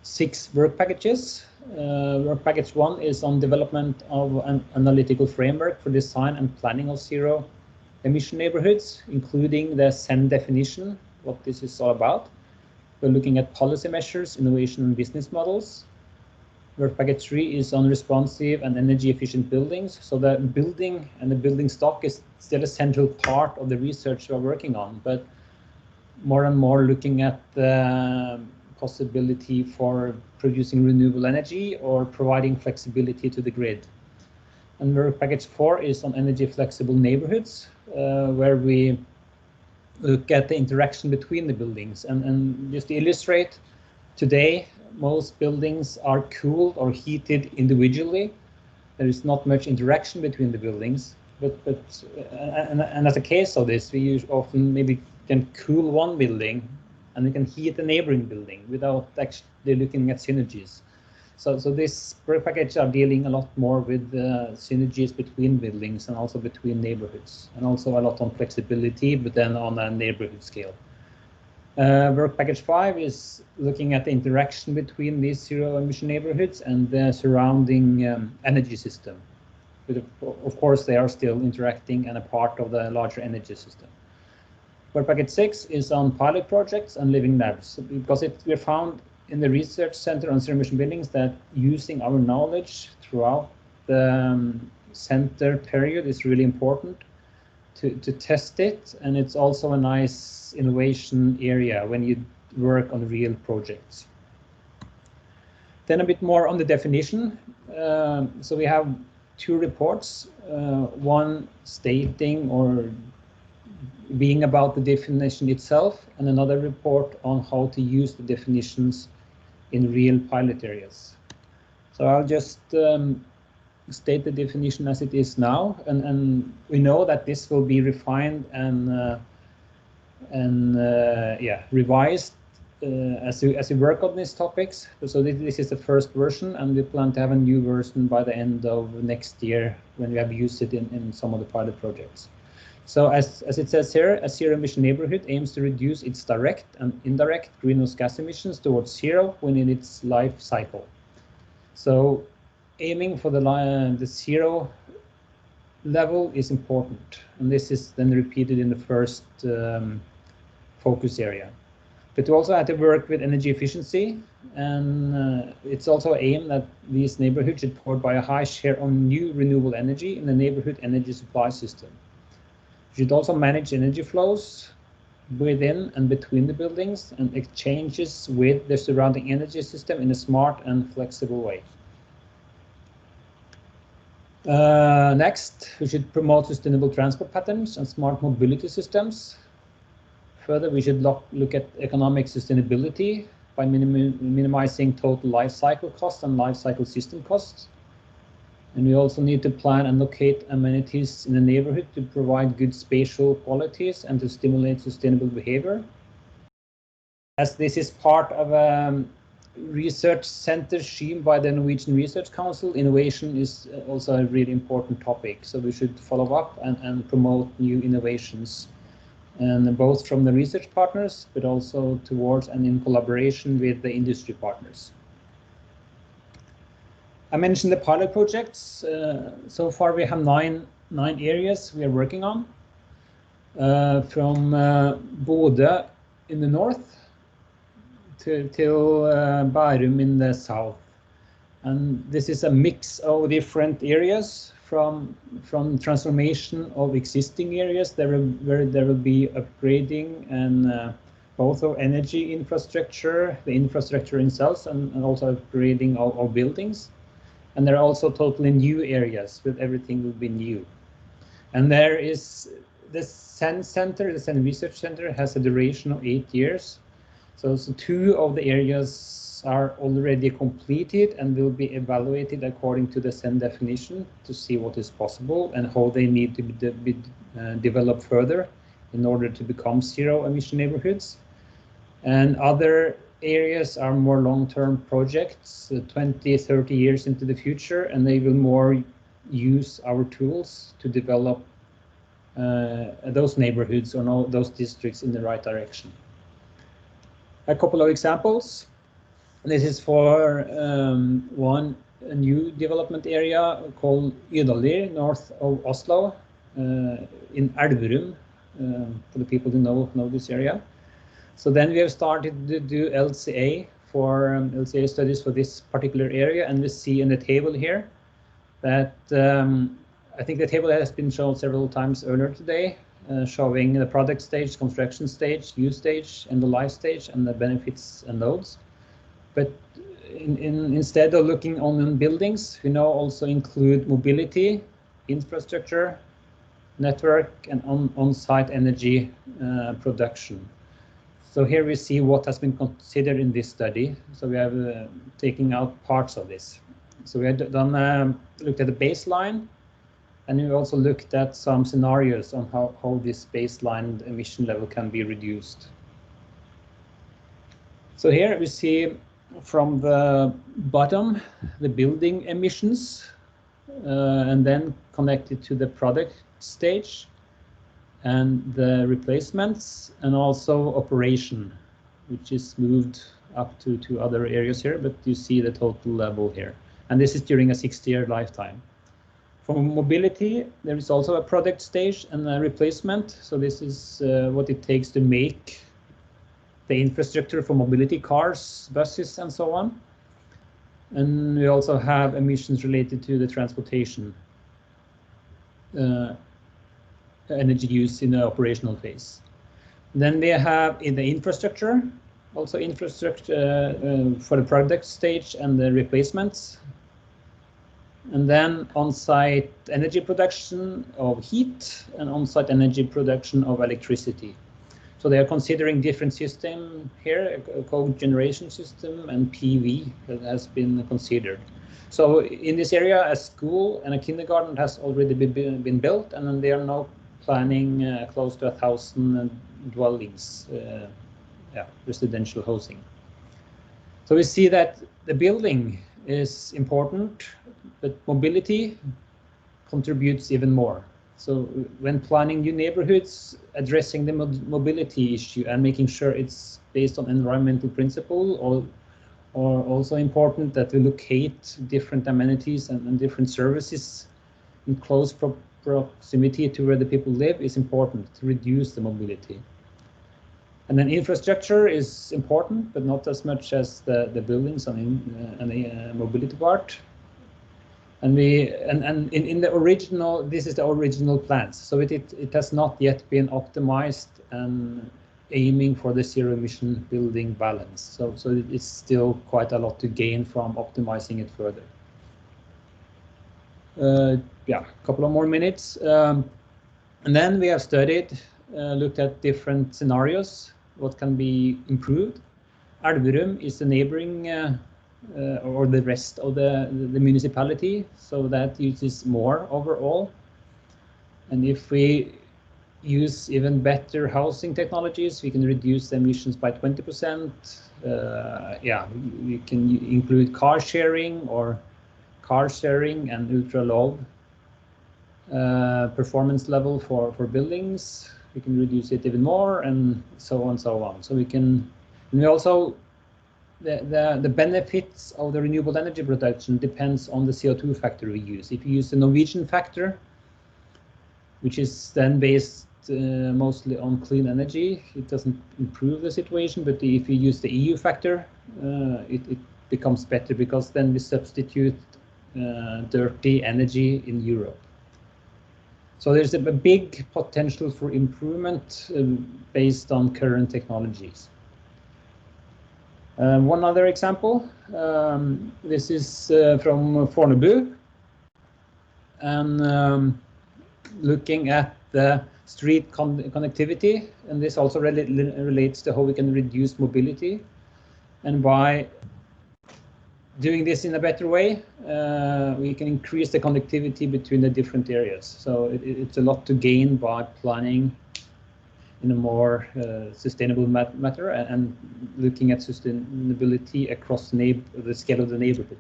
6 work packages. Work package 1 is on development of an analytical framework for design and planning of zero emission neighborhoods, including the ZEN definition, what this is all about. We're looking at policy measures, innovation and business models. Work package 3 is on responsive and energy efficient buildings. So the building and the building stock is still a central part of the research we're working on, but more and more looking at the possibility for producing renewable energy or providing flexibility to the grid. And work package 4 is on energy flexible neighborhoods, where we look at the interaction between the buildings. And just to illustrate, today most buildings are cooled or heated individually. There is not much interaction between the buildings, and as a case of this, we often maybe can cool one building and we can heat a neighboring building without actually looking at synergies. So this work package are dealing a lot more with synergies between buildings and also between neighborhoods, and also a lot on flexibility, but then on a neighborhood scale. Work package 5 is looking at the interaction between these zero emission neighborhoods and the surrounding energy system. But of course, they are still interacting and a part of the larger energy system. Work package 6 is on pilot projects and living labs, because we found in the research center on zero emission buildings that using our knowledge throughout the center period is really important to test it, and it's also a nice innovation area when you work on real projects. Then a bit more on the definition. So we have 2 reports, one stating or being about the definition itself, and another report on how to use the definitions in real pilot areas. So I'll just state the definition as it is now, and we know that this will be refined and revised as we work on these topics. So this is the first version, and we plan to have a new version by the end of next year when we have used it in some of the pilot projects. So as it says here, a zero emission neighborhood aims to reduce its direct and indirect greenhouse gas emissions towards zero within its life cycle. So aiming for the zero level is important, and this is then repeated in the first focus area. But we also have to work with energy efficiency, and it's also aimed that these neighborhoods should powered by a high share of new renewable energy in the neighborhood energy supply system. We should also manage energy flows within and between the buildings and exchanges with the surrounding energy system in a smart and flexible way. Next, we should promote sustainable transport patterns and smart mobility systems. Further, we should look at economic sustainability by minimizing total life cycle costs and life cycle system costs. And we also need to plan and locate amenities in the neighborhood to provide good spatial qualities and to stimulate sustainable behavior. As this is part of a research center scheme by the Norwegian Research Council, innovation is also a really important topic. So we should follow up and promote new innovations, and both from the research partners, but also towards and in collaboration with the industry partners. I mentioned the pilot projects. So far we have nine areas we are working on, from Bodø in the north till Bærum in the south. And this is a mix of different areas, from transformation of existing areas where there will be upgrading and both of energy infrastructure, the infrastructure itself, and also upgrading of buildings. And there are also totally new areas where everything will be new. And there is the ZEN Center, the ZEN Research Center, has a duration of 8 years. So 2 of the areas are already completed and will be evaluated according to the ZEN definition to see what is possible and how they need to be developed further in order to become zero emission neighborhoods. And other areas are more long-term projects, 20, 30 years into the future, and they will more use our tools to develop those neighborhoods or those districts in the right direction. A couple of examples. This is for a new development area called Ydaldir, north of Oslo, in Elverum, for the people who know this area. So then we have started to do LCA studies for this particular area, and we see in the table here that I think the table has been shown several times earlier today, showing the product stage, construction stage, use stage, and the life stage, and the benefits and loads. But instead of looking on buildings, we now also include mobility, infrastructure, network, and on-site energy production. So here we see what has been considered in this study. So we have taken out parts of this. So we had done looked at the baseline, and we also looked at some scenarios on how this baseline emission level can be reduced. So here we see from the bottom the building emissions, and then connected to the product stage, and the replacements, and also operation, which is moved up to other areas here, but you see the total level here. And this is during a 60-year lifetime. For mobility, there is also a product stage and a replacement. So this is what it takes to make the infrastructure for mobility, cars, buses, and so on. And we also have emissions related to the transportation, energy use in the operational phase. Then we have in the infrastructure, also infrastructure for the product stage and the replacements. And then on-site energy production of heat and on-site energy production of electricity. So they are considering different systems here, a cogeneration system and PV that has been considered. So in this area, a school and a kindergarten has already been built, and then they are now planning close to 1,000 dwellings, residential housing. So we see that the building is important, but mobility contributes even more. So when planning new neighborhoods, addressing the mobility issue and making sure it's based on environmental principle, or also important that we locate different amenities and different services in close proximity to where the people live is important to reduce the mobility. And then infrastructure is important, but not as much as the buildings and the mobility part. And in the original, this is the original plans. So it has not yet been optimized and aiming for the zero emission building balance. So it's still quite a lot to gain from optimizing it further. A couple of more minutes. And then we have studied, looked at different scenarios, what can be improved. Elverum is the neighboring or the rest of the municipality, so that uses more overall. And if we use even better housing technologies, we can reduce the emissions by 20%. We can include car sharing and ultra low performance level for buildings. We can reduce it even more, and so on. So we also the benefits of the renewable energy production depends on the CO2 factor we use. If you use the Norwegian factor, which is then based mostly on clean energy, it doesn't improve the situation. But if you use the EU factor, it becomes better, because then we substitute dirty energy in Europe. So there's a big potential for improvement based on current technologies. One other example, this is from Fornebu, and looking at the street connectivity, and this also relates to how we can reduce mobility. And by doing this in a better way, we can increase the connectivity between the different areas. So it's a lot to gain by planning in a more sustainable matter and looking at sustainability across the scale of the neighborhood.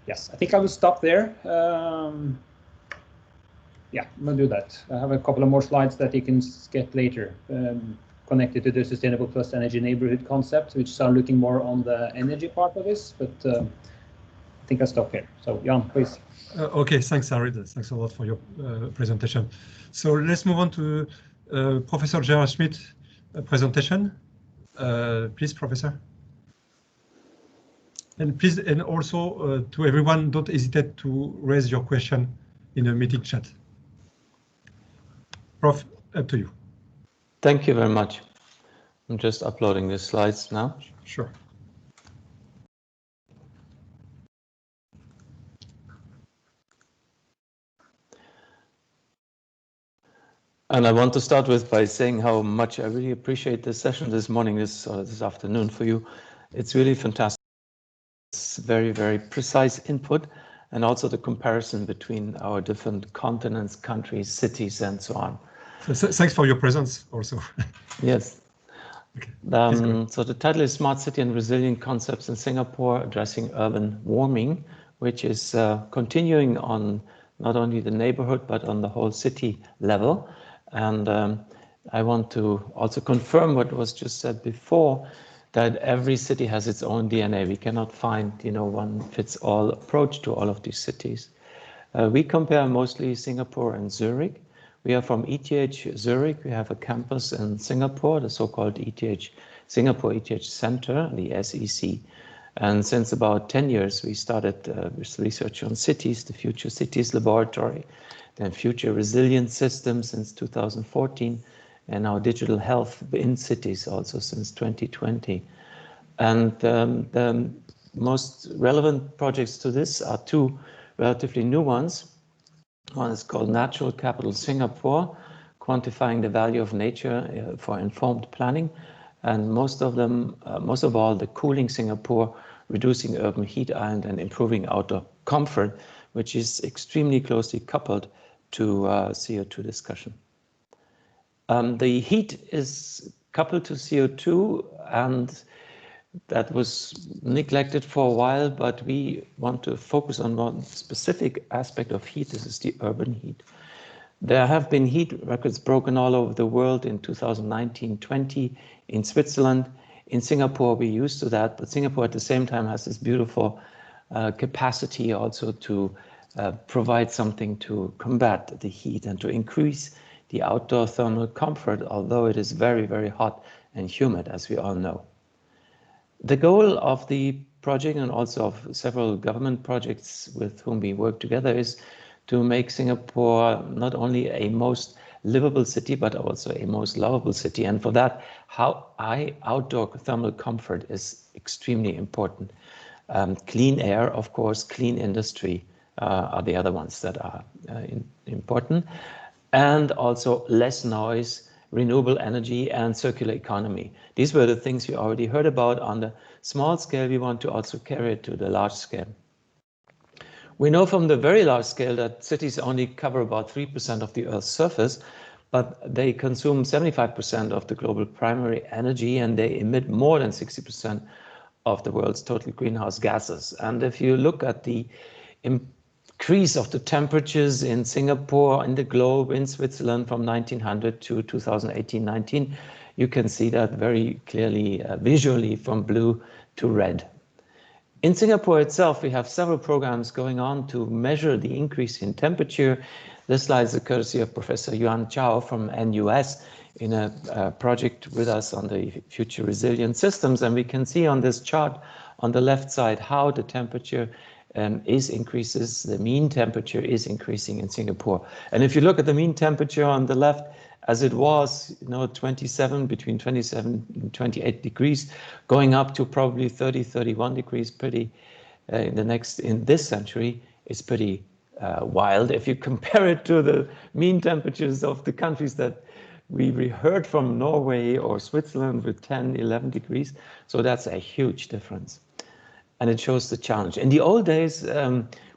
Yes, I think I will stop there. I'm gonna do that. I have a couple of more slides that you can get later, connected to the sustainable plus energy neighborhood concept, which are looking more on the energy part of this, but I think I'll stop here. So Yann, please. Okay, thanks, Arild. Thanks a lot for your presentation. So let's move on to Professor Gerhard Schmitt presentation. Please, Professor. And please, and also to everyone, don't hesitate to raise your question in the meeting chat. Prof, up to you. Thank you very much. I'm just uploading the slides now. Sure. And I want to start with by saying how much I really appreciate this session this morning, this afternoon for you. It's really fantastic. It's very, very precise input, and also the comparison between our different continents, countries, cities, and so on. So thanks for your presence also. Yes. Okay. So the title is Smart City and Resilient Concepts in Singapore, Addressing Urban Warming, which is continuing on not only the neighborhood, but on the whole city level. And I want to also confirm what was just said before, that every city has its own DNA. We cannot find, one fits all approach to all of these cities. We compare mostly Singapore and Zurich. We are from ETH Zurich. We have a campus in Singapore, the so-called ETH Singapore-ETH Center, the SEC. And since about 10 years, we started with research on cities, the Future Cities Laboratory, then Future Resilient Systems since 2014, and now digital health in cities also since 2020. And the most relevant projects to this are two relatively new ones. One is called Natural Capital Singapore, quantifying the value of nature for informed planning. And most of all, the Cooling Singapore, reducing urban heat island and improving outdoor comfort, which is extremely closely coupled to CO2 discussion. The heat is coupled to CO2, and that was neglected for a while, but we want to focus on one specific aspect of heat. This is the urban heat. There have been heat records broken all over the world in 2019-20 in Switzerland. In Singapore, we're used to that, but Singapore at the same time has this beautiful capacity also to provide something to combat the heat and to increase the outdoor thermal comfort, although it is very, very hot and humid, as we all know. The goal of the project, and also of several government projects with whom we work together, is to make Singapore not only a most livable city, but also a most lovable city. And for that, high outdoor thermal comfort is extremely important. Clean air, of course, clean industry are the other ones that are important. And also less noise, renewable energy, and circular economy. These were the things you already heard about. On the small scale, we want to also carry it to the large scale. We know from the very large scale that cities only cover about 3% of the Earth's surface, but they consume 75% of the global primary energy, and they emit more than 60% of the world's total greenhouse gases. And if you look at the increase of the temperatures in Singapore, in the globe, in Switzerland from 1900 to 2018-19, you can see that very clearly visually from blue to red. In Singapore itself, we have several programs going on to measure the increase in temperature. This slide is the courtesy of Professor Yuan Chao from NUS in a project with us on the future resilient systems. And we can see on this chart on the left side how the temperature increases, the mean temperature is increasing in Singapore. And if you look at the mean temperature on the left, as it was, between 27 and 28 degrees, going up to probably 30, 31 degrees in this century is pretty wild. If you compare it to the mean temperatures of the countries that we heard from, Norway or Switzerland with 10, 11 degrees. So that's a huge difference. And it shows the challenge. In the old days,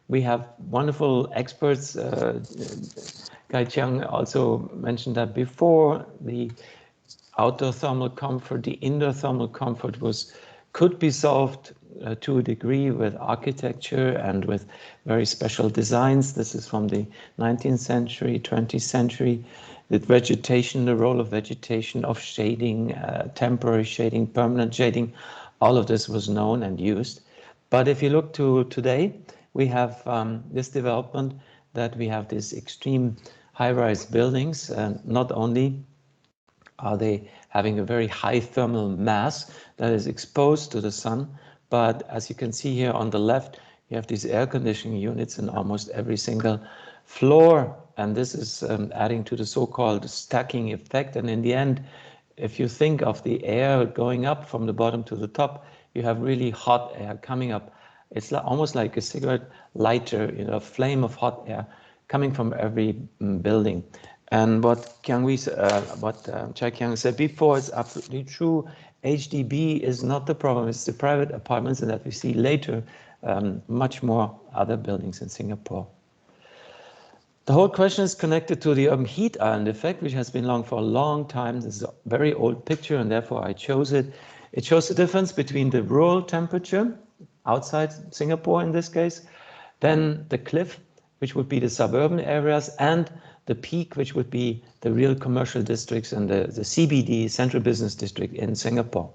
we have wonderful experts. Kiang also mentioned that before. The outdoor thermal comfort, the indoor thermal comfort could be solved to a degree with architecture and with very special designs. This is from the 19th century, 20th century. With vegetation, the role of vegetation, of shading, temporary shading, permanent shading, all of this was known and used. But if you look to today, we have this development that we have these extreme high-rise buildings, and not only are they having a very high thermal mass that is exposed to the sun, but as you can see here on the left, you have these air conditioning units in almost every single floor, and this is adding to the so-called stacking effect. And in the end, if you think of the air going up from the bottom to the top, you have really hot air coming up. It's almost like a cigarette lighter, a flame of hot air coming from every building. And what Chye Kiang said before is absolutely true. HDB is not the problem, it's the private apartments, and that we see later much more other buildings in Singapore. The whole question is connected to the urban heat island effect, which has been long for a long time. This is a very old picture, and therefore I chose it. It shows the difference between the rural temperature, outside Singapore in this case, then the cliff, which would be the suburban areas, and the peak, which would be the real commercial districts and the CBD, Central Business District in Singapore.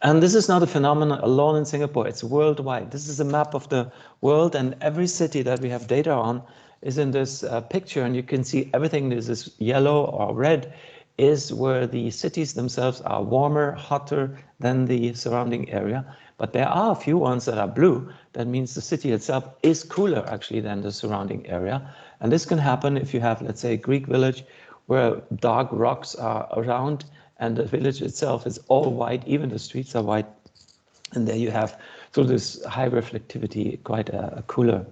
And this is not a phenomenon alone in Singapore, it's worldwide. This is a map of the world, and every city that we have data on is in this picture, and you can see everything that is yellow or red is where the cities themselves are warmer, hotter than the surrounding area. But there are a few ones that are blue. That means the city itself is cooler actually than the surrounding area. And this can happen if you have, let's say, a Greek village where dark rocks are around and the village itself is all white, even the streets are white. And there you have, through this high reflectivity, quite a cooler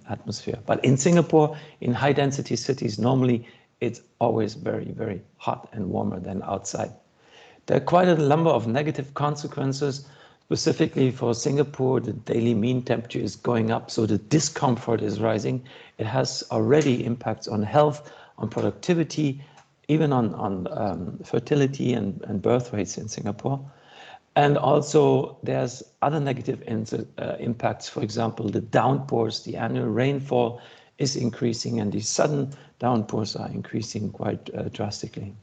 atmosphere. But in Singapore, in high density cities, normally it's always very, very hot and warmer than outside. There are quite a number of negative consequences. Specifically for Singapore, the daily mean temperature is going up, so the discomfort is rising. It has already impacts on health, on productivity, even on fertility and birth rates in Singapore. And also there's other negative impacts. For example, the downpours, the annual rainfall is increasing, and the sudden downpours are increasing quite drastically.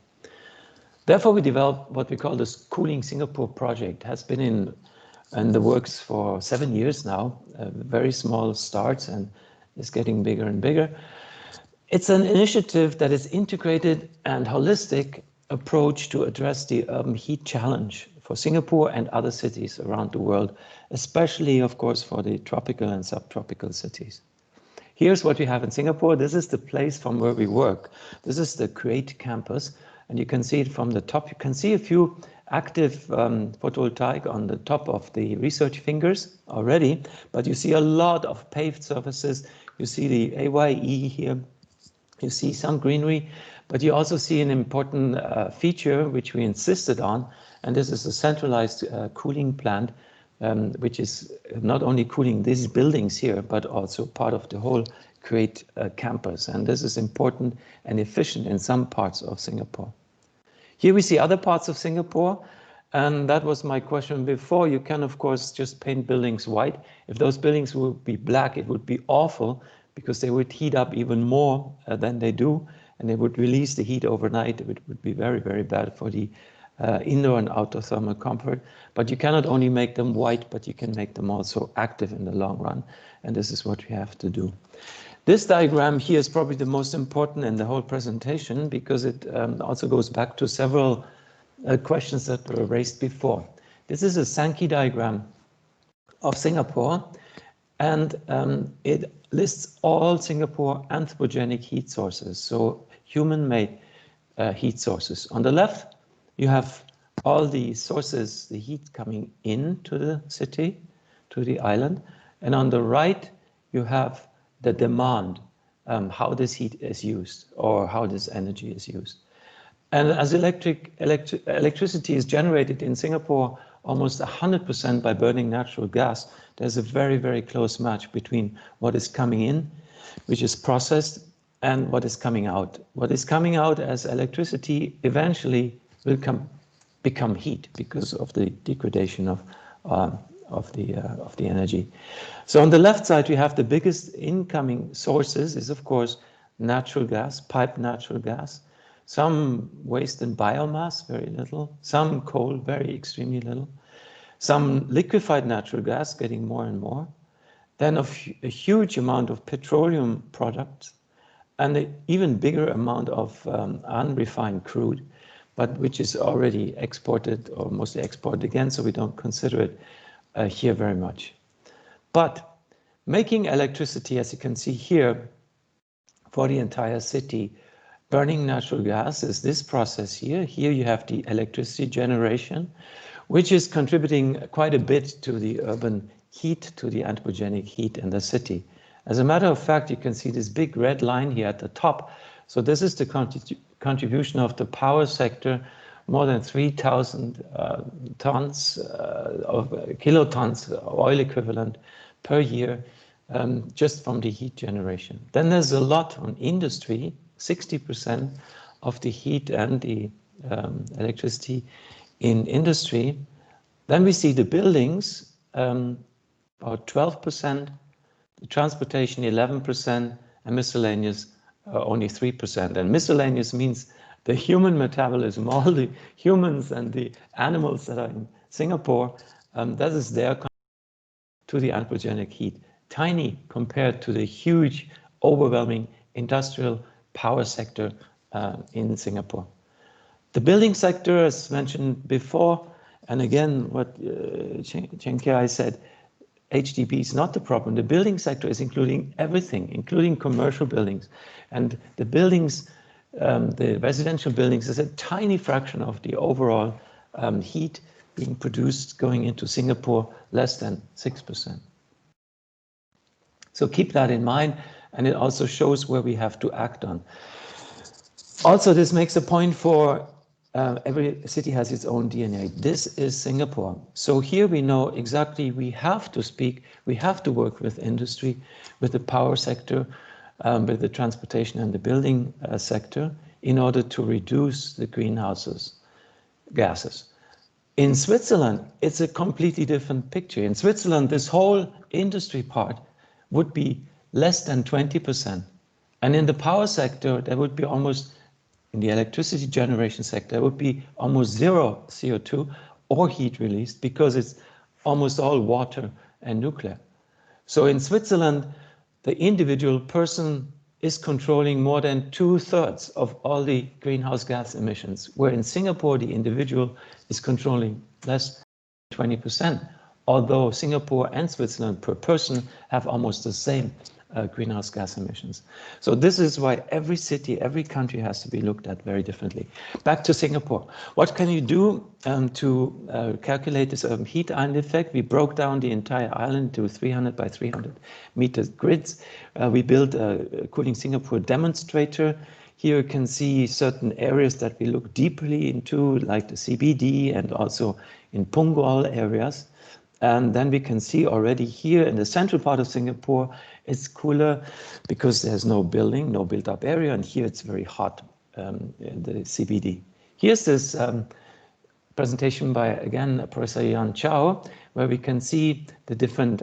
Therefore, we developed what we call this Cooling Singapore project. It has been in the works for 7 years now, very small starts, and is getting bigger and bigger. It's an initiative that is integrated and holistic approach to address the urban heat challenge for Singapore and other cities around the world, especially, of course, for the tropical and subtropical cities. Here's what we have in Singapore. This is the place from where we work. This is the Kuwait campus, and you can see it from the top. You can see a few active photovoltaic on the top of the research fingers already, but you see a lot of paved surfaces. You see the AYE here. You see some greenery, but you also see an important feature which we insisted on, and this is a centralized cooling plant, which is not only cooling these buildings here, but also part of the whole Kuwait campus. And this is important and efficient in some parts of Singapore. Here we see other parts of Singapore, and that was my question before. You can, of course, just paint buildings white. If those buildings would be black, it would be awful, because they would heat up even more than they do, and they would release the heat overnight. It would be very, very bad for the indoor and outdoor thermal comfort. But you cannot only make them white, but you can make them also active in the long run, and this is what we have to do. This diagram here is probably the most important in the whole presentation, because it also goes back to several questions that were raised before. This is a Sankey diagram of Singapore, and it lists all Singapore anthropogenic heat sources, so human-made heat sources. On the left, you have all the sources, the heat coming into the city, to the island, and on the right, you have the demand, how this heat is used, or how this energy is used. And as electricity is generated in Singapore almost 100% by burning natural gas, there's a very, very close match between what is coming in, which is processed, and what is coming out. What is coming out as electricity eventually will become heat because of the degradation of the energy. So on the left side, we have the biggest incoming sources is, of course, natural gas, piped natural gas, some waste and biomass, very little, some coal, very extremely little, some liquefied natural gas, getting more and more, then a huge amount of petroleum products, and an even bigger amount of unrefined crude, but which is already exported or mostly exported again, so we don't consider it here very much. But making electricity, as you can see here, for the entire city, burning natural gas is this process here. Here you have the electricity generation, which is contributing quite a bit to the urban heat, to the anthropogenic heat in the city. As a matter of fact, you can see this big red line here at the top, So this is the contribution of the power sector, more than 3,000 tons of kilotons oil equivalent per year, just from the heat generation. Then there's a lot on industry, 60% of the heat and the electricity in industry. Then we see the buildings, about 12%, the transportation 11%, and miscellaneous only 3%. And miscellaneous means the human metabolism, all the humans and the animals that are in Singapore, that is their contribution to the anthropogenic heat. Tiny compared to the huge, overwhelming industrial power sector in Singapore. The building sector, as mentioned before, and again, what Chye said, HDB is not the problem. The building sector is including everything, including commercial buildings. And the buildings, the residential buildings, is a tiny fraction of the overall heat being produced going into Singapore, less than 6%. So keep that in mind, and it also shows where we have to act on. Also, this makes a point for every city has its own DNA. This is Singapore. So here we know exactly we have to speak, we have to work with industry, with the power sector, with the transportation and the building sector in order to reduce the greenhouse gases. In Switzerland, it's a completely different picture. In Switzerland, this whole industry part would be less than 20%. And in the power sector, there would be almost, in the electricity generation sector, there would be almost zero CO2 or heat released because it's almost all water and nuclear. So in Switzerland, the individual person is controlling more than 2/3 of all the greenhouse gas emissions, where in Singapore, the individual is controlling less than 20%, although Singapore and Switzerland per person have almost the same greenhouse gas emissions. So this is why every city, every country has to be looked at very differently. Back to Singapore. What can you do to calculate this heat island effect? We broke down the entire island to 300 by 300 meter grids. We built a Cooling Singapore demonstrator. Here you can see certain areas that we look deeply into, like the CBD and also in Punggol areas. And then we can see already here in the central part of Singapore, it's cooler because there's no building, no built-up area, and here it's very hot, in the CBD. Here's this presentation by, again, Professor Yann, where we can see the different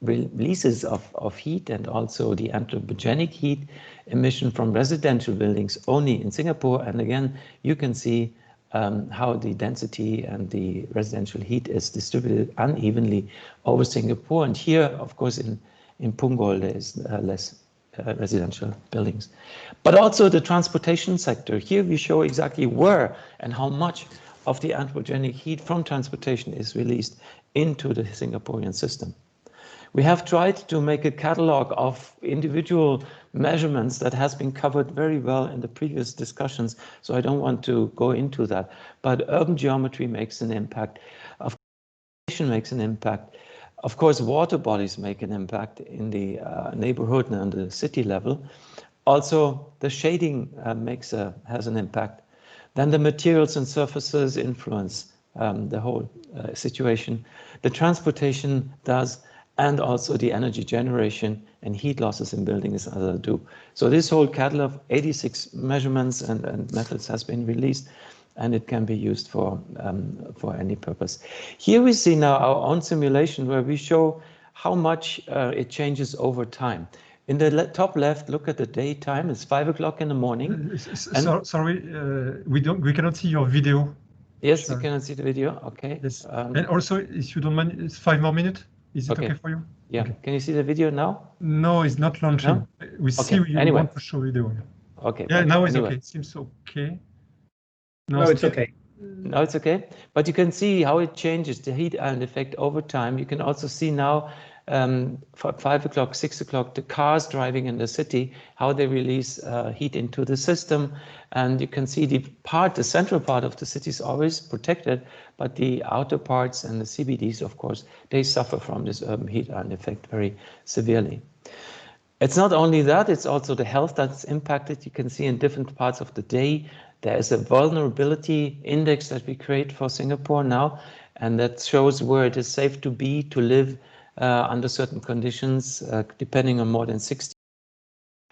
releases of heat and also the anthropogenic heat emission from residential buildings only in Singapore. And again, you can see how the density and the residential heat is distributed unevenly over Singapore. And here, of course, in Punggol, there is less residential buildings. But also the transportation sector. Here we show exactly where and how much of the anthropogenic heat from transportation is released into the Singaporean system. We have tried to make a catalog of individual measurements that has been covered very well in the previous discussions, so I don't want to go into that. But urban geometry makes an impact, of course, makes an impact. Of course, water bodies make an impact in the neighborhood and on the city level. Also, the shading has an impact. Then the materials and surfaces influence the whole situation. The transportation does, and also the energy generation and heat losses in buildings do. So this whole catalog of 86 measurements and methods has been released, and it can be used for any purpose. Here we see now our own simulation where we show how much it changes over time. In the top left, look at the daytime. It's 5 o'clock in the morning. Sorry, we cannot see your video. Yes, you cannot see the video. Okay. Yes. And also, if you don't mind, it's 5 more minutes. Is it okay for you? Yeah. Okay. Can you see the video now? No, it's not launching. No? We see you want to show video. Okay. Yeah, now it's okay. It seems okay. No, it's okay. Now it's okay. But you can see how it changes the heat island effect over time. You can also see now, 5 o'clock, 6 o'clock, the cars driving in the city, how they release heat into the system. And you can see the central part of the city is always protected, but the outer parts and the CBDs, of course, they suffer from this urban heat island effect very severely. It's not only that, it's also the health that's impacted. You can see in different parts of the day, there is a vulnerability index that we create for Singapore now, and that shows where it is safe to be, to live under certain conditions, depending on more than 60.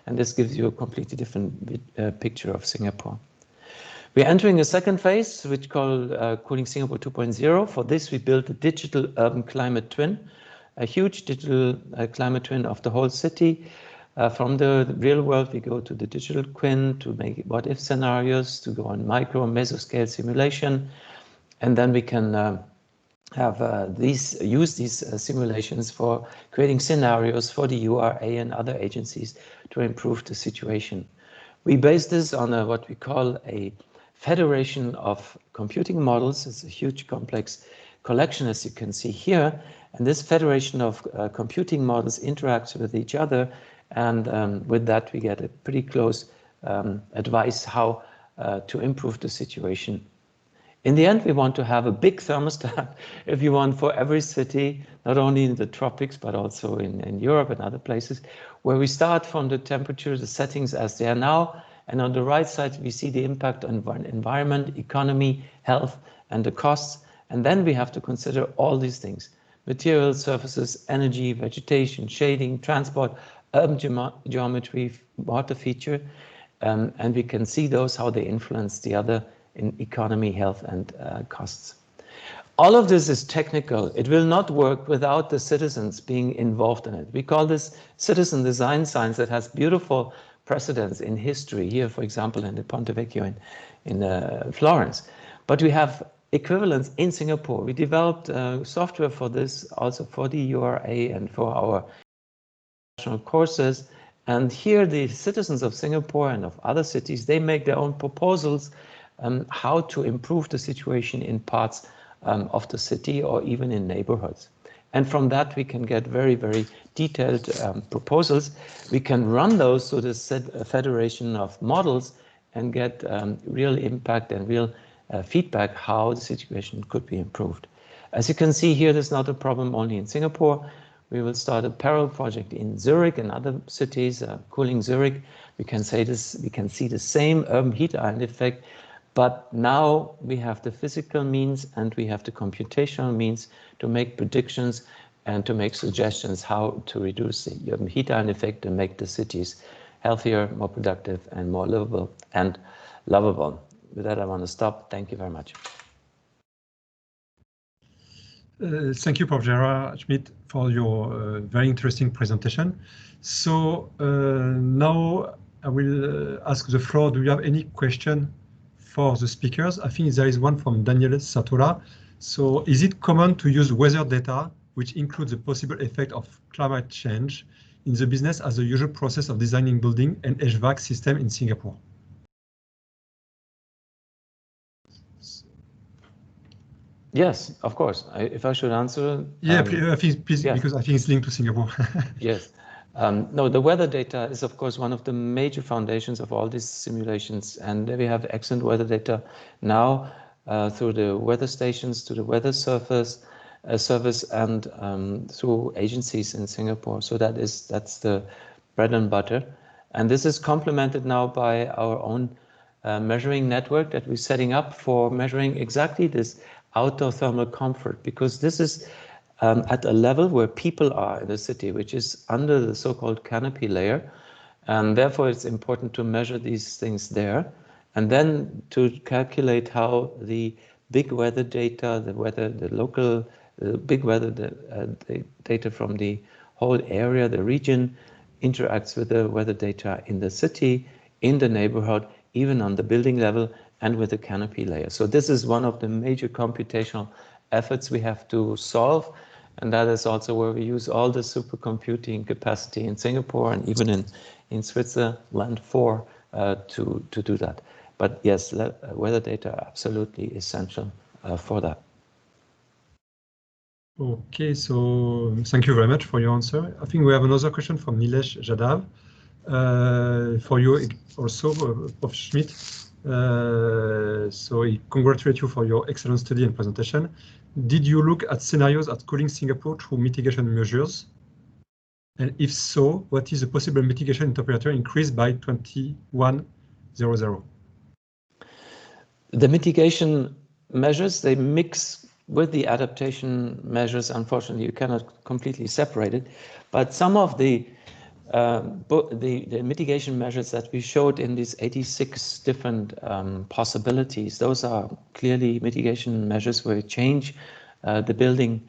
And this gives you a completely different picture of Singapore. We're entering a second phase, which we call Cooling Singapore 2.0. For this, we built a digital urban climate twin, a huge digital climate twin of the whole city. From the real world, we go to the digital twin to make what-if scenarios, to go on micro and mesoscale simulation, and then we can use these simulations for creating scenarios for the URA and other agencies to improve the situation. We base this on what we call a federation of computing models. It's a huge complex collection, as you can see here, and this federation of computing models interacts with each other, and with that we get a pretty close advice how to improve the situation. In the end, we want to have a big thermostat, if you want, for every city, not only in the tropics, but also in Europe and other places, where we start from the temperature, the settings as they are now, and on the right side, we see the impact on environment, economy, health, and the costs. And then we have to consider all these things: materials, surfaces, energy, vegetation, shading, transport, urban geometry, water feature, and we can see those, how they influence the other in economy, health, and costs. All of this is technical. It will not work without the citizens being involved in it. We call this citizen design science that has beautiful precedents in history. Here, for example, in the Ponte Vecchio in Florence. But we have equivalents in Singapore. We developed software for this, also for the URA and for our national courses. And here the citizens of Singapore and of other cities, they make their own proposals how to improve the situation in parts of the city or even in neighborhoods. And from that, we can get very, very detailed proposals. We can run those to the federation of models and get real impact and real feedback how the situation could be improved. As you can see here, there's not a problem only in Singapore. We will start a parallel project in Zurich and other cities, Cooling Zurich. We can see the same urban heat island effect, but now we have the physical means and we have the computational means to make predictions and to make suggestions how to reduce the urban heat island effect and make the cities healthier, more productive, and more livable and lovable. With that, I want to stop. Thank you very much. Thank you, Prof. Gerhard Schmitt, for your very interesting presentation. So now I will ask the floor. Do you have any question for the speakers? I think there is one from Daniel Satola. So is it common to use weather data, which includes the possible effect of climate change, in the business as a usual process of designing building and HVAC system in Singapore? Yes, of course. If I should answer. Yeah, please, yes. Because I think it's linked to Singapore. Yes. No, the weather data is, of course, one of the major foundations of all these simulations. And we have excellent weather data now through the weather stations, to the weather service, and through agencies in Singapore. So that's the bread and butter. And this is complemented now by our own measuring network that we're setting up for measuring exactly this outdoor thermal comfort, because this is at a level where people are in the city, which is under the so-called canopy layer. And therefore, it's important to measure these things there. And then to calculate how the big weather data, the local big weather data from the whole area, the region, interacts with the weather data in the city, in the neighborhood, even on the building level, and with the canopy layer. So this is one of the major computational efforts we have to solve. And that is also where we use all the supercomputing capacity in Singapore and even in Switzerland to do that. But yes, weather data are absolutely essential for that. Okay, so thank you very much for your answer. I think we have another question from Nilesh Jadhav. For you also, Prof. Schmitt. So he congratulates you for your excellent study and presentation. Did you look at scenarios at Cooling Singapore through mitigation measures? And if so, what is the possible mitigation temperature increase by 2100? The mitigation measures, they mix with the adaptation measures. Unfortunately, you cannot completely separate it. But some of the mitigation measures that we showed in these 86 different possibilities, those are clearly mitigation measures where you change the building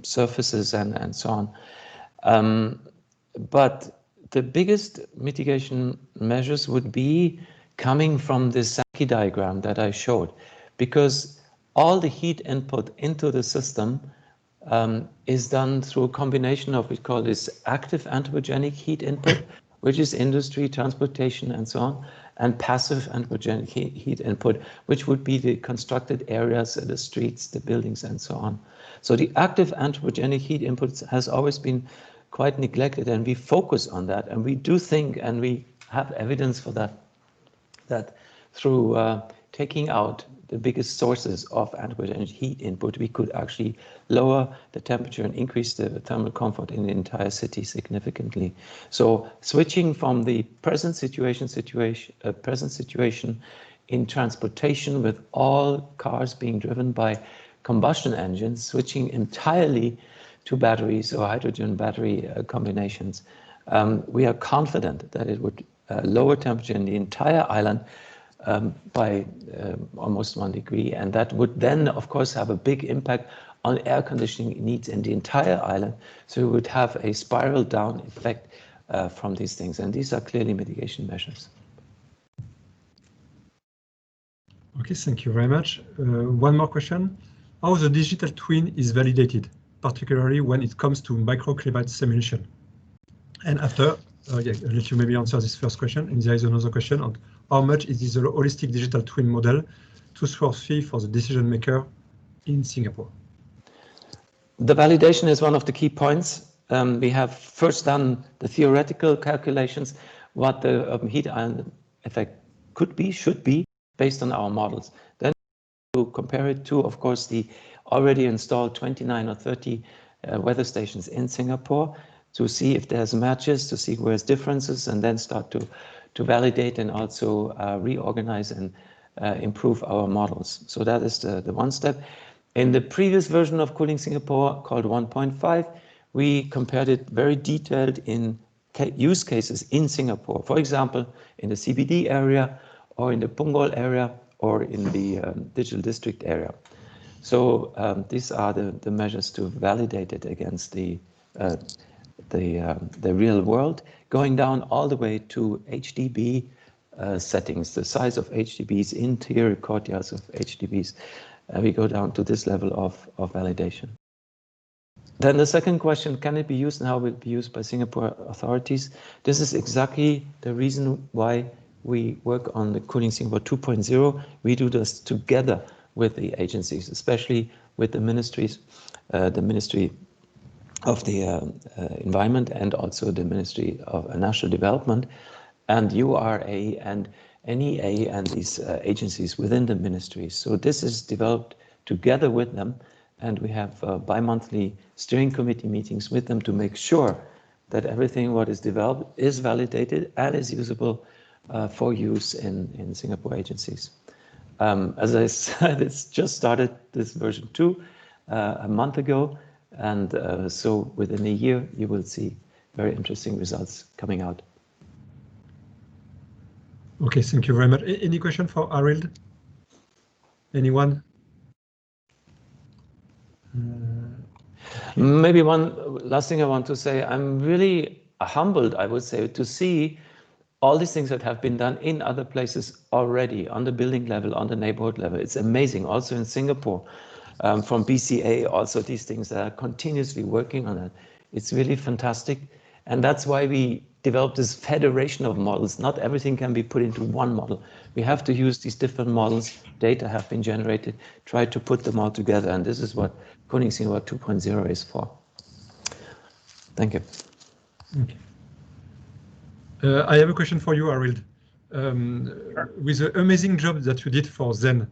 surfaces and so on. But the biggest mitigation measures would be coming from this Sankey diagram that I showed, because all the heat input into the system is done through a combination of, we call this active anthropogenic heat input, which is industry, transportation, and so on, and passive anthropogenic heat input, which would be the constructed areas, the streets, the buildings, and so on. So the active anthropogenic heat input has always been quite neglected, and we focus on that, and we do think, and we have evidence for that, that through taking out the biggest sources of anthropogenic heat input, we could actually lower the temperature and increase the thermal comfort in the entire city significantly. So switching from the present situation in transportation, with all cars being driven by combustion engines, switching entirely to batteries or hydrogen battery combinations, we are confident that it would lower temperature in the entire island by almost 1 degree, and that would then, of course, have a big impact on air conditioning needs in the entire island. So we would have a spiral down effect from these things, and these are clearly mitigation measures. Okay, thank you very much. One more question. How the digital twin is validated, particularly when it comes to microclimate simulation? And after, I'll let you maybe answer this first question, and there is another question on how much is this holistic digital twin model trustworthy for the decision maker in Singapore? The validation is one of the key points. We have first done the theoretical calculations, what the urban heat island effect could be, should be, based on our models. Then to compare it to, of course, the already installed 29 or 30 weather stations in Singapore, to see if there's matches, to see where there's differences, and then start to validate and also reorganize and improve our models. So that is the one step. In the previous version of Cooling Singapore, called 1.5, we compared it very detailed in use cases in Singapore. For example, in the CBD area, or in the Punggol area, or in the digital district area. So these are the measures to validate it against the real world, going down all the way to HDB settings, the size of HDBs, interior courtyards of HDBs. We go down to this level of validation. Then the second question, can it be used and how will it be used by Singapore authorities? This is exactly the reason why we work on the Cooling Singapore 2.0. We do this together with the agencies, especially with the ministries, the Ministry of the Environment, and also the Ministry of National Development, and URA and NEA, and these agencies within the ministries. So this is developed together with them, and we have bi-monthly steering committee meetings with them to make sure that everything what is developed is validated and is usable for use in Singapore agencies. As I said, it's just started this version 2 a month ago, and so within a year you will see very interesting results coming out. Okay, thank you very much. Any question for Arild? Anyone? Maybe one last thing I want to say, I'm really humbled, I would say, to see all these things that have been done in other places already, on the building level, on the neighborhood level. It's amazing. Also in Singapore, from BCA, also these things that are continuously working on it. It's really fantastic. And that's why we developed this federation of models. Not everything can be put into one model. We have to use these different models. Data have been generated, try to put them all together. And this is what Cooling Singapore 2.0 is for. Thank you. Okay. I have a question for you, Arild. With the amazing job that you did for ZEN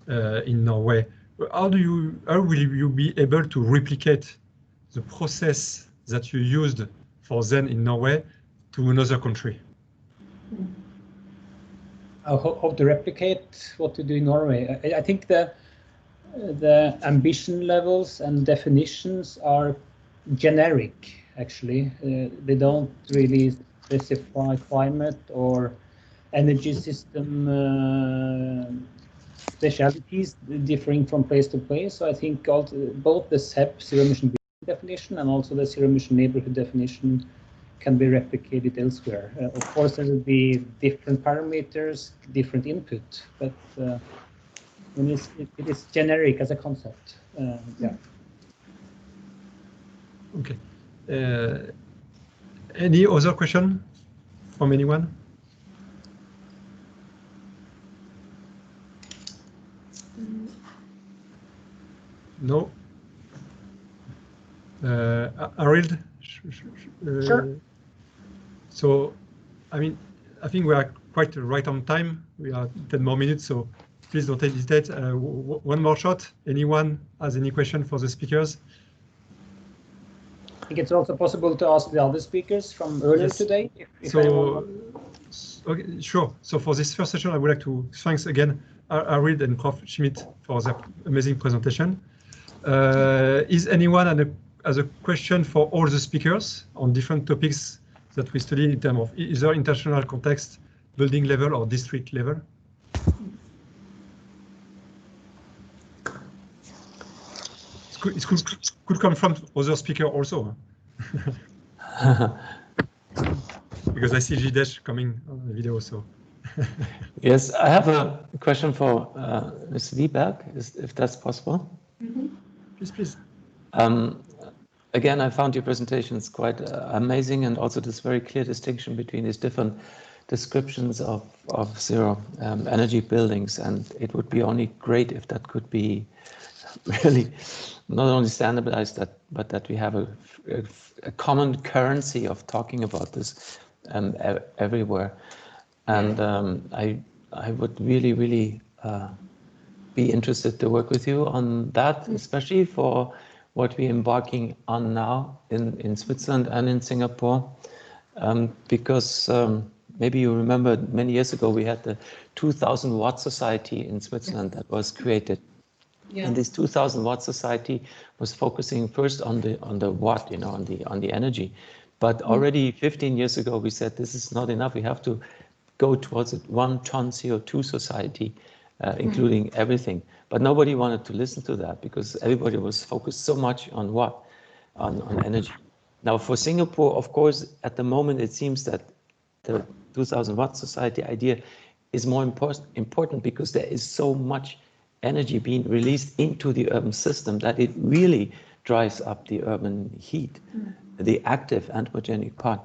in Norway, how will you be able to replicate the process that you used for ZEN in Norway to another country? How to replicate what to do in Norway? I think the ambition levels and definitions are generic, actually. They don't really specify climate or energy system specialities differing from place to place. So I think both the ZEB zero emission definition and also the zero emission neighborhood definition can be replicated elsewhere. Of course, there will be different parameters, different input, but it is generic as a concept. Yeah. Okay. Any other question from anyone? No. Arild? Sure. So, I mean, I think we are quite right on time. We are 10 more minutes, so please don't hesitate. One more shot. Anyone has any question for the speakers? I think it's also possible to ask the other speakers from earlier today. Okay, sure. So for this first session, I would like to thanks again Arild and Prof. Schmitt for their amazing presentation. Is anyone has a question for all the speakers on different topics that we studied in terms of either international context, building level, or district level? It could come from other speaker also. Because I see Jidseh coming on the video, so. Yes, I have a question for Ms. Wiberg, if that's possible. Mm-hmm. Please. Again, I found your presentations quite amazing, and also this very clear distinction between these different descriptions of zero energy buildings. And it would be only great if that could be really not only standardized, but that we have a common currency of talking about this everywhere. And I would really be interested to work with you on that, especially for what we're embarking on now in Switzerland and in Singapore, because maybe you remember many years ago we had the 2000 watt society in Switzerland that was created. Yeah. And this 2000 watt society was focusing first on the watt, you know, on the energy. But already 15 years ago we said this is not enough. We have to go towards a 1 ton CO2 society, including everything. But nobody wanted to listen to that because everybody was focused so much on what? On energy. Now for Singapore, of course, at the moment it seems that the 2000 watt society idea is more important because there is so much energy being released into the urban system that it really drives up the urban heat, the active anthropogenic part.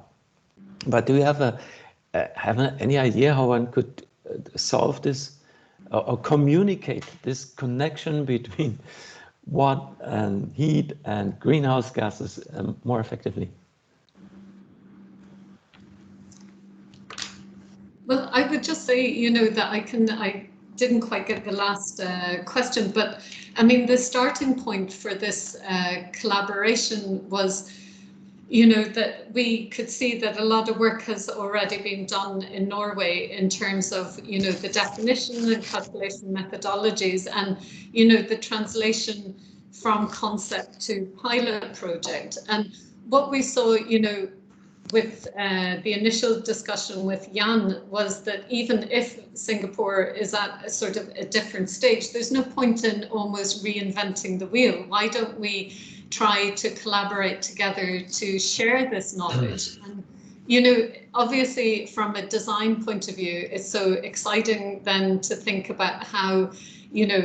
But do you have any idea how one could solve this or communicate this connection between watt and heat and greenhouse gases more effectively? Well, I would just say, you know, that I didn't quite get the last question, but I mean, the starting point for this collaboration was, you know, that we could see that a lot of work has already been done in Norway in terms of, you know, the definition and calculation methodologies and, you know, the translation from concept to pilot project. And what we saw, you know, with the initial discussion with Yann was that even if Singapore is at a sort of a different stage, there's no point in almost reinventing the wheel. Why don't we try to collaborate together to share this knowledge? And, you know, obviously from a design point of view, it's so exciting then to think about how, you know,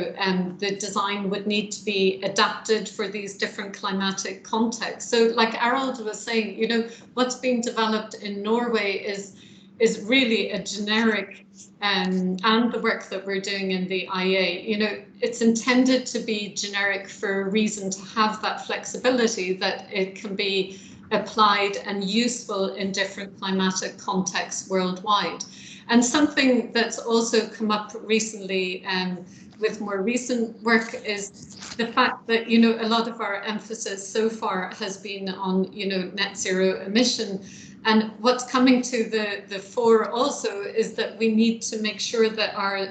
the design would need to be adapted for these different climatic contexts. So like Arild was saying, you know, what's being developed in Norway is really a generic, and the work that we're doing in the IA, you know, it's intended to be generic for a reason, to have that flexibility that it can be applied and useful in different climatic contexts worldwide. And something that's also come up recently with more recent work is the fact that, you know, a lot of our emphasis so far has been on, you know, net zero emission. And what's coming to the fore also is that we need to make sure that our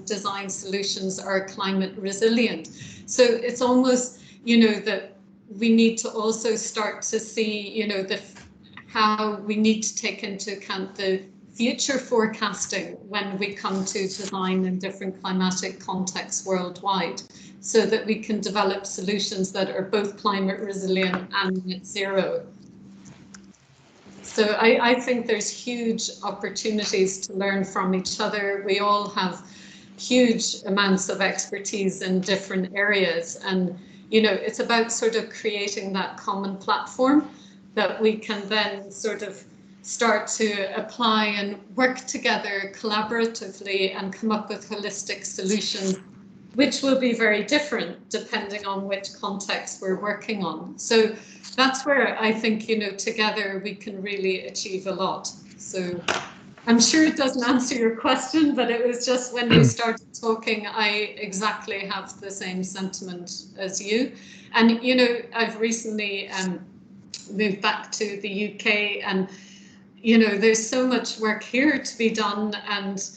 design solutions are climate resilient. So it's almost, you know, that we need to also start to see, you know, how we need to take into account the future forecasting when we come to design in different climatic contexts worldwide, so that we can develop solutions that are both climate resilient and net zero. So I think there's huge opportunities to learn from each other. We all have huge amounts of expertise in different areas, and you know, it's about sort of creating that common platform that we can then sort of start to apply and work together collaboratively and come up with holistic solutions, which will be very different depending on which context we're working on. So that's where I think, you know, together we can really achieve a lot. So I'm sure it doesn't answer your question, but it was just when we started talking, I exactly have the same sentiment as you. And, you know, I've recently moved back to the UK, and, you know, there's so much work here to be done. And,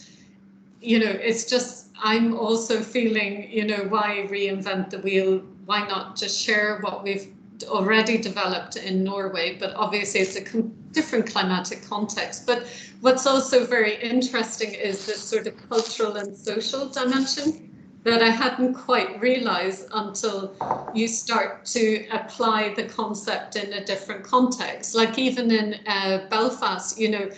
you know, it's just, I'm also feeling, you know, why reinvent the wheel? Why not just share what we've already developed in Norway? But obviously it's a different climatic context. But what's also very interesting is this sort of cultural and social dimension that I hadn't quite realized until you start to apply the concept in a different context. Like even in Belfast, you know,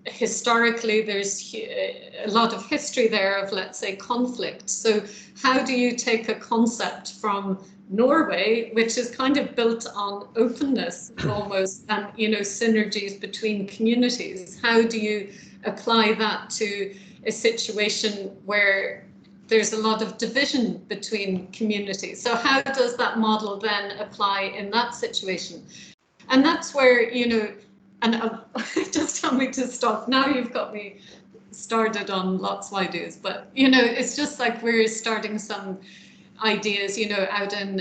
historically there's a lot of history there of, let's say, conflict. So how do you take a concept from Norway, which is kind of built on openness almost, and, you know, synergies between communities? How do you apply that to a situation where there's a lot of division between communities? So how does that model then apply in that situation? And that's where, you know, and just tell me to stop. Now you've got me started on lots of ideas, but, you know, it's just like we're starting some ideas, you know, out in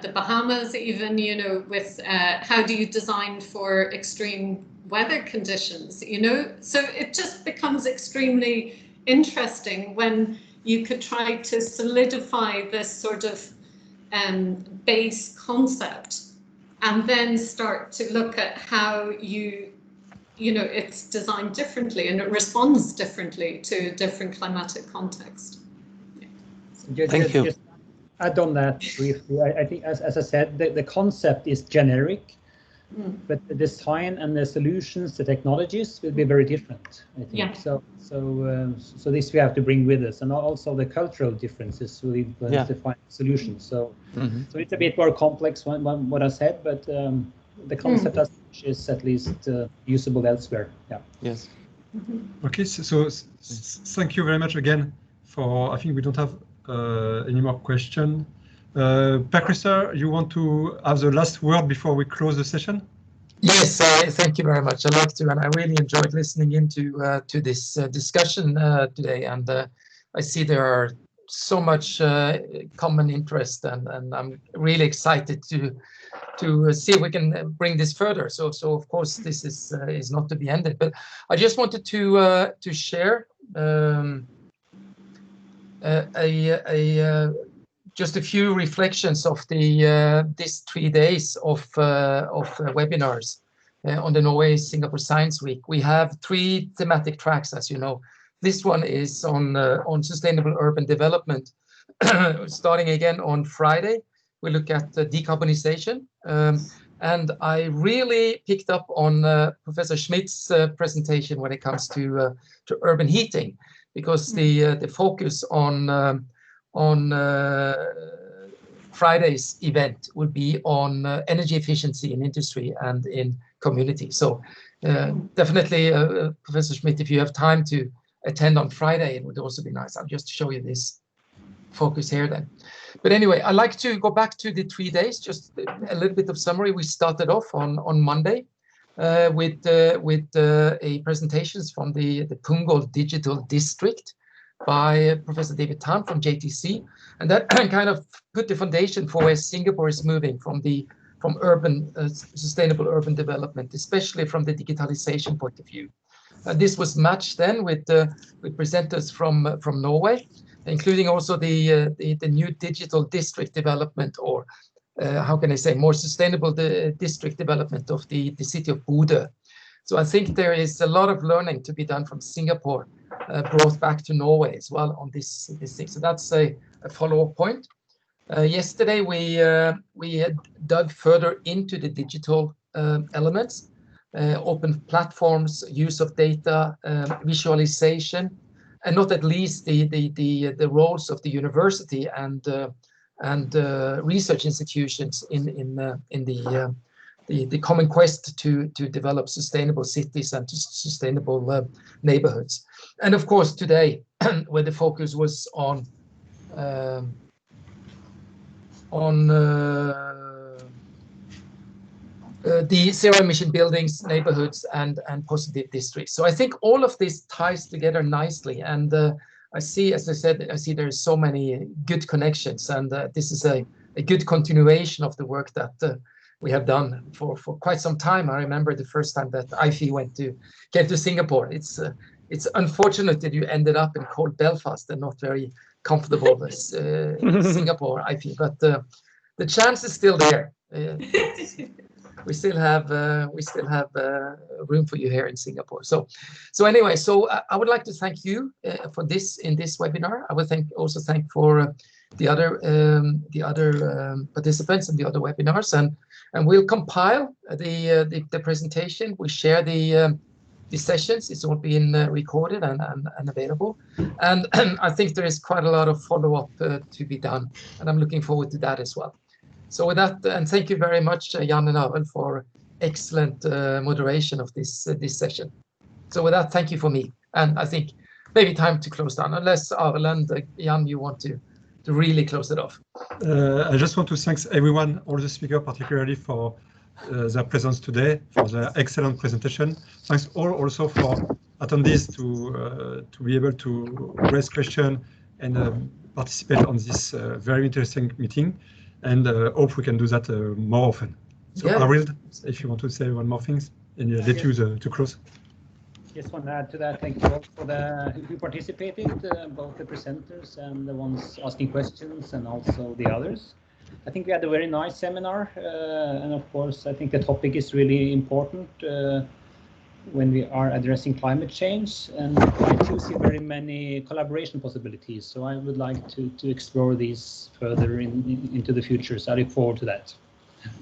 the Bahamas even, you know, with how do you design for extreme weather conditions, you know? So it just becomes extremely interesting when you could try to solidify this sort of base concept and then start to look at how you know, it's designed differently and it responds differently to a different climatic context. Yeah. Thank you. Just add on that briefly. I think, as I said, the concept is generic, but the design and the solutions, the technologies will be very different, I think. Yeah. So this we have to bring with us, and also the cultural differences will influence the final solutions. So so it's a bit more complex than what I said, but the concept as such is at least usable elsewhere. Yeah. Yes. Okay, so thank you very much again for, I think we don't have any more questions. Per Christer, you want to have the last word before we close the session? Yes, thank you very much. I'd like to, and I really enjoyed listening into to this discussion today. And I see there are so much common interest, and I'm really excited to see if we can bring this further. So of course this is not to be ended, but I just wanted to share just a few reflections of these 3 days of webinars on the Norway Singapore Science Week. We have 3 thematic tracks, as you know. This one is on sustainable urban development. Starting again on Friday, we look at decarbonization. And I really picked up on Professor Schmidt's presentation when it comes to urban heating, because the focus on Friday's event will be on energy efficiency in industry and in community. So definitely, Professor Schmitt, if you have time to attend on Friday, it would also be nice. I'll just show you this focus here then. But anyway, I'd like to go back to the 3 days, just a little bit of summary. We started off on Monday with presentations from the Punggol Digital District, by Professor David Tan from JTC, and that kind of put the foundation for where Singapore is moving from urban sustainable urban development, especially from the digitalization point of view. This was matched then with presenters from Norway, including also the new digital district development, or how can I say, more sustainable district development of the city of Bodø. So I think there is a lot of learning to be done from Singapore, brought back to Norway as well on this thing. So that's a follow-up point. Yesterday we had dug further into the digital elements, open platforms, use of data, visualization, and not at least the roles of the university and research institutions in the common quest to develop sustainable cities and sustainable neighborhoods. And of course today, where the focus was on the zero-emission buildings, neighborhoods, and positive districts. So I think all of this ties together nicely, and I see, as I said, there's so many good connections, and this is a good continuation of the work that we have done for quite some time. I remember the first time that Aoife came to Singapore. It's unfortunate that you ended up in cold Belfast and not very comfortable as Singapore, Aoife, but the chance is still there. We still have room for you here in Singapore. So anyway, I would like to thank you for this webinar. I would also thank for the other participants in the other webinars, and we'll compile the presentation. We share the sessions. It's all being recorded and available. And I think there is quite a lot of follow-up to be done, and I'm looking forward to that as well. So with that, and thank you very much, Yann and Arild, for excellent moderation of this session. So with that, thank you for me. And I think maybe time to close down, unless Arild and Yann, you want to really close it off. I just want to thank everyone, all the speakers, particularly for their presence today, for their excellent presentation. Thanks all also for attendees to be able to raise questions and participate on this very interesting meeting. And hope we can do that more often. So yeah. Arild, if you want to say one more thing, and let you to close. Just want to add to that. Thank you all for who participated, both the presenters and the ones asking questions, and also the others. I think we had a very nice seminar, and of course, I think the topic is really important when we are addressing climate change, and I do see very many collaboration possibilities. So I would like to explore these further into the future. So I look forward to that.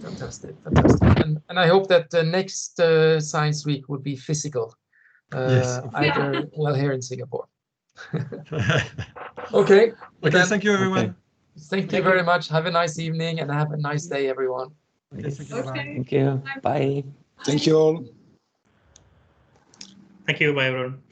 Fantastic, fantastic. And I hope that the next Science Week will be physical, yes. Either here in Singapore. Okay. Okay. Thank you, everyone. Okay. Thank you very much. Have a nice evening and have a nice day, everyone. Okay, thank you. Okay. Thank you. Bye. Thank you all. Thank you. Bye, everyone.